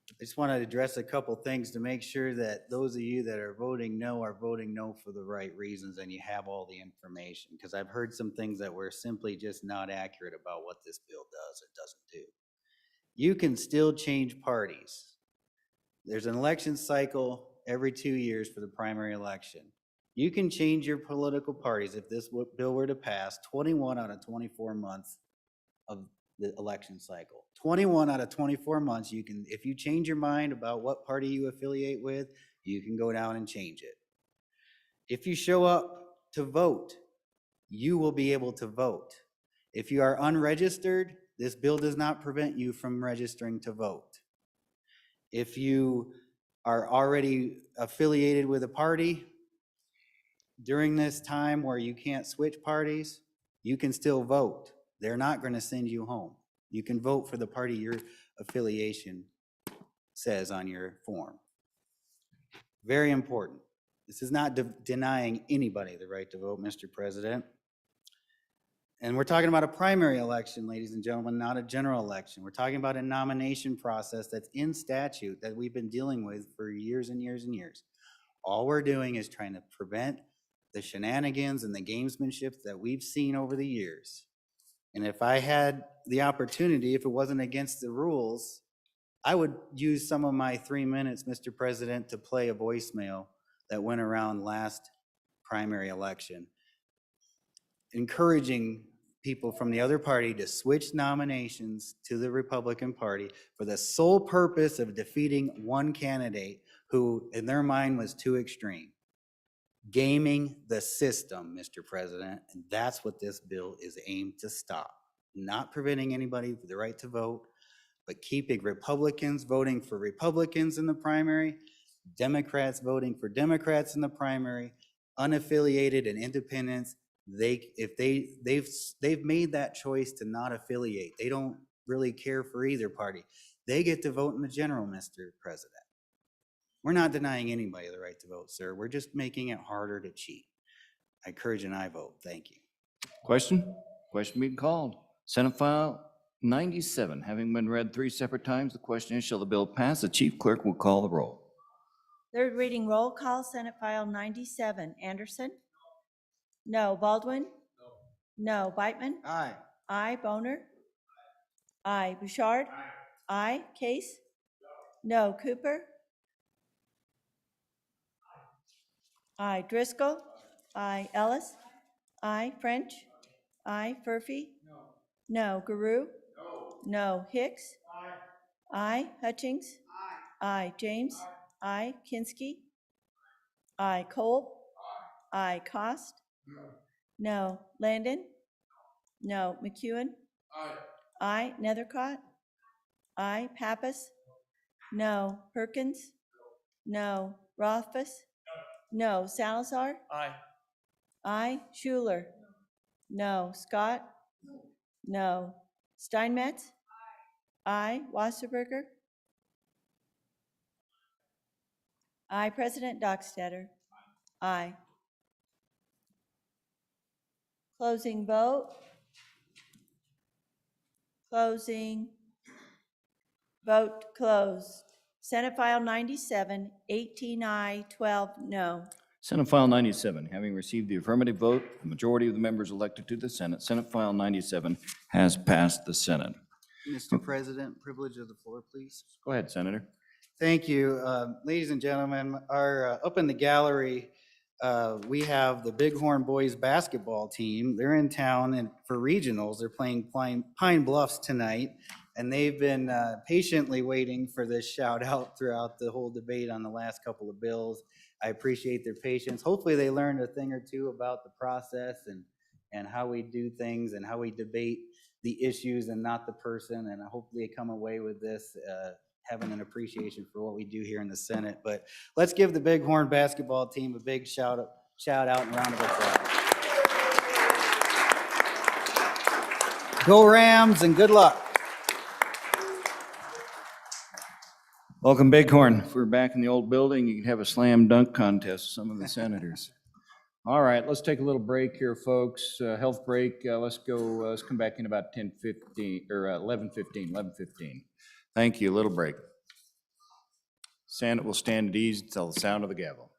I just want to address a couple things to make sure that those of you that are voting no for the right reasons and you have all the information, because I've heard some things that were simply just not accurate about what this bill does or doesn't do. You can still change parties. There's an election cycle every 2 years for the primary election. You can change your political parties if this bill were to pass 21 out of 24 months of the election cycle. 21 out of 24 months, you can, if you change your mind about what party you affiliate with, you can go down and change it. If you show up to vote, you will be able to vote. If you are unregistered, this bill does not prevent you from registering to vote. If you are already affiliated with a party, during this time where you can't switch parties, you can still vote. They're not going to send you home. You can vote for the party your affiliation says on your form. Very important. This is not denying anybody the right to vote, Mr. President. And we're talking about a primary election, ladies and gentlemen, not a general election. We're talking about a nomination process that's in statute that we've been dealing with for years and years and years. All we're doing is trying to prevent the shenanigans and the gamesmanship that we've seen over the years. And if I had the opportunity, if it wasn't against the rules, I would use some of my 3 minutes, Mr. President, to play a voicemail that went around last primary election, encouraging people from the other party to switch nominations to the Republican Party for the sole purpose of defeating one candidate who, in their mind, was too extreme. Gaming the system, Mr. President, and that's what this bill is aimed to stop. Not preventing anybody with the right to vote, but keeping Republicans voting for Republicans in the primary, Democrats voting for Democrats in the primary, unaffiliated and independents. They've made that choice to not affiliate. They don't really care for either party. They get to vote in the general, Mr. President. We're not denying anybody the right to vote, sir. We're just making it harder to cheat. I encourage an aye vote. Thank you. Question? Question being called. Senate File 97, having been read 3 separate times, the question is, shall the bill pass? The chief clerk will call the roll. Third reading roll call, Senate File 97. Anderson? No. Baldwin? No. Beitman? Aye. Aye. Boner? Aye. Bouchard? Aye. Case? No. Cooper? Aye. Driscoll? Aye. Ellis? Aye. French? Aye. Furphy? No. Garou? No. Hicks? Aye. Hutchings? Aye. James? I. Kinsky. I. Kolb. I. Cost. No. Landon. No. McEwen. I. Nethercott. I. Pappas. No. Perkins. No. Rothfuss. No. Salazar. Aye. I. Schuler. No. Scott. No. Steinmetz. I. Wasserberger. I. President Dockstader. Aye. Closing vote. Closing. Vote closed. Senate File 97, 18 aye, 12 no. Senate File 97, having received the affirmative vote, the majority of the members elected to the Senate, Senate File 97 has passed the Senate. Mr. President, privilege of the floor, please. Go ahead, Senator. Thank you. Ladies and gentlemen, up in the gallery, we have the Bighorn Boys basketball team. They're in town and for regionals. They're playing Pine Bluffs tonight, and they've been patiently waiting for this shout out throughout the whole debate on the last couple of bills. I appreciate their patience. Hopefully they learned a thing or two about the process and how we do things and how we debate the issues and not the person. And hopefully they come away with this having an appreciation for what we do here in the Senate. But let's give the Bighorn basketball team a big shout out and round of applause. Go Rams and good luck. Welcome, Bighorn. If we're back in the old building, you can have a slam dunk contest with some of the senators. All right, let's take a little break here, folks. Health break. Let's come back in about 10:15 or 11:15. Thank you. A little break. Senate will stand at ease until the sound of the gavel.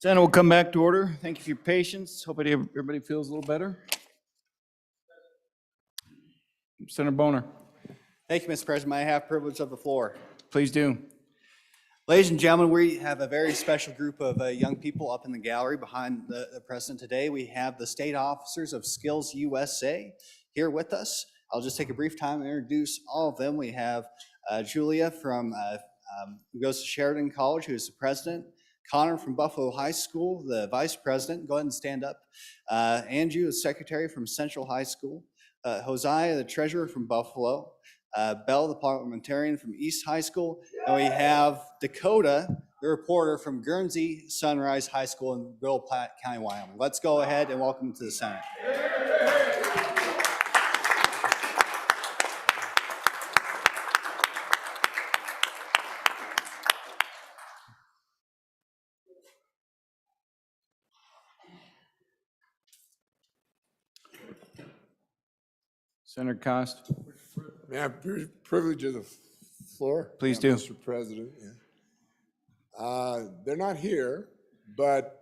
Senate will come back to order. Thank you for your patience. Hope everybody feels a little better. Senator Boner. Thank you, Mr. President. May I have privilege of the floor? Please do. Ladies and gentlemen, we have a very special group of young people up in the gallery behind the president today. We have the state officers of Skills USA here with us. I'll just take a brief time and introduce all of them. We have Julia from who goes to Sheridan College, who is the president. Connor from Buffalo High School, the vice president. Go ahead and stand up. Andrew, the secretary from Central High School. Hosea, the treasurer from Buffalo. Bell, the parliamentarian from East High School. And we have Dakota, the reporter from Guernsey Sunrise High School in Bill Platte County, Wyoming. Let's go ahead and welcome them to the Senate. Senator Cost. May I have privilege of the floor? Please do. Mr. President. Yeah. They're not here, but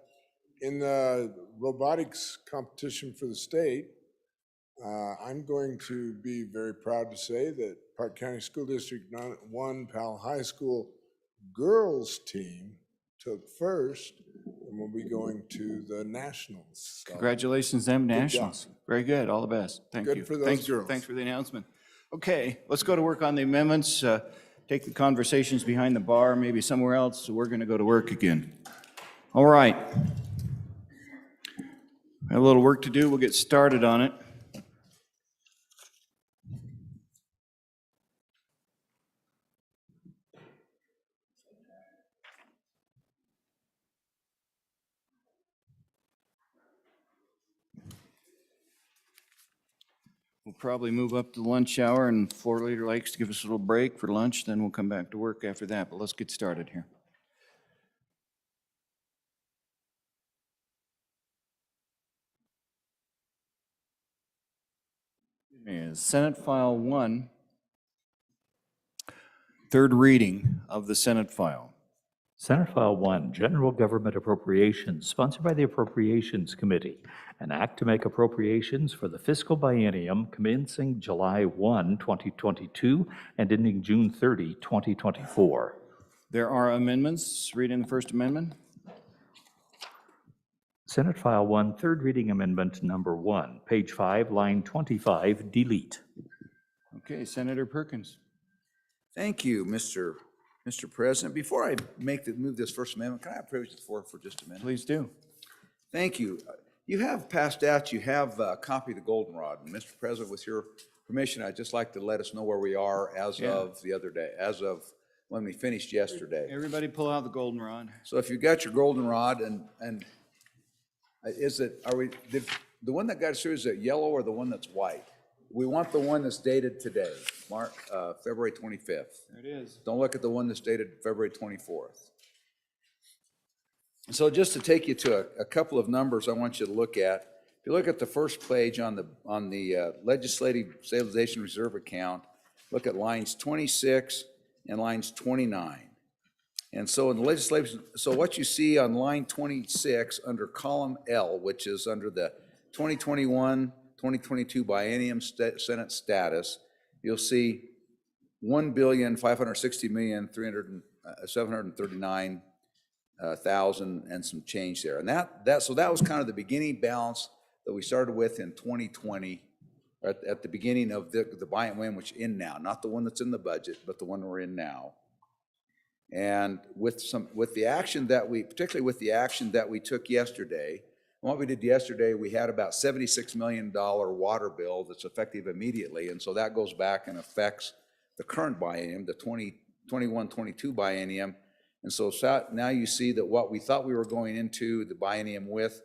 in the robotics competition for the state, I'm going to be very proud to say that Park County School District 1 Powell High School girls team took first and will be going to the nationals. So, Congratulations, them nationals. job. Very good. All the best. Thank you. Good for those girls. Thanks for the announcement. Okay, let's go to work on the amendments. Take the conversations behind the bar, maybe somewhere else. So we're going to go to work again. All right. I have a little work to do. We'll get started on it. We'll probably move up to the lunch hour, and floor leader likes to give us a little break for lunch, then we'll come back to work after that, but let's get started here. Is Senate File 1, third reading of the Senate file. Senate File 1, General Government Appropriations, sponsored by the Appropriations Committee. An act to make appropriations for the fiscal biennium commencing July 1, 2022 and ending June 30, 2024. There are amendments. Reading the first amendment. Senate File 1, third reading amendment number 1, page 5, line 25, delete. Okay, Senator Perkins. Thank you, Mr. President. Before I move this first amendment, can I have privilege of the floor for just a minute? Please do. Thank you. You have passed out, you have a copy of the goldenrod. And Mr. President, with your permission, I'd just like to let us know where we are as of the other day, as of when we finished yesterday. Everybody pull out the goldenrod. So if you've got your goldenrod and the one that got us through, is it yellow or the one that's white? We want the one that's dated today, February 25th. There it is. Don't look at the one that's dated February 24th. So just to take you to a couple of numbers I want you to look at. If you look at the first page on the Legislative Stabilization Reserve account, look at lines 26 and lines 29. And so in the legislation, so what you see on line 26 under column L, which is under the 2021-2022 biennium Senate status, you'll see $1,560,739,000 and some change there. And so that was kind of the beginning balance that we started with in 2020, at the beginning of the biennium, which is in now, not the one that's in the budget, but the one we're in now. And with the action that we took yesterday, what we did yesterday, we had about $76 million water bill that's effective immediately, and so that goes back and affects the current biennium, the 2021-22 biennium. And so now you see that what we thought we were going into the biennium with,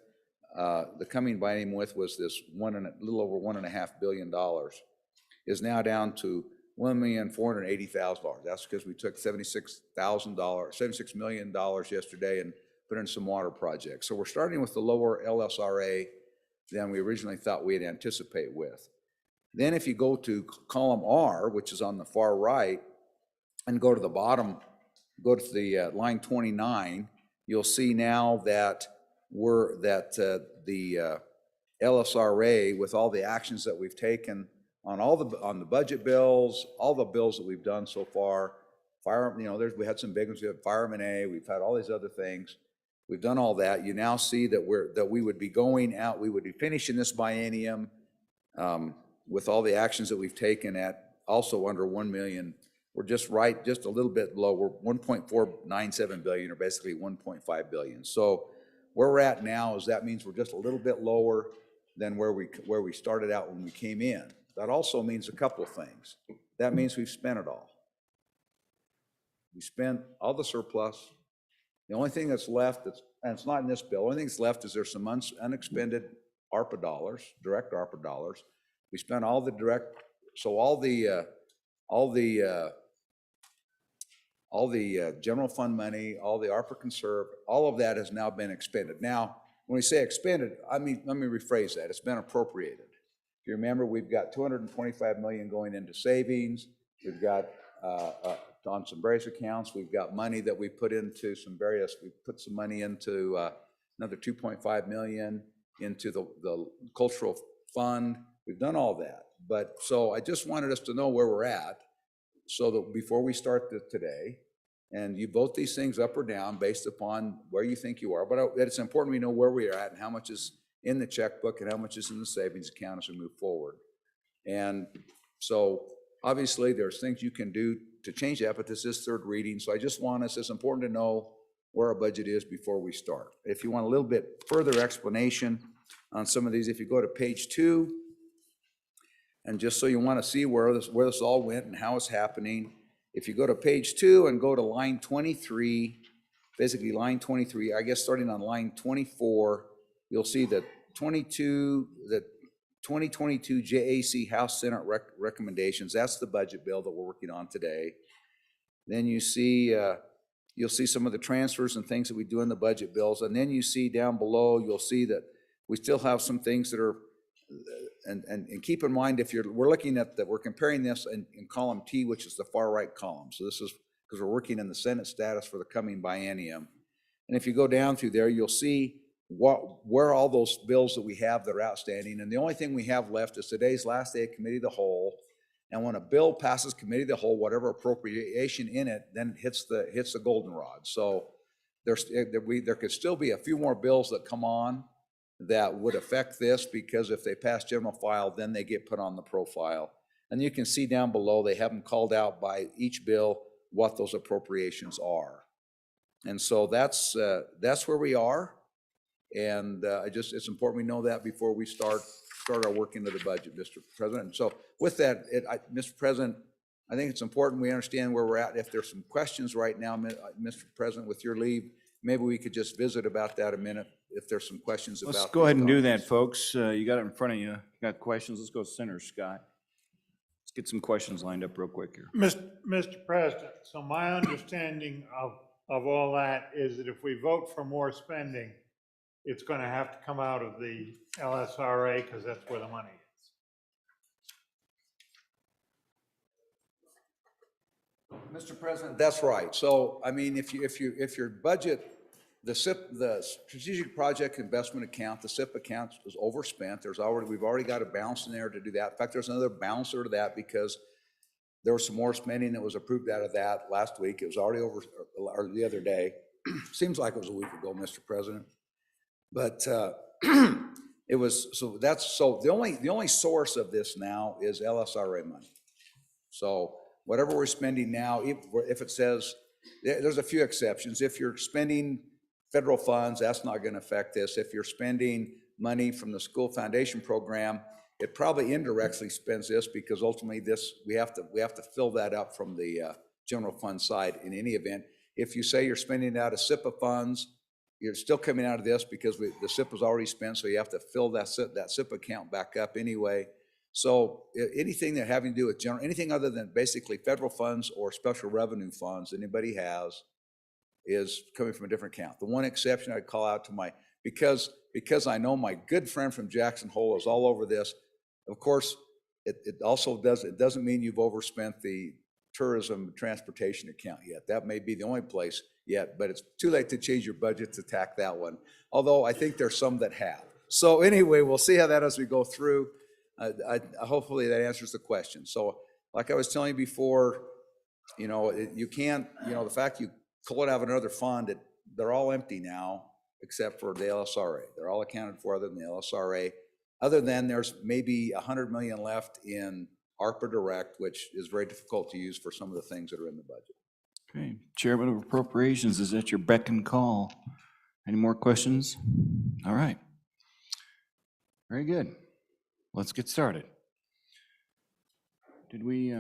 the coming biennium with, was this a little over $1.5 billion, is now down to $1,480,000. That's because we took $76 million yesterday and put in some water projects. So we're starting with the lower LSRA than we originally thought we'd anticipate with. Then if you go to column R, which is on the far right, and go to the bottom, go to the line 29, you'll see now that the LSRA, with all the actions that we've taken on on the budget bills, all the bills that we've done so far, we had some big ones. We had Fireman A. We've had all these other things. We've done all that. You now see that we would be going out. We would be finishing this biennium with all the actions that we've taken at also under 1 million. We're just a little bit low. We're 1.497 billion, or basically 1.5 billion. So where we're at now is that means we're just a little bit lower than where we started out when we came in. That also means a couple of things. That means we've spent it all. We spent all the surplus. The only thing that's left, and it's not in this bill, the only thing that's left is there's some unexpended ARPA dollars, direct ARPA dollars. We spent all the direct, so all the general fund money, all the ARPA conserve, all of that has now been expended. Now, when we say expended, let me rephrase that. It's been appropriated. If you remember, we've got 225 million going into savings. We've got on some various accounts, we've got money that we put into we put some money into another 2.5 million into the cultural fund. We've done all that. But so I just wanted us to know where we're at, so that before we start today, and you vote these things up or down based upon where you think you are, but it's important we know where we are at and how much is in the checkbook and how much is in the savings account as we move forward. And so obviously there's things you can do to change that, but this is third reading. So I just want us, it's important to know where our budget is before we start. If you want a little bit further explanation on some of these, if you go to page 2, and just so you want to see where this all went and how it's happening, if you go to page 2 and go to line 23, basically line 23, I guess starting on line 24, you'll see that 2022 JAC House Senate recommendations. That's the budget bill that we're working on today. Then you see, you'll see some of the transfers and things that we do in the budget bills. And then you see down below, you'll see that we still have some things that are, and keep in mind, we're looking at that, we're comparing this in column T, which is the far right column. So this is because we're working in the Senate status for the coming biennium. And if you go down through there, you'll see where all those bills that we have that are outstanding. And the only thing we have left is today's last day of committee of the whole. And when a bill passes committee of the whole, whatever appropriation in it, then hits the goldenrod. So there could still be a few more bills that come on that would affect this, because if they pass general file, then they get put on the profile. And you can see down below, they have them called out by each bill what those appropriations are. And so that's where we are. And it's important we know that before we start our work into the budget, Mr. President. And so with that, Mr. President, I think it's important we understand where we're at. If there's some questions right now, Mr. President, with your leave, maybe we could just visit about that a minute if there's some questions about. Let's go ahead and do that, folks. You got it in front of you. You got questions? Let's go center, Scott. Let's get some questions lined up real quick here. Mr. President, so my understanding of all that is that if we vote for more spending, it's going to have to come out of the LSRA because that's where the money is. Mr. President, that's right. So, I mean, if your budget, the Strategic Project Investment Account, the SIP account is overspent. We've already got a balance in there to do that. In fact, there's another balancer to that because there was some more spending that was approved out of that last week. It was already over, or the other day. Seems like it was a week ago, Mr. President. But it was, so the only source of this now is LSRA money. So whatever we're spending now, if it says, there's a few exceptions. If you're spending federal funds, that's not going to affect this. If you're spending money from the school foundation program, it probably indirectly spends this, because ultimately we have to fill that up from the general fund side in any event. If you say you're spending out of SIPA funds, you're still coming out of this because the SIP was already spent, so you have to fill that SIP account back up anyway. So anything that having to do with anything other than basically federal funds or special revenue funds anybody has is coming from a different account. The one exception I'd call out to because I know my good friend from Jackson Hole is all over this. Of course, it doesn't mean you've overspent the tourism transportation account yet. That may be the only place yet, but it's too late to change your budget to tack that one. Although I think there's some that have. So anyway, we'll see how that as we go through. Hopefully that answers the question. So like I was telling you before, you know, you can't, you know, the fact you pull it out of another fund, they're all empty now, except for the LSRA. They're all accounted for other than the LSRA. Other than there's maybe 100 million left in ARPA Direct, which is very difficult to use for some of the things that are in the budget. Okay, Chairman of Appropriations, is at your beck and call. Any more questions? All right. Very good. Let's get started. Did we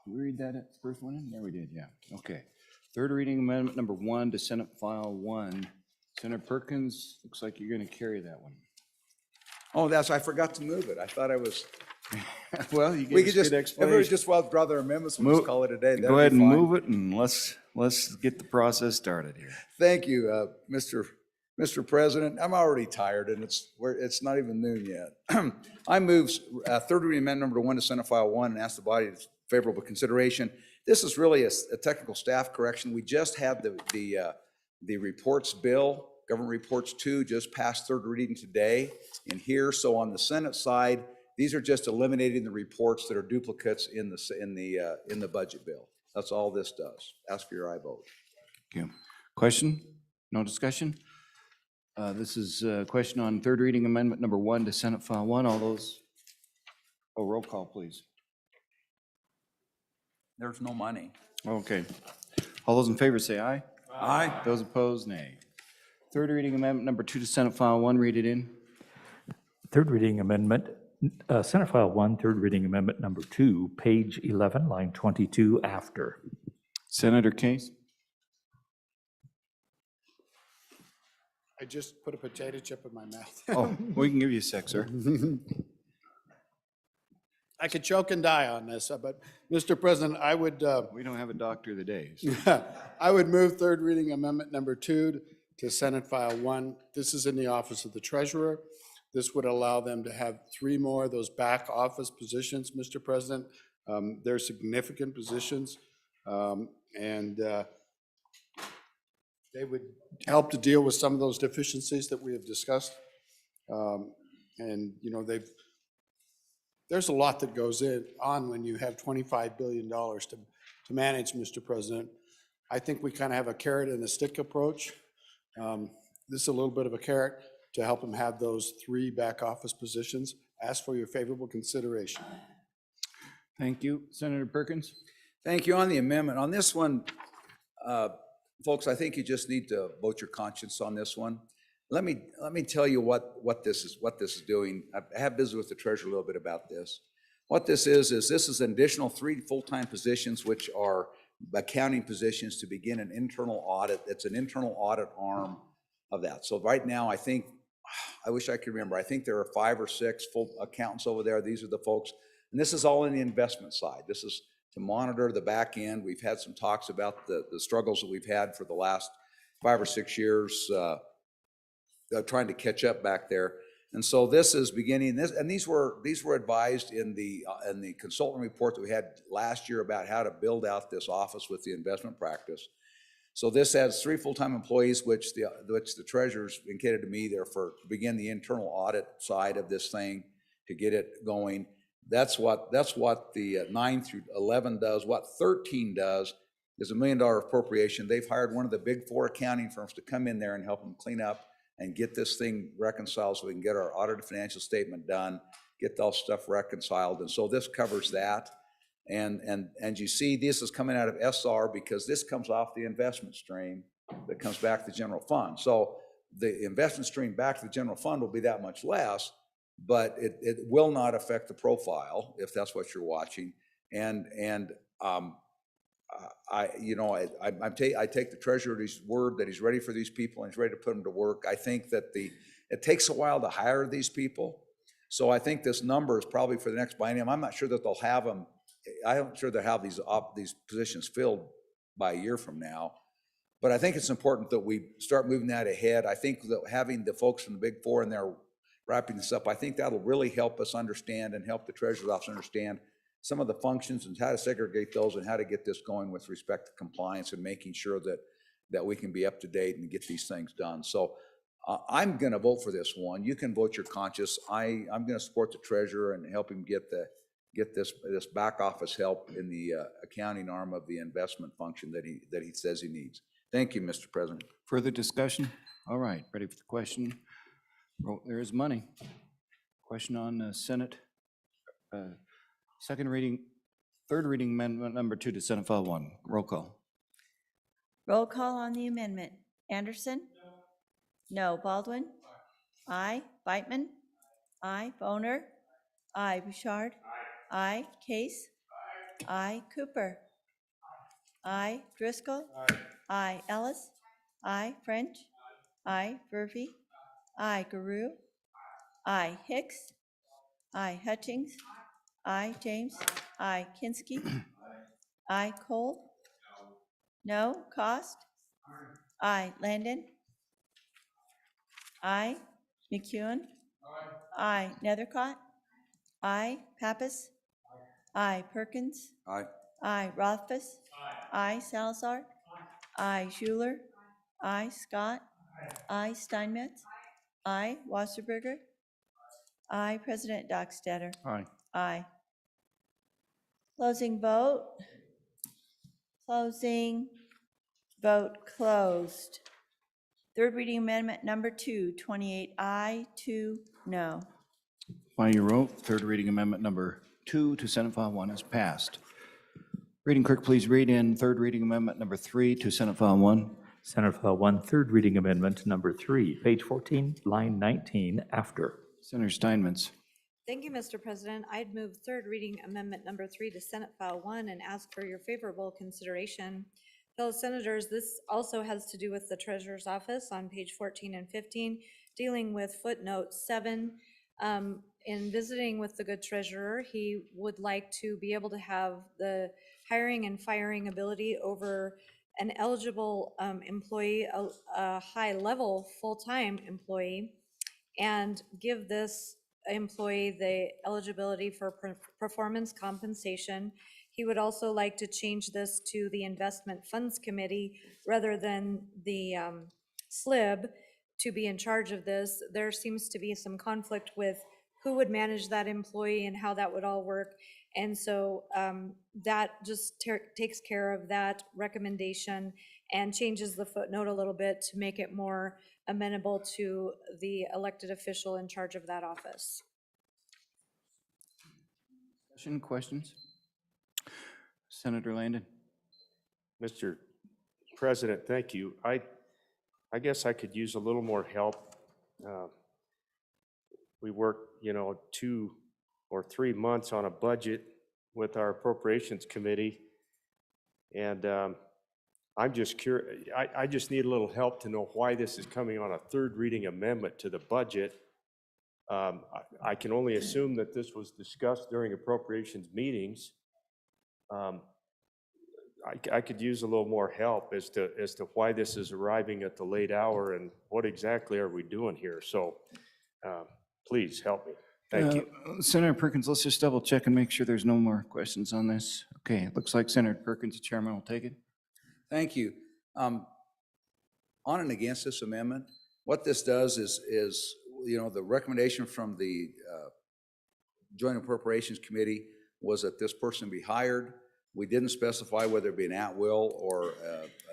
read that first one in? There we did, yeah. Okay. Third reading amendment number 1 to Senate File 1. Senator Perkins, looks like you're going to carry that one. Oh, I forgot to move it. I thought I was. Well, you we get could just, everybody just withdraw their amendments, we'll just call it a day. Go ahead and move it, and let's get the process started here. Thank you, Mr. President. I'm already tired, and it's not even noon yet. I move third reading amendment number 1 to Senate File 1 and ask the body for favorable consideration. This is really a technical staff correction. We just had the reports bill, Government Reports 2, just passed third reading today in here. So on the Senate side, these are just eliminating the reports that are duplicates in the budget bill. That's all this does. Ask for your aye vote. Okay. Question? No discussion? This is a question on third reading amendment number 1 to Senate File 1. All those, roll call, please. There's no money. Okay. All those in favor say aye. Aye. Those opposed, nay. Third reading amendment number 2 to Senate File 1, read it in. Third reading amendment, Senate File 1, third reading amendment number 2, page 11, line 22 after. Senator Case? I just put a potato chip in my mouth. Oh, we can give you a sec, sir. I could choke and die on this, but Mr. President, I would. We don't have a doctor of the day. So. I would move third reading amendment number 2 to Senate File 1. This is in the Office of the Treasurer. This would allow them to have 3 more of those back office positions, Mr. President. They're significant positions, and they would help to deal with some of those deficiencies that we have discussed. And, you know, there's a lot that goes on when you have $25 billion to manage, Mr. President. I think we kind of have a carrot and a stick approach. This is a little bit of a carrot to help them have those 3 back office positions. Ask for your favorable consideration. Thank you. Senator Perkins? Thank you. On the amendment, on this one, folks, I think you just need to vote your conscience on this one. Let me tell you what this is doing. I have visited with the treasurer a little bit about this. What this is an additional 3 full-time positions, which are accounting positions to begin an internal audit. It's an internal audit arm of that. So right now, I wish I could remember. I think there are 5 or 6 full accountants over there. These are the folks, and this is all in the investment side. This is to monitor the back end. We've had some talks about the struggles that we've had for the last 5 or 6 years. Trying to catch up back there, and so this is beginning. And these were advised in the consultant report that we had last year about how to build out this office with the investment practice. So this adds 3 full-time employees, which the treasurer's indicated to me there to begin the internal audit side of this thing to get it going. That's what the 9 through 11 does. What 13 does is $1 million appropriation. They've hired one of the big 4 accounting firms to come in there and help them clean up and get this thing reconciled so we can get our audited financial statement done, get all stuff reconciled. And so this covers that. And you see this is coming out of SR because this comes off the investment stream that comes back to the general fund. So the investment stream back to the general fund will be that much less, but it will not affect the profile if that's what you're watching. I take the treasurer's word that he's ready for these people and he's ready to put them to work. I think that it takes a while to hire these people. So I think this number is probably for the next biennium. I'm not sure that they'll have them. I'm not sure they'll have these positions filled by a year from now. But I think it's important that we start moving that ahead. I think that having the folks from the Big 4 in there wrapping this up, I think that'll really help us understand and help the treasurer's office understand some of the functions and how to segregate those and how to get this going with respect to compliance and making sure that that we can be up to date and get these things done. So I'm going to vote for this one. You can vote your conscience. I'm going to support the treasurer and help him get this back office help in the accounting arm of the investment function that he says he needs. Thank you, Mr. President. Further discussion? All right, ready for the question? Oh, there is money. Question on Senate, third reading amendment number 2 to Senate File 1. Roll call. Roll call on the amendment. Anderson? No. Baldwin? Aye. Beitman? Aye. Boner? Aye. Bouchard? Aye. Case? Aye. Cooper? Aye. Driscoll? Aye. Ellis? Aye. French? Aye. Murphy? Aye. Guru? Aye. Hicks? Aye. Hutchings? Aye. James? Aye. Kinski? Aye. Cole? No. Cost? Aye. Landon? Aye. McEwen? Aye. Nethercott? Aye. Pappas? Aye. Perkins? Aye. Aye. Rothfuss? Aye. Salazar? Aye. Schuler? Aye. Scott? Aye. Steinmetz? Aye. Wasserberger? Aye. President Dockstader? Aye. Aye. Closing vote. Closing vote closed. Third reading amendment number 2, 28 aye, 2 no. By your vote, third reading amendment number 2 to Senate File 1 is passed. Reading clerk, please read in third reading amendment number 3 to Senate File 1. Senate File 1, third reading amendment number 3, page 14, line 19, after. Senator Steinmetz. Thank you, Mr. President. I'd move third reading amendment number 3 to Senate File 1 and ask for your favorable consideration. Fellow Senators, this also has to do with the Treasurer's Office on page 14 and 15, dealing with footnote 7. In visiting with the good treasurer, he would like to be able to have the hiring and firing ability over an eligible employee, a high-level full-time employee, and give this employee the eligibility for performance compensation. He would also like to change this to the Investment Funds Committee rather than the SLIB to be in charge of this. There seems to be some conflict with who would manage that employee and how that would all work. And so that just takes care of that recommendation and changes the footnote a little bit to make it more amenable to the elected official in charge of that office. Questions? Senator Landon. Mr. President, thank you. I guess I could use a little more help. We worked, 2 or 3 months on a budget with our Appropriations Committee, and I'm just curious. I just need a little help to know why this is coming on a third reading amendment to the budget. I can only assume that this was discussed during appropriations meetings. I could use a little more help as to why this is arriving at the late hour and what exactly are we doing here. So please help me. Thank you. Senator Perkins, let's just double check and make sure there's no more questions on this. Okay, it looks like Senator Perkins, the chairman, will take it. Thank you. On and against this amendment, what this does is the recommendation from the Joint Appropriations Committee was that this person be hired. We didn't specify whether it be an at-will or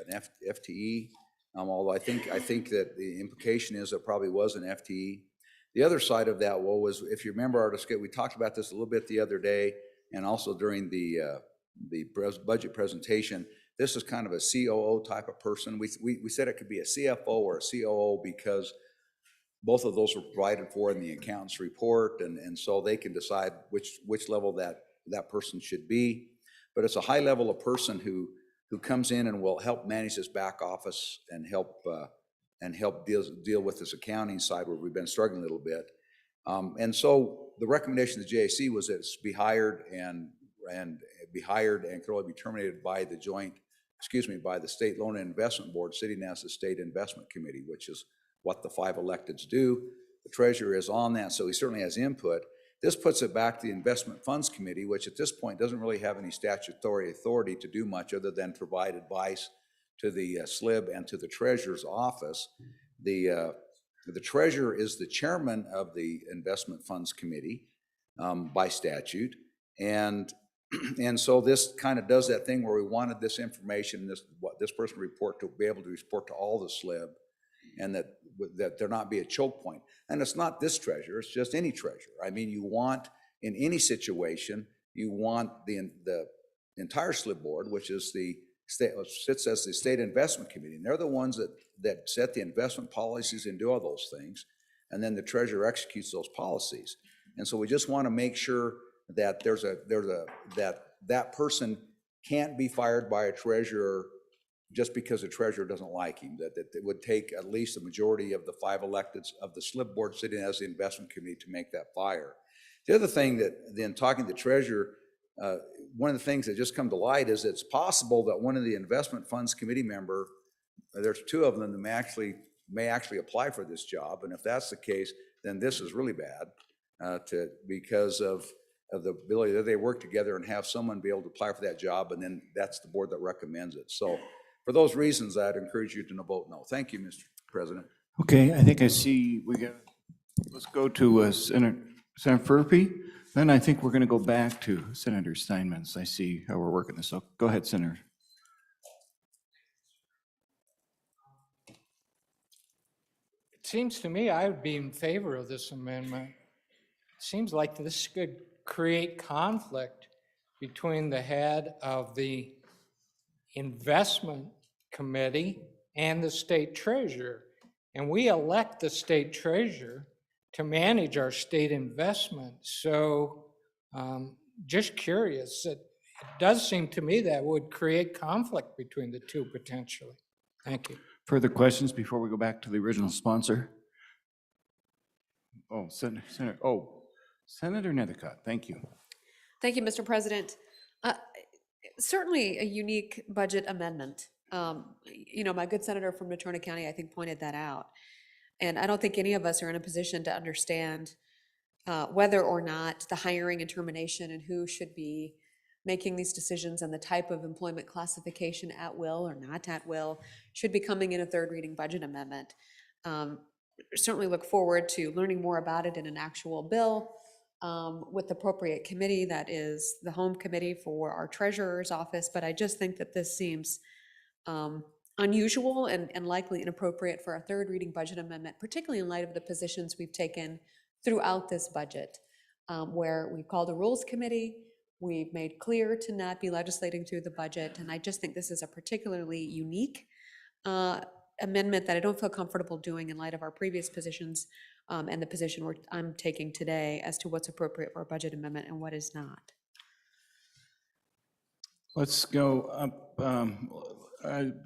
an FTE, although I think that the implication is it probably was an FTE. The other side of that was, if you remember our discussion, we talked about this a little bit the other day, and also during the budget presentation. This is kind of a COO type of person. We said it could be a CFO or a COO because both of those were provided for in the accountant's report, and so they can decide which level that person should be. But it's a high level of person who comes in and will help manage this back office and help deal with this accounting side where we've been struggling a little bit. And so the recommendation of the JAC was that it's be hired and could only be terminated by the by the State Loan and Investment Board, sitting as the State Investment Committee, which is what the 5 electeds do. The treasurer is on that, so he certainly has input. This puts it back to the Investment Funds Committee, which at this point doesn't really have any statutory authority to do much other than provide advice to the SLIB and to the treasurer's office. The treasurer is the chairman of the investment funds committee by statute. And so this kind of does that thing where we wanted this information, this person to be able to report to all the SLIB, and that there not be a choke point. And it's not this treasurer, it's just any treasurer. I mean, you want, in any situation, you want the entire SLIB board, which is sits as the state investment committee, and they're the ones that set the investment policies and do all those things, and then the treasurer executes those policies. And so we just want to make sure that that person can't be fired by a treasurer just because the treasurer doesn't like him, that it would take at least a majority of the 5 electeds of the SLIB board sitting as the investment committee to make that fire. The other thing that, then talking to the treasurer, one of the things that just come to light is it's possible that one of the investment funds committee member, there's 2 of them that may actually apply for this job, and if that's the case, then this is really bad because of the ability that they work together and have someone be able to apply for that job, and then that's the board that recommends it. So for those reasons, I'd encourage you to vote no. Thank you, Mr. President. Okay, I think I see let's go to Senator Furphy. Then I think we're going to go back to Senator Steinmetz. I see how we're working this. So go ahead, Senator. It seems to me I would be in favor of this amendment. It seems like this could create conflict between the head of the investment committee and the state treasurer. And we elect the state treasurer to manage our state investments. So just curious, it does seem to me that would create conflict between the two potentially. Thank you. Further questions before we go back to the original sponsor? Oh, Senator Nethercott, thank you. Thank you, Mr. President. Certainly a unique budget amendment. My good senator from Natrona County, I think, pointed that out. And I don't think any of us are in a position to understand whether or not the hiring and termination and who should be making these decisions and the type of employment classification at will or not at will should be coming in a 3rd reading budget amendment. Certainly look forward to learning more about it in an actual bill with the appropriate committee, that is the home committee for our treasurer's office. But I just think that this seems unusual and likely inappropriate for a 3rd reading budget amendment, particularly in light of the positions we've taken throughout this budget, where we've called a rules committee, we've made clear to not be legislating through the budget, and I just think this is a particularly unique amendment that I don't feel comfortable doing in light of our previous positions and the position I'm taking today as to what's appropriate for a budget amendment and what is not. Let's go up.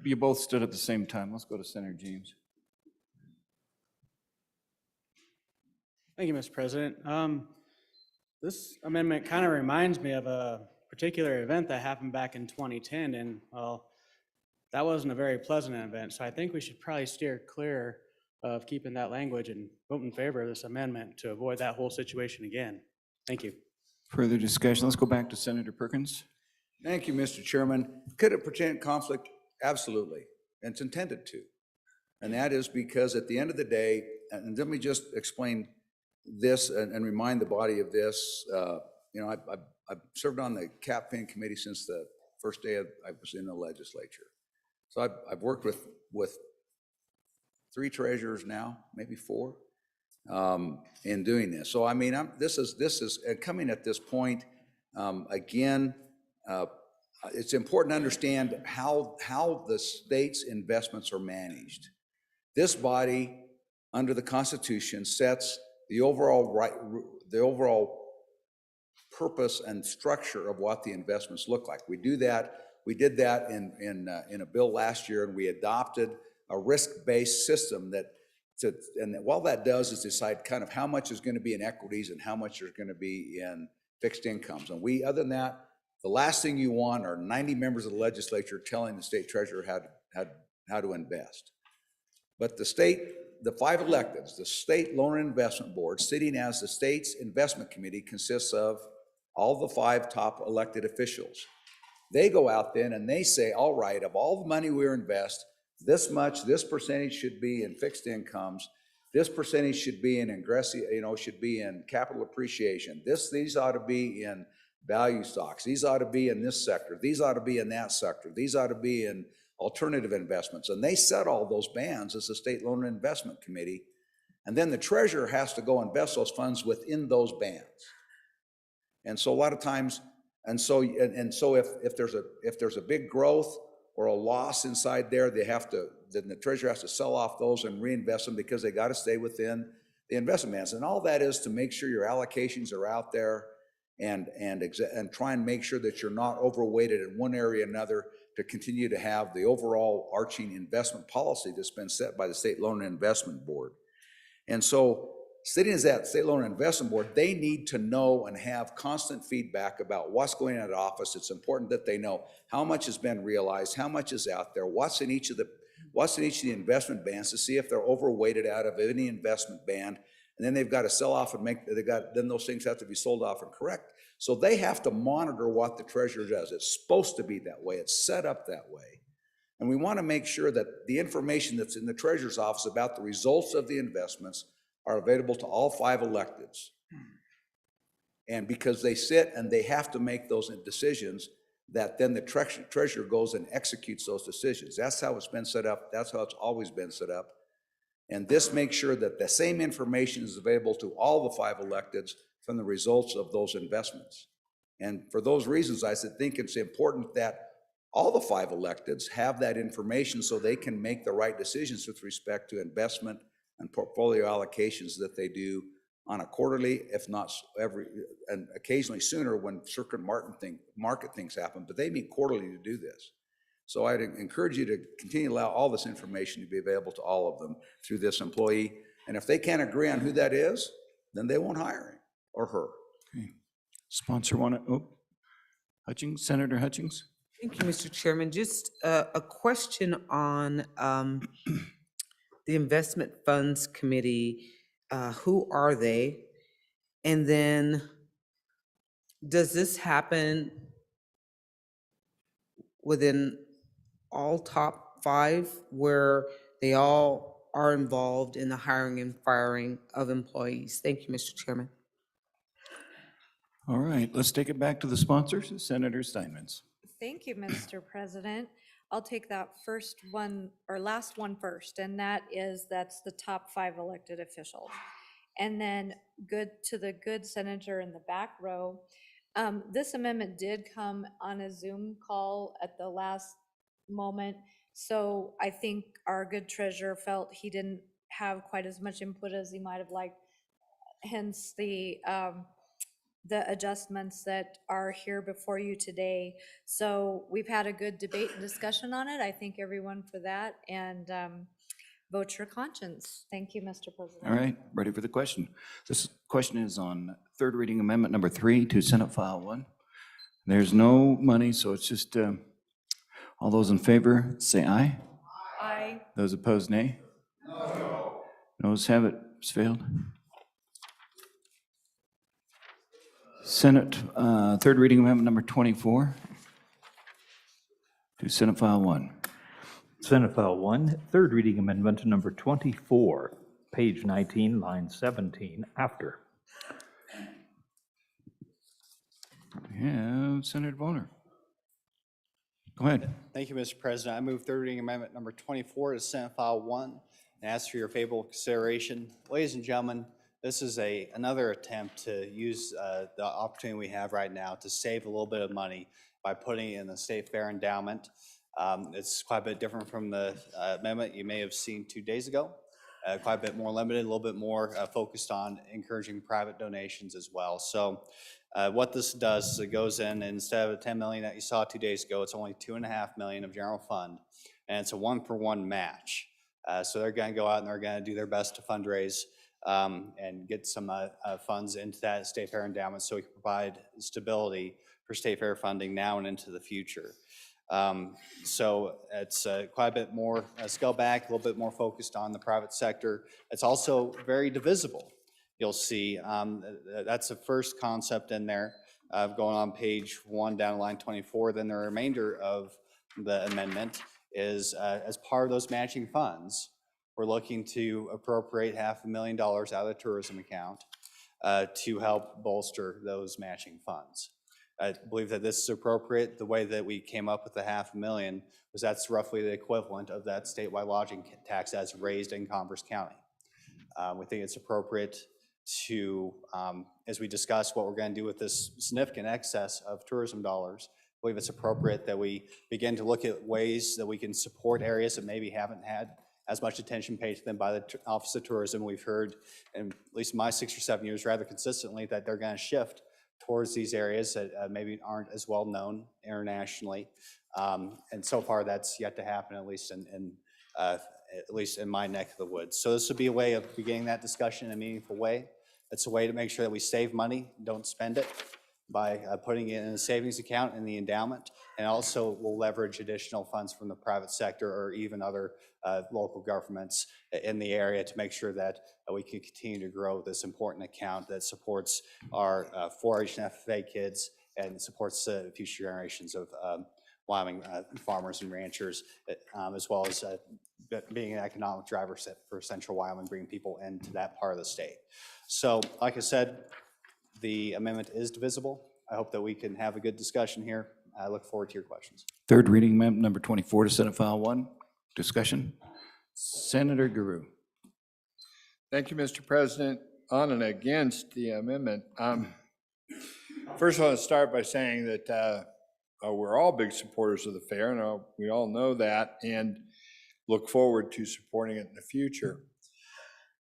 You both stood at the same time. Let's go to Senator James. Thank you, Mr. President. This amendment kind of reminds me of a particular event that happened back in 2010, and well, that wasn't a very pleasant event. So I think we should probably steer clear of keeping that language and vote in favor of this amendment to avoid that whole situation again. Thank you. Further discussion. Let's go back to Senator Perkins. Thank you, Mr. Chairman. Could it present conflict? Absolutely. And it's intended to. And that is because at the end of the day, and let me just explain this and remind the body of this. I've served on the campaign committee since the first day I was in the legislature. So I've worked with 3 treasurers now, maybe 4, in doing this. So I mean, this is coming at this point again. It's important to understand how the state's investments are managed. This body, under the Constitution, sets the overall purpose and structure of what the investments look like. We do that. We did that in a bill last year, and we adopted a risk-based system and all that does is decide kind of how much is going to be in equities and how much is going to be in fixed incomes. And other than that, the last thing you want are 90 members of the legislature telling the state treasurer how to invest. But the 5 electeds, the State Loan and Investment Board, sitting as the state's investment committee, consists of all the 5 top elected officials. They go out then and they say, all right, of all the money we invest, this much, this percentage should be in fixed incomes. This percentage should be in should be in capital appreciation. These ought to be in value stocks. These ought to be in this sector. These ought to be in that sector. These ought to be in alternative investments. And they set all those bands as the State Loan and Investment Committee. And then the treasurer has to go invest those funds within those bands. And so a lot of times, so if there's a big growth or a loss inside there, then the treasurer has to sell off those and reinvest them because they got to stay within the investment bands. And all that is to make sure your allocations are out there and try and make sure that you're not overweighted in one area or another to continue to have the overall arching investment policy that's been set by the State Loan and Investment Board. And so sitting as that State Loan and Investment Board, they need to know and have constant feedback about what's going on at office. It's important that they know how much has been realized, how much is out there, what's in each of the investment bands to see if they're overweighted out of any investment band. And then they've got to sell off and then those things have to be sold off and correct. So they have to monitor what the treasurer does. It's supposed to be that way. It's set up that way. And we want to make sure that the information that's in the treasurer's office about the results of the investments are available to all 5 electeds. And because they sit and they have to make those decisions, that then the treasurer goes and executes those decisions. That's how it's been set up. That's how it's always been set up. And this makes sure that the same information is available to all the 5 electeds from the results of those investments. And for those reasons, I think it's important that all the 5 electeds have that information so they can make the right decisions with respect to investment and portfolio allocations that they do on a quarterly, if not and occasionally sooner when certain market things happen, but they meet quarterly to do this. So I'd encourage you to continue to allow all this information to be available to all of them through this employee. And if they can't agree on who that is, then they won't hire him or her. Okay. Sponsor Hutchings, Senator Hutchings. Thank you, Mr. Chairman. Just a question on the Investment Funds Committee. Who are they? And then does this happen within all top 5 where they all are involved in the hiring and firing of employees? Thank you, Mr. Chairman. All right, let's take it back to the sponsors. Senator Steinmetz. Thank you, Mr. President. I'll take that first one or last one first, and that's the top 5 elected officials. And then to the good senator in the back row, this amendment did come on a Zoom call at the last moment. So I think our good treasurer felt he didn't have quite as much input as he might have liked, hence the adjustments that are here before you today. So we've had a good debate and discussion on it. I thank everyone for that, and vote your conscience. Thank you, Mr. President. All right, ready for the question. This question is on 3rd reading amendment number 3 to Senate File 1. There's no money, so it's just all those in favor say aye. Aye. Those opposed, nay. No. Noes have it. It's failed. Senate 3rd reading amendment number 24 to Senate File 1. Senate File 1, 3rd reading amendment number 24, page 19, line 17, after. We have Senator Bonner. Go ahead. Thank you, Mr. President. I move 3rd reading amendment number 24 to Senate File 1 and ask for your favorable consideration. Ladies and gentlemen, this is another attempt to use the opportunity we have right now to save a little bit of money by putting it in the State Fair Endowment. It's quite a bit different from the amendment you may have seen 2 days ago. Quite a bit more limited, a little bit more focused on encouraging private donations as well. So what this does is it goes in, and instead of the $10 million that you saw 2 days ago, it's only $2.5 million of general fund, and it's a 1-for-1 match. So they're going to go out and they're going to do their best to fundraise and get some funds into that State Fair Endowment so we can provide stability for State Fair funding now and into the future. So it's quite a bit more scaled back, a little bit more focused on the private sector. It's also very divisible. You'll see that's the first concept in there. Going on page 1 down to line 24, then the remainder of the amendment is as part of those matching funds, we're looking to appropriate $500,000 out of the tourism account to help bolster those matching funds. I believe that this is appropriate. The way that we came up with the $500,000 was that's roughly the equivalent of that statewide lodging tax as raised in Converse County. We think it's appropriate to, as we discuss what we're going to do with this significant excess of tourism dollars, I believe it's appropriate that we begin to look at ways that we can support areas that maybe haven't had as much attention paid to them by the Office of Tourism. We've heard, in at least my 6 or 7 years, rather consistently that they're going to shift towards these areas that maybe aren't as well known internationally. And so far that's yet to happen, at least in my neck of the woods. So this would be a way of beginning that discussion in a meaningful way. It's a way to make sure that we save money, don't spend it, by putting it in a savings account in the endowment, and also we'll leverage additional funds from the private sector or even other local governments in the area to make sure that we can continue to grow this important account that supports our 4-H and FFA kids and supports future generations of Wyoming farmers and ranchers, as well as being an economic driver for central Wyoming, bringing people into that part of the state. So, like I said, the amendment is divisible. I hope that we can have a good discussion here. I look forward to your questions. Third reading amendment number 24 to Senate File 1. Discussion. Senator Guru. Thank you, Mr. President. On and against the amendment. First, I want to start by saying that we're all big supporters of the fair, and we all know that, and look forward to supporting it in the future.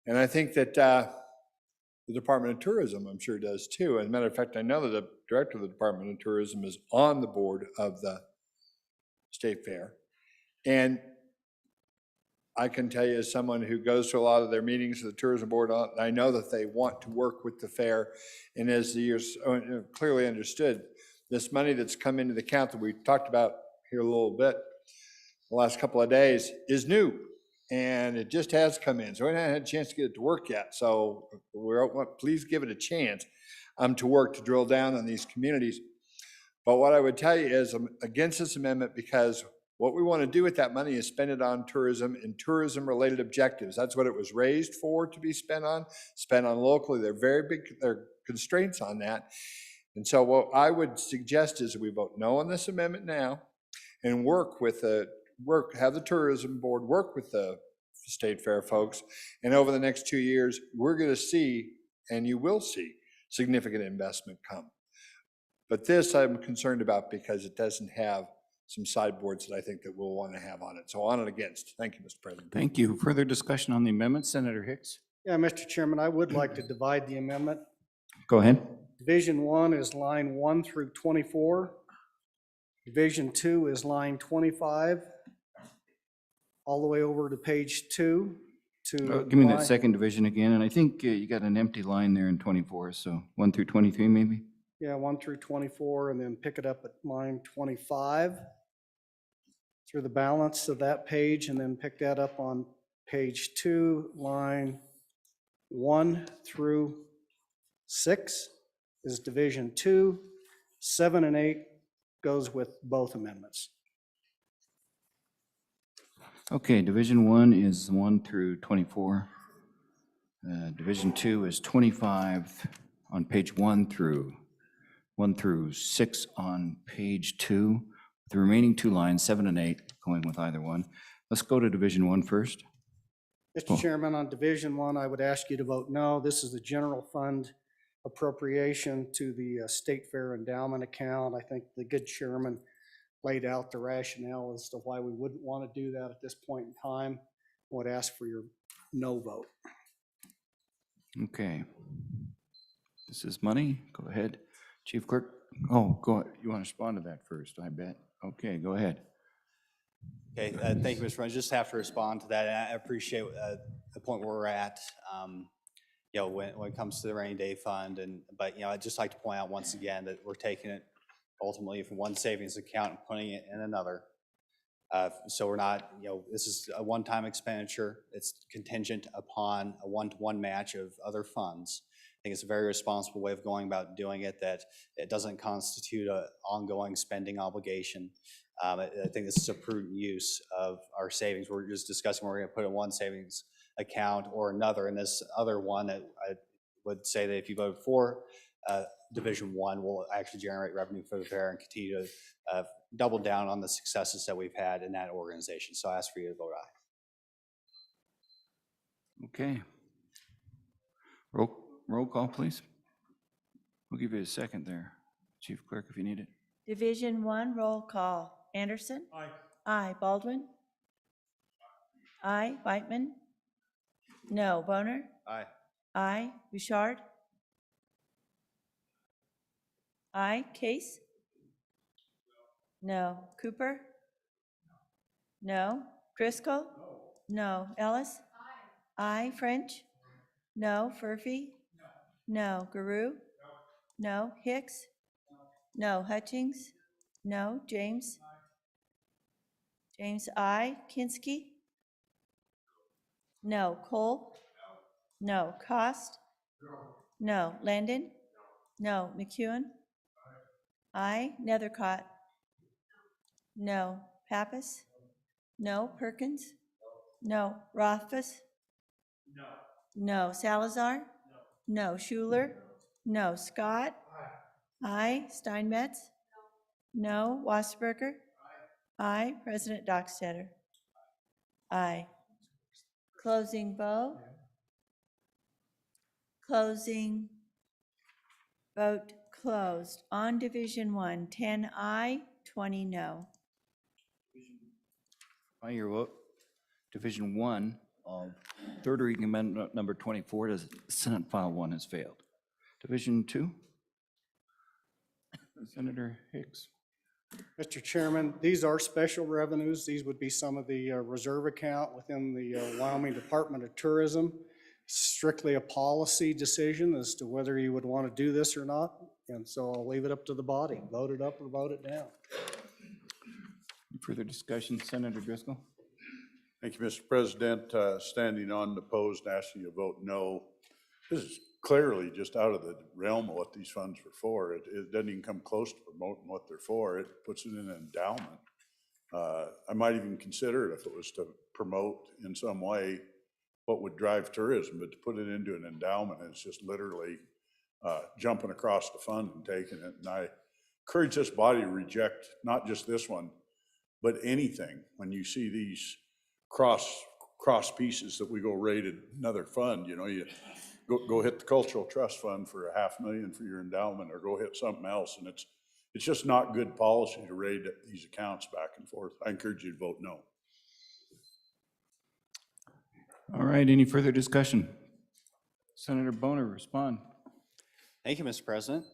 And I think that the Department of Tourism, I'm sure, does too. As a matter of fact, I know that the director of the Department of Tourism is on the board of the State Fair. And I can tell you, as someone who goes to a lot of their meetings of the Tourism Board, I know that they want to work with the fair. And as the years clearly understood, this money that's come into the account that we talked about here a little bit the last couple of days is new. And it just has come in. So we haven't had a chance to get it to work yet. So please give it a chance to work to drill down on these communities. But what I would tell you is I'm against this amendment because what we want to do with that money is spend it on tourism and tourism-related objectives. That's what it was raised for, to be spent on locally. There are very big constraints on that. And so what I would suggest is we vote no on this amendment now and have the tourism board work with the State Fair folks. And over the next 2 years, we're going to see, and you will see, significant investment come. But this I'm concerned about because it doesn't have some sideboards that I think that we'll want to have on it. So on and against. Thank you, Mr. President. Thank you. Further discussion on the amendment, Senator Hicks? Yeah, Mr. Chairman, I would like to divide the amendment. Go ahead. Division 1 is line 1 through 24. Division 2 is line 25, all the way over to page 2. Give me that second division again, and I think you got an empty line there in 24, so 1 through 23 maybe? Yeah, 1 through 24, and then pick it up at line 25 through the balance of that page, and then pick that up on page 2, line 1 through 6 is division 2. 7 and 8 goes with both amendments. Okay, Division 1 is 1 through 24. Division 2 is 25 on page 1 through 6 on page 2. The remaining 2 lines, 7 and 8, going with either one. Let's go to Division 1 first. Mr. Chairman, on Division 1, I would ask you to vote no. This is the general fund appropriation to the State Fair endowment account. I think the good chairman laid out the rationale as to why we wouldn't want to do that at this point in time. I would ask for your no vote. Okay. This is money. Go ahead. Chief Clerk. Oh, go ahead. You want to respond to that first, I bet. Okay, go ahead. Okay, thank you, Mr. President. Just have to respond to that. And I appreciate the point where we're at. When it comes to the rainy day fund, but I'd just like to point out once again that we're taking it ultimately from one savings account and putting it in another. So we're not, this is a one-time expenditure. It's contingent upon a one-to-one match of other funds. think it's a very responsible way of going about doing it, that it doesn't constitute an ongoing spending obligation. I think this is a prudent use of our savings. We're just discussing where we're going to put in one savings account or another. And this other one, I would say that if you vote for Division 1, will actually generate revenue for the fair and continue to double down on the successes that we've had in that organization. So I ask for you to vote aye. Okay. Roll call, please. We'll give you a second there, Chief Clerk, if you need it. Division 1, roll call. Anderson? Aye. Aye. Baldwin? Aye. Whitman? No. Boner? Aye. Aye. Bouchard? Aye. Case? No. Cooper? No. Driscoll? No. Ellis? Aye. French? No. Furphy? No. Guru? No. Hicks? No. Hutchings? No. James? James, aye. Kinski? No. Cole? No. Cost? No. Landon? No. McEwen? Aye. Nethercott? No. Pappas? No. Perkins? No. Rothfuss? No. Salazar? No. Schuler? No. Scott? Aye. Steinmetz? No. Wasserberger? Aye. President Dockstader? Aye. Closing vote? Closing vote closed. On Division 1, 10 aye, 20 no. By your vote, Division 1 of third reading amendment number 24 to Senate File 1 has failed. Division 2, Senator Hicks. Mr. Chairman, these are special revenues. These would be some of the reserve account within the Wyoming Department of Tourism. Strictly a policy decision as to whether you would want to do this or not. And so I'll leave it up to the body. Vote it up or vote it down. Any further discussion, Senator Driscoll? Thank you, Mr. President. Standing unopposed, asking you to vote no. This is clearly just out of the realm of what these funds were for. It doesn't even come close to promoting what they're for. It puts it in an endowment. I might even consider it if it was to promote in some way what would drive tourism, but to put it into an endowment, it's just literally jumping across the fund and taking it. And I encourage this body to reject not just this one, but anything. When you see these cross pieces that we go raid another fund, you know, you go hit the cultural trust fund for $500,000 for your endowment, or go hit something else, and it's just not good policy to raid these accounts back and forth. I encourage you to vote no. All right, any further discussion? Senator Boner, respond. Thank you, Mr. President.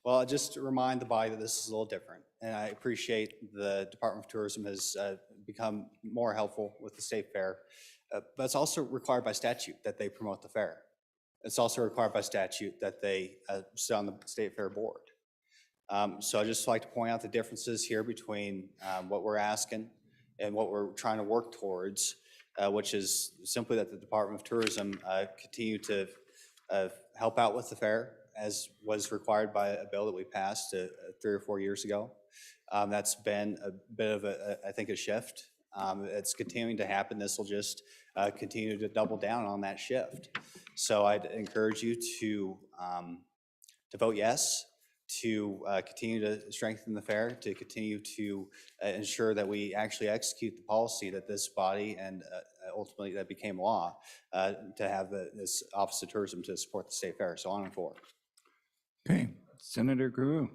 Well, just to remind the body that this is a little different, and I appreciate the Department of Tourism has become more helpful with the state fair, but it's also required by statute that they promote the fair. It's also required by statute that they sit on the state fair board. So I'd just like to point out the differences here between what we're asking and what we're trying to work towards, which is simply that the Department of Tourism continue to help out with the fair, as was required by a bill that we passed 3 or 4 years ago. That's been a bit of I think, a shift. It's continuing to happen. This will just continue to double down on that shift. So I'd encourage you to vote yes, to continue to strengthen the fair, to continue to ensure that we actually execute the policy that this body and ultimately that became law, to have this Office of Tourism to support the state fair. So on and forward. Okay, Senator Guru.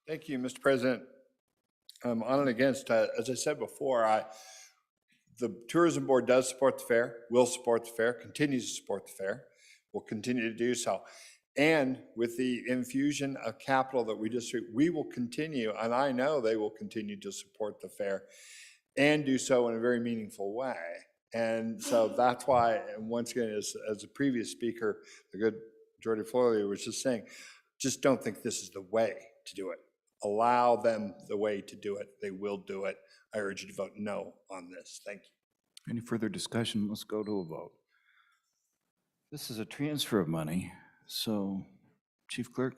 Thank you, Mr. President. On and against, as I said before, the Tourism Board does support the fair, will support the fair, continues to support the fair, will continue to do so. And with the infusion of capital that we will continue, and I know they will continue to support the fair and do so in a very meaningful way. And so that's why, and once again, as the previous speaker, the good Jordy Floyer was just saying, just don't think this is the way to do it. Allow them the way to do it. They will do it. I urge you to vote no on this. Thank you. Any further discussion? Let's go to a vote. This is a transfer of money, so Chief Clerk?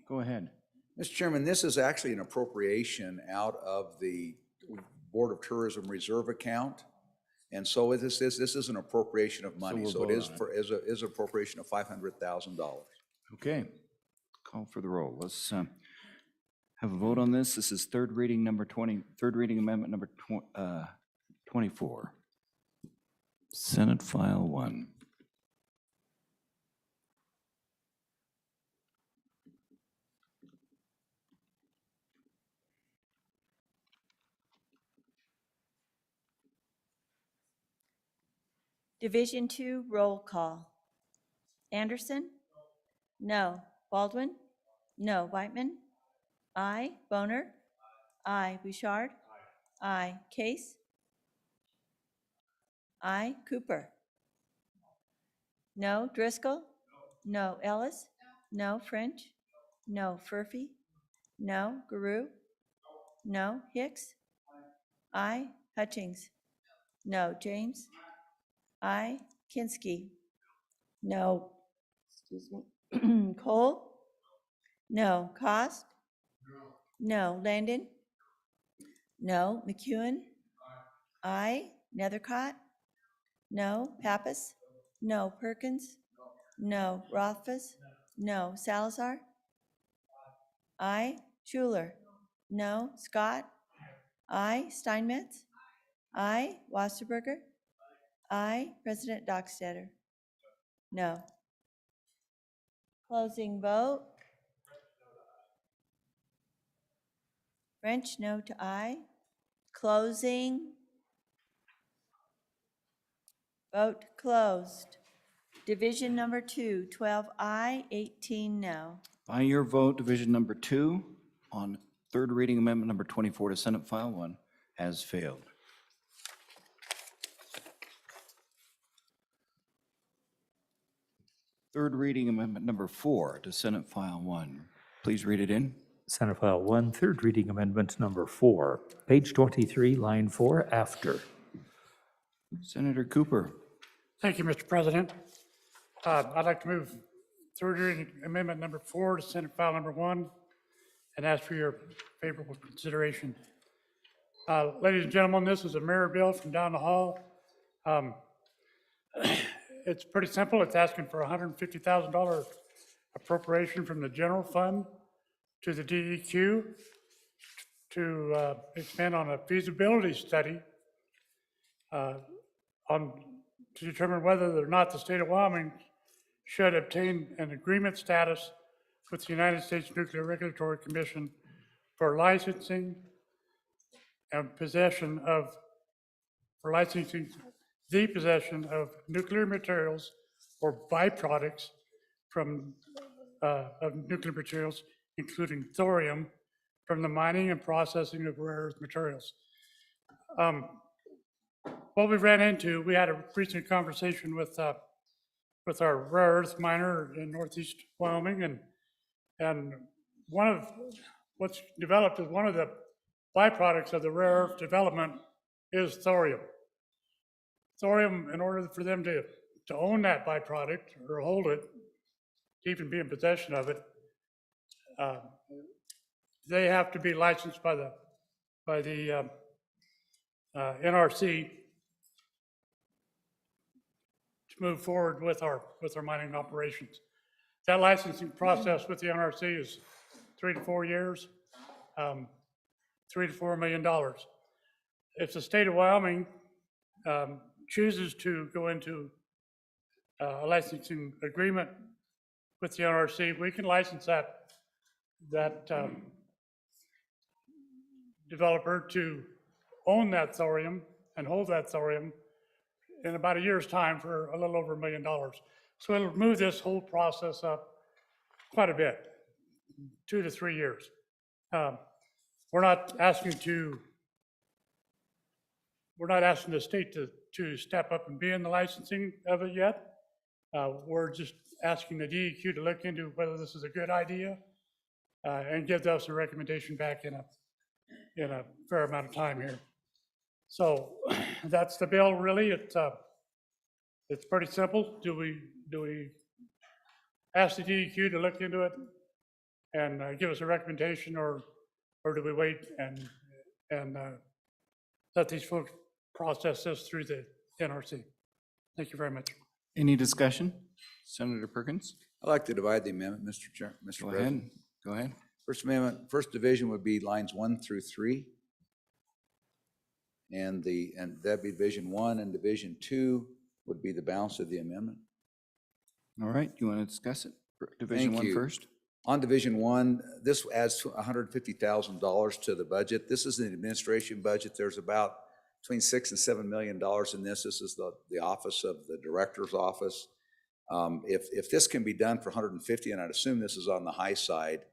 Go ahead. Mr. Chairman, this is actually an appropriation out of the Board of Tourism Reserve account. And so this is an appropriation of money. we'll So it vote is on it. for, is an appropriation of $500,000. Okay, call for the roll. Let's have a vote on this. This is third reading amendment number 24. Senate File 1. Division 2, roll call. Anderson? No. Baldwin? No. Whitman? Aye. Boner? Aye. Bouchard? Aye. Case? Aye. Cooper? No. Driscoll? No. Ellis? No. French? No. Furphy? No. Guru? No. Hicks? Aye. Hutchings? No. James? Aye. Kinsky? No. Excuse me. Cole? No. Cost? No. Landon? No. McEwen? Aye. Nethercott? No. Pappas? No. Perkins? No. Rothfuss? No. Salazar? Aye. Schuler? No. Scott? Aye. Steinmetz? Aye. Wasserberger? Aye. President Dockstader? No. Closing vote. French, no to aye. Closing. Vote closed. Division number 2, 12 aye, 18 no. By your vote, division number 2 on third reading amendment number 24 to Senate File 1 has failed. Third reading amendment number 4 to Senate File 1. Please read it in. Senate File 1, third reading amendment number 4, page 23, line 4, after. Senator Cooper. Thank you, Mr. President. I'd like to move third reading amendment number 4 to Senate File number 1 and ask for your favorable consideration. Ladies and gentlemen, this is a mirror bill from down the hall. It's pretty simple. It's asking for a $150,000 appropriation from the general fund to the DEQ to expand on a feasibility study to determine whether or not the state of Wyoming should obtain an agreement status with the United States Nuclear Regulatory Commission for licensing and possession of, the possession of nuclear materials or byproducts from of nuclear materials, including thorium, from the mining and processing of rare earth materials. What we ran into, we had a recent conversation with our rare earth miner in northeast Wyoming, and one of what's developed is one of the byproducts of the rare earth development is thorium. Thorium, in order for them to own that byproduct or hold it, to even be in possession of it, they have to be licensed by the NRC to move forward with our mining operations. That licensing process with the NRC is 3 to 4 years, $3 to $4 million. If the state of Wyoming chooses to go into a licensing agreement with the NRC, we can license that developer to own that thorium and hold that thorium in about a year's time for a little over $1 million. So it'll move this whole process up quite a bit, 2 to 3 years. We're not asking the state to step up and be in the licensing of it yet. We're just asking the DEQ to look into whether this is a good idea and give us a recommendation back in a fair amount of time here. So that's the bill, really. It's pretty simple. Do we ask the DEQ to look into it and give us a recommendation, or do we wait and let these folks process this through the NRC? Thank you very much. Any discussion? Senator Perkins? I'd like to divide the amendment, Mr. Go President. ahead. Go ahead. First amendment, first division would be lines 1 through 3. And that'd be Division 1, and Division 2 would be the balance of the amendment. All right, you want to discuss it? Division Thank 1 you. first? On Division 1, this adds $150,000 to the budget. This is an administration budget. There's about between $6 and $7 million in this. This is the office of the director's office. If this can be done for 150, and I'd assume this is on the high side,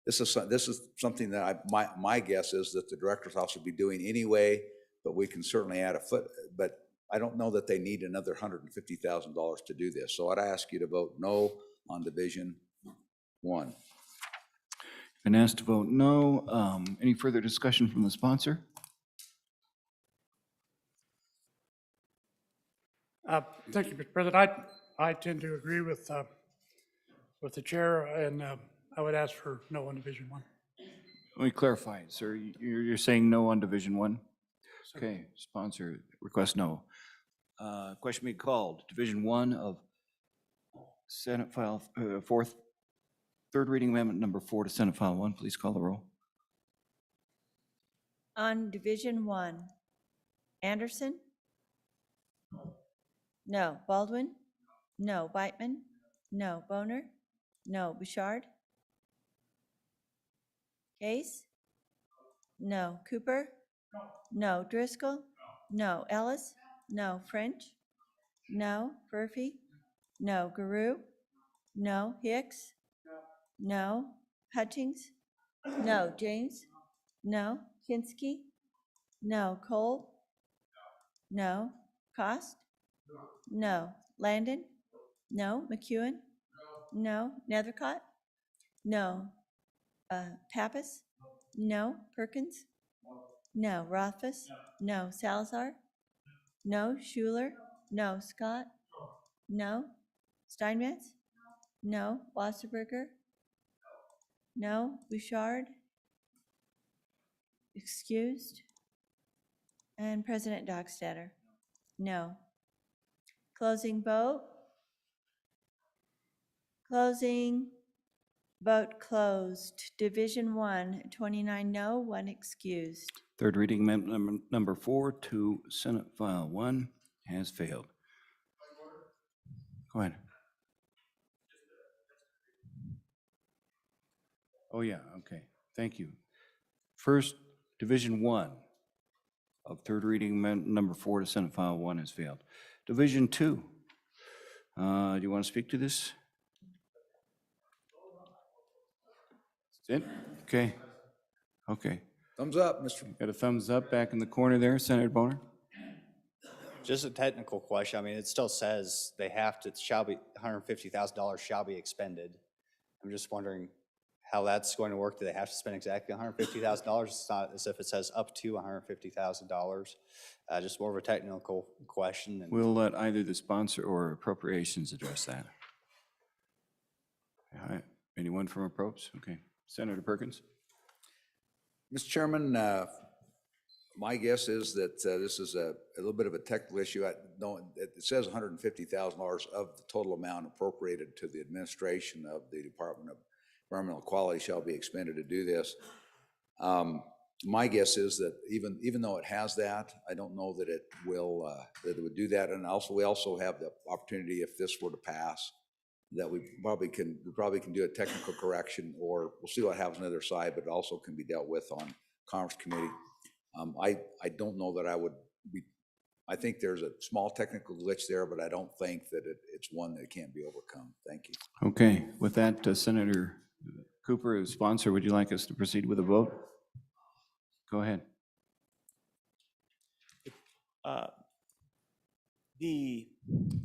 this is something that my guess is that the director's office would be doing anyway, but we can certainly add a foot. But I don't know that they need another $150,000 to do this. So I'd ask you to vote no on Division 1. Been asked to vote no. Any further discussion from the sponsor? Thank you, Mr. President. I tend to agree with the chair, and I would ask for no on Division 1. Let me clarify, sir. You're saying no on Division 1? Okay, sponsor requests no. Question be called. Division 1 of Senate File third reading amendment number 4 to Senate File 1. Please call the roll. On Division 1, Anderson? No. Baldwin? No. Whitman? No. Boner? No. Bouchard? Case? No. Cooper? No. Driscoll? No. Ellis? No. French? No. Murphy? No. Guru? No. Hicks? No. Hutchings? No. James? No. Kinski? No. Cole? No. Cost? No. Landon? No. McEwen? No. Nethercott? No. Pappas? No. Perkins? No. Rothfuss? No. Salazar? No. Schuler? No. Scott? No. Steinmetz? No. Wasserberger? No. Bouchard? Excused? And President Dockstader? No. Closing vote? Closing. Vote closed. Division 1, 29 no, 1 excused. Third reading amendment number 4 to Senate File 1 has failed. Go ahead. Oh, yeah, okay. Thank you. First, Division 1 of third reading amendment number 4 to Senate File 1 has failed. Division 2, do you want to speak to this? That's it? Okay. Okay. Thumbs up, Mr. Got a thumbs up back in the corner there, Senator Boner? Just a technical question. I mean, it still says they have to, $150,000 shall be expended. I'm just wondering how that's going to work. Do they have to spend exactly $150,000? It's not as if it says up to $150,000. Just more of a technical question. And We'll let either the sponsor or appropriations address that. All right. Anyone from approps? Okay. Senator Perkins? Mr. Chairman, my guess is that this is a little bit of a technical issue. It says $150,000 of the total amount appropriated to the administration of the Department of Environmental Quality shall be expended to do this. My guess is that even though it has that, I don't know that it will that it would do that. And also, we also have the opportunity, if this were to pass, that we probably can do a technical correction, or we'll see what happens on the other side, but it also can be dealt with on Commerce Committee. I don't know that I would be, I think there's a small technical glitch there, but I don't think that it's one that can't be overcome. Thank you. Okay. With that, Senator Cooper, as sponsor, would you like us to proceed with a vote? Go ahead. The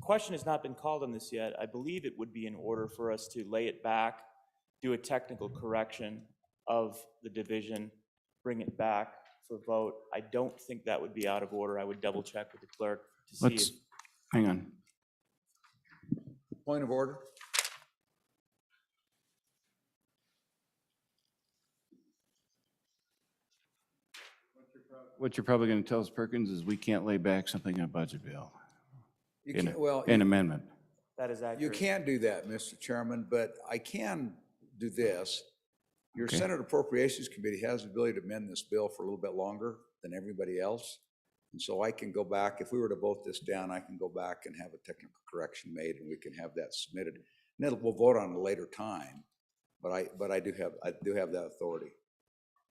question has not been called on this yet. I believe it would be in order for us to lay it back, do a technical correction of the division, bring it back for vote. I don't think that would be out of order. I would double check with the clerk to see if. Hang on. Point of order? What you're probably going to tell us, Perkins, is we can't lay back something in a budget bill. You In can't, well, an amendment. That is accurate. you can't do that, Mr. Chairman, but I can do this. Your Okay. Senate Appropriations Committee has the ability to amend this bill for a little bit longer than everybody else. And so I can go back, if we were to vote this down, I can go back and have a technical correction made and we can have that submitted. And then we'll vote on it a later time, but I do have that authority.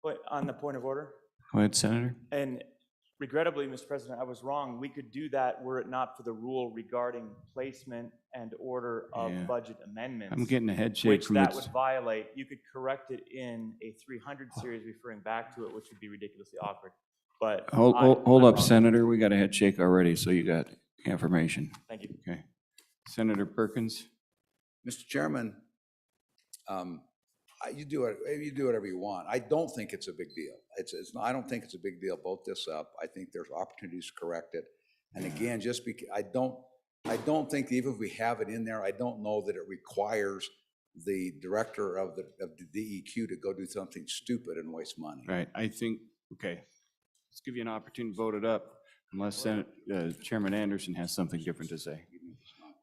But on the point of order, Go ahead, Senator. and regrettably, Mr. President, I was wrong. We could do that were it not for the rule regarding placement and order of Yeah. budget amendments. I'm getting a head shake Which from that it. would violate. You could correct it in a 300 series referring back to it, which would be ridiculously awkward. But Hold I'm up, wrong. Senator. We got a head shake already, so you got information. Thank you. Okay. Senator Perkins? Mr. Chairman, you do whatever you want. I don't think it's a big deal. I don't think it's a big deal. Vote this up. I think there's opportunities to correct it. And again, just because I don't think even if we have it in there, I don't know that it requires the director of the DEQ to go do something stupid and waste money. Right, I think, okay. Let's give you an opportunity to vote it up, unless Chairman Anderson has something different to say.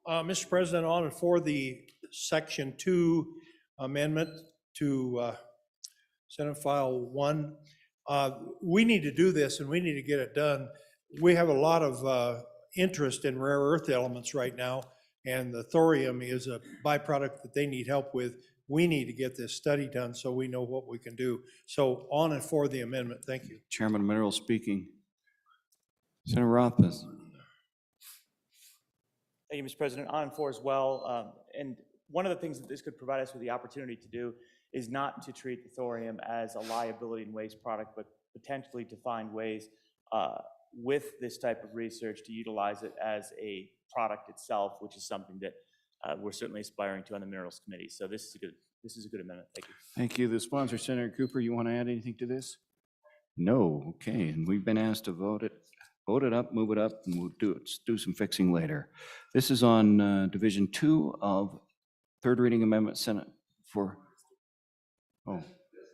Mr. President, on and for the Section 2 amendment to Senate File 1, we need to do this and we need to get it done. We have a lot of interest in rare earth elements right now, and the thorium is a byproduct that they need help with. We need to get this study done so we know what we can do. So on and for the amendment. Thank you. Chairman Mineral speaking. Senator Rothfuss. Thank you, Mr. President. On and for as well. And one of the things that this could provide us with the opportunity to do is not to treat the thorium as a liability and waste product, but potentially to find ways with this type of research to utilize it as a product itself, which is something that we're certainly aspiring to on the Minerals Committee. So this is a good amendment. Thank you. Thank you. The sponsor, Senator Cooper, you want to add anything to this? No, okay, and we've been asked to vote it up, move it up, and we'll do some fixing later. This is on Division 2 of third reading amendment Senate for,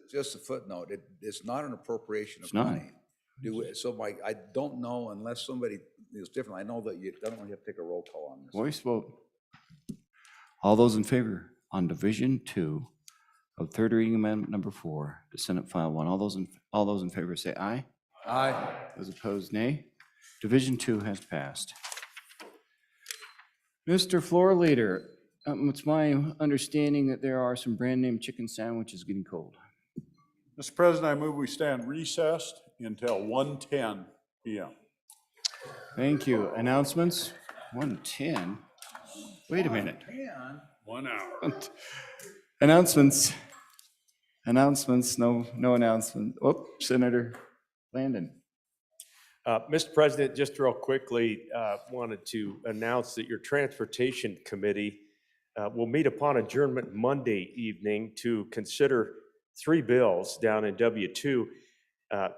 Just a footnote, it's not an appropriation It's of not. money. I don't know unless somebody is different. I know that you don't have to take a roll call on this. voice vote. All those in favor on Division 2 of third reading amendment number 4 to Senate File 1, all those in favor say aye. Aye. Those opposed, nay. Division 2 has passed. Mr. Floor Leader, it's my understanding that there are some brand name chicken sandwiches getting cold. Mr. President, I move we stand recessed until 1:10 p.m. Thank you. Announcements? 1:10? Wait a minute. 1 hour. Announcements. No announcement. Oh, Senator Landon. Mr. President, just real quickly, wanted to announce that your Transportation Committee will meet upon adjournment Monday evening to consider 3 bills down in W2.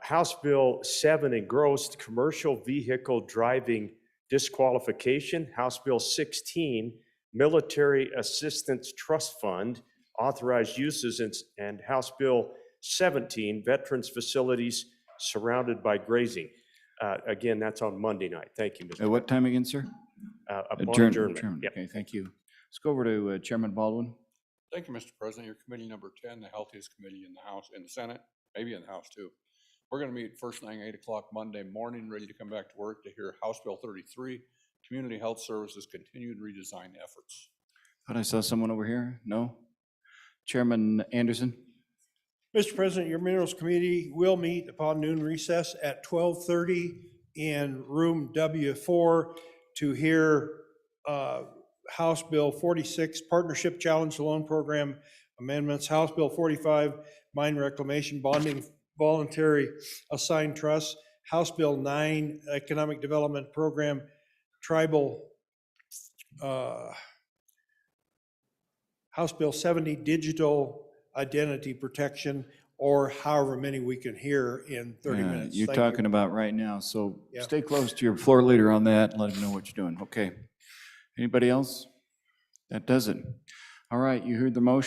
House Bill 7 engrossed commercial vehicle driving disqualification. House Bill 16, Military Assistance Trust Fund, authorized uses, and House Bill 17, Veterans Facilities Surrounded by Grazing. Again, that's on Monday night. Thank you, Mr. At what time again, sir? Upon adjournment. Yep. Okay, thank you. Let's go over to Chairman Baldwin. Thank you, Mr. President. Your committee number 10, the healthiest committee in the House, in the Senate, maybe in the House too. We're going to meet first thing 8 o'clock Monday morning, ready to come back to work to hear House Bill 33, Community Health Services Continued Redesign Efforts. Thought I saw someone over here. No? Chairman Anderson? Mr. President, your Minerals Committee will meet upon noon recess at 12:30 in room W4 to hear House Bill 46, Partnership Challenge Loan Program amendments, House Bill 45, Mine Reclamation Bonding Voluntary Assigned Trusts, House Bill 9, Economic Development Program, Tribal, House Bill 70, Digital Identity Protection, or however many we can hear in 30 minutes. You're Thank talking you. about right now, so Yeah. stay close to your floor leader on that and let him know what you're doing. Okay. Anybody else? That does it. All right, you heard the motion.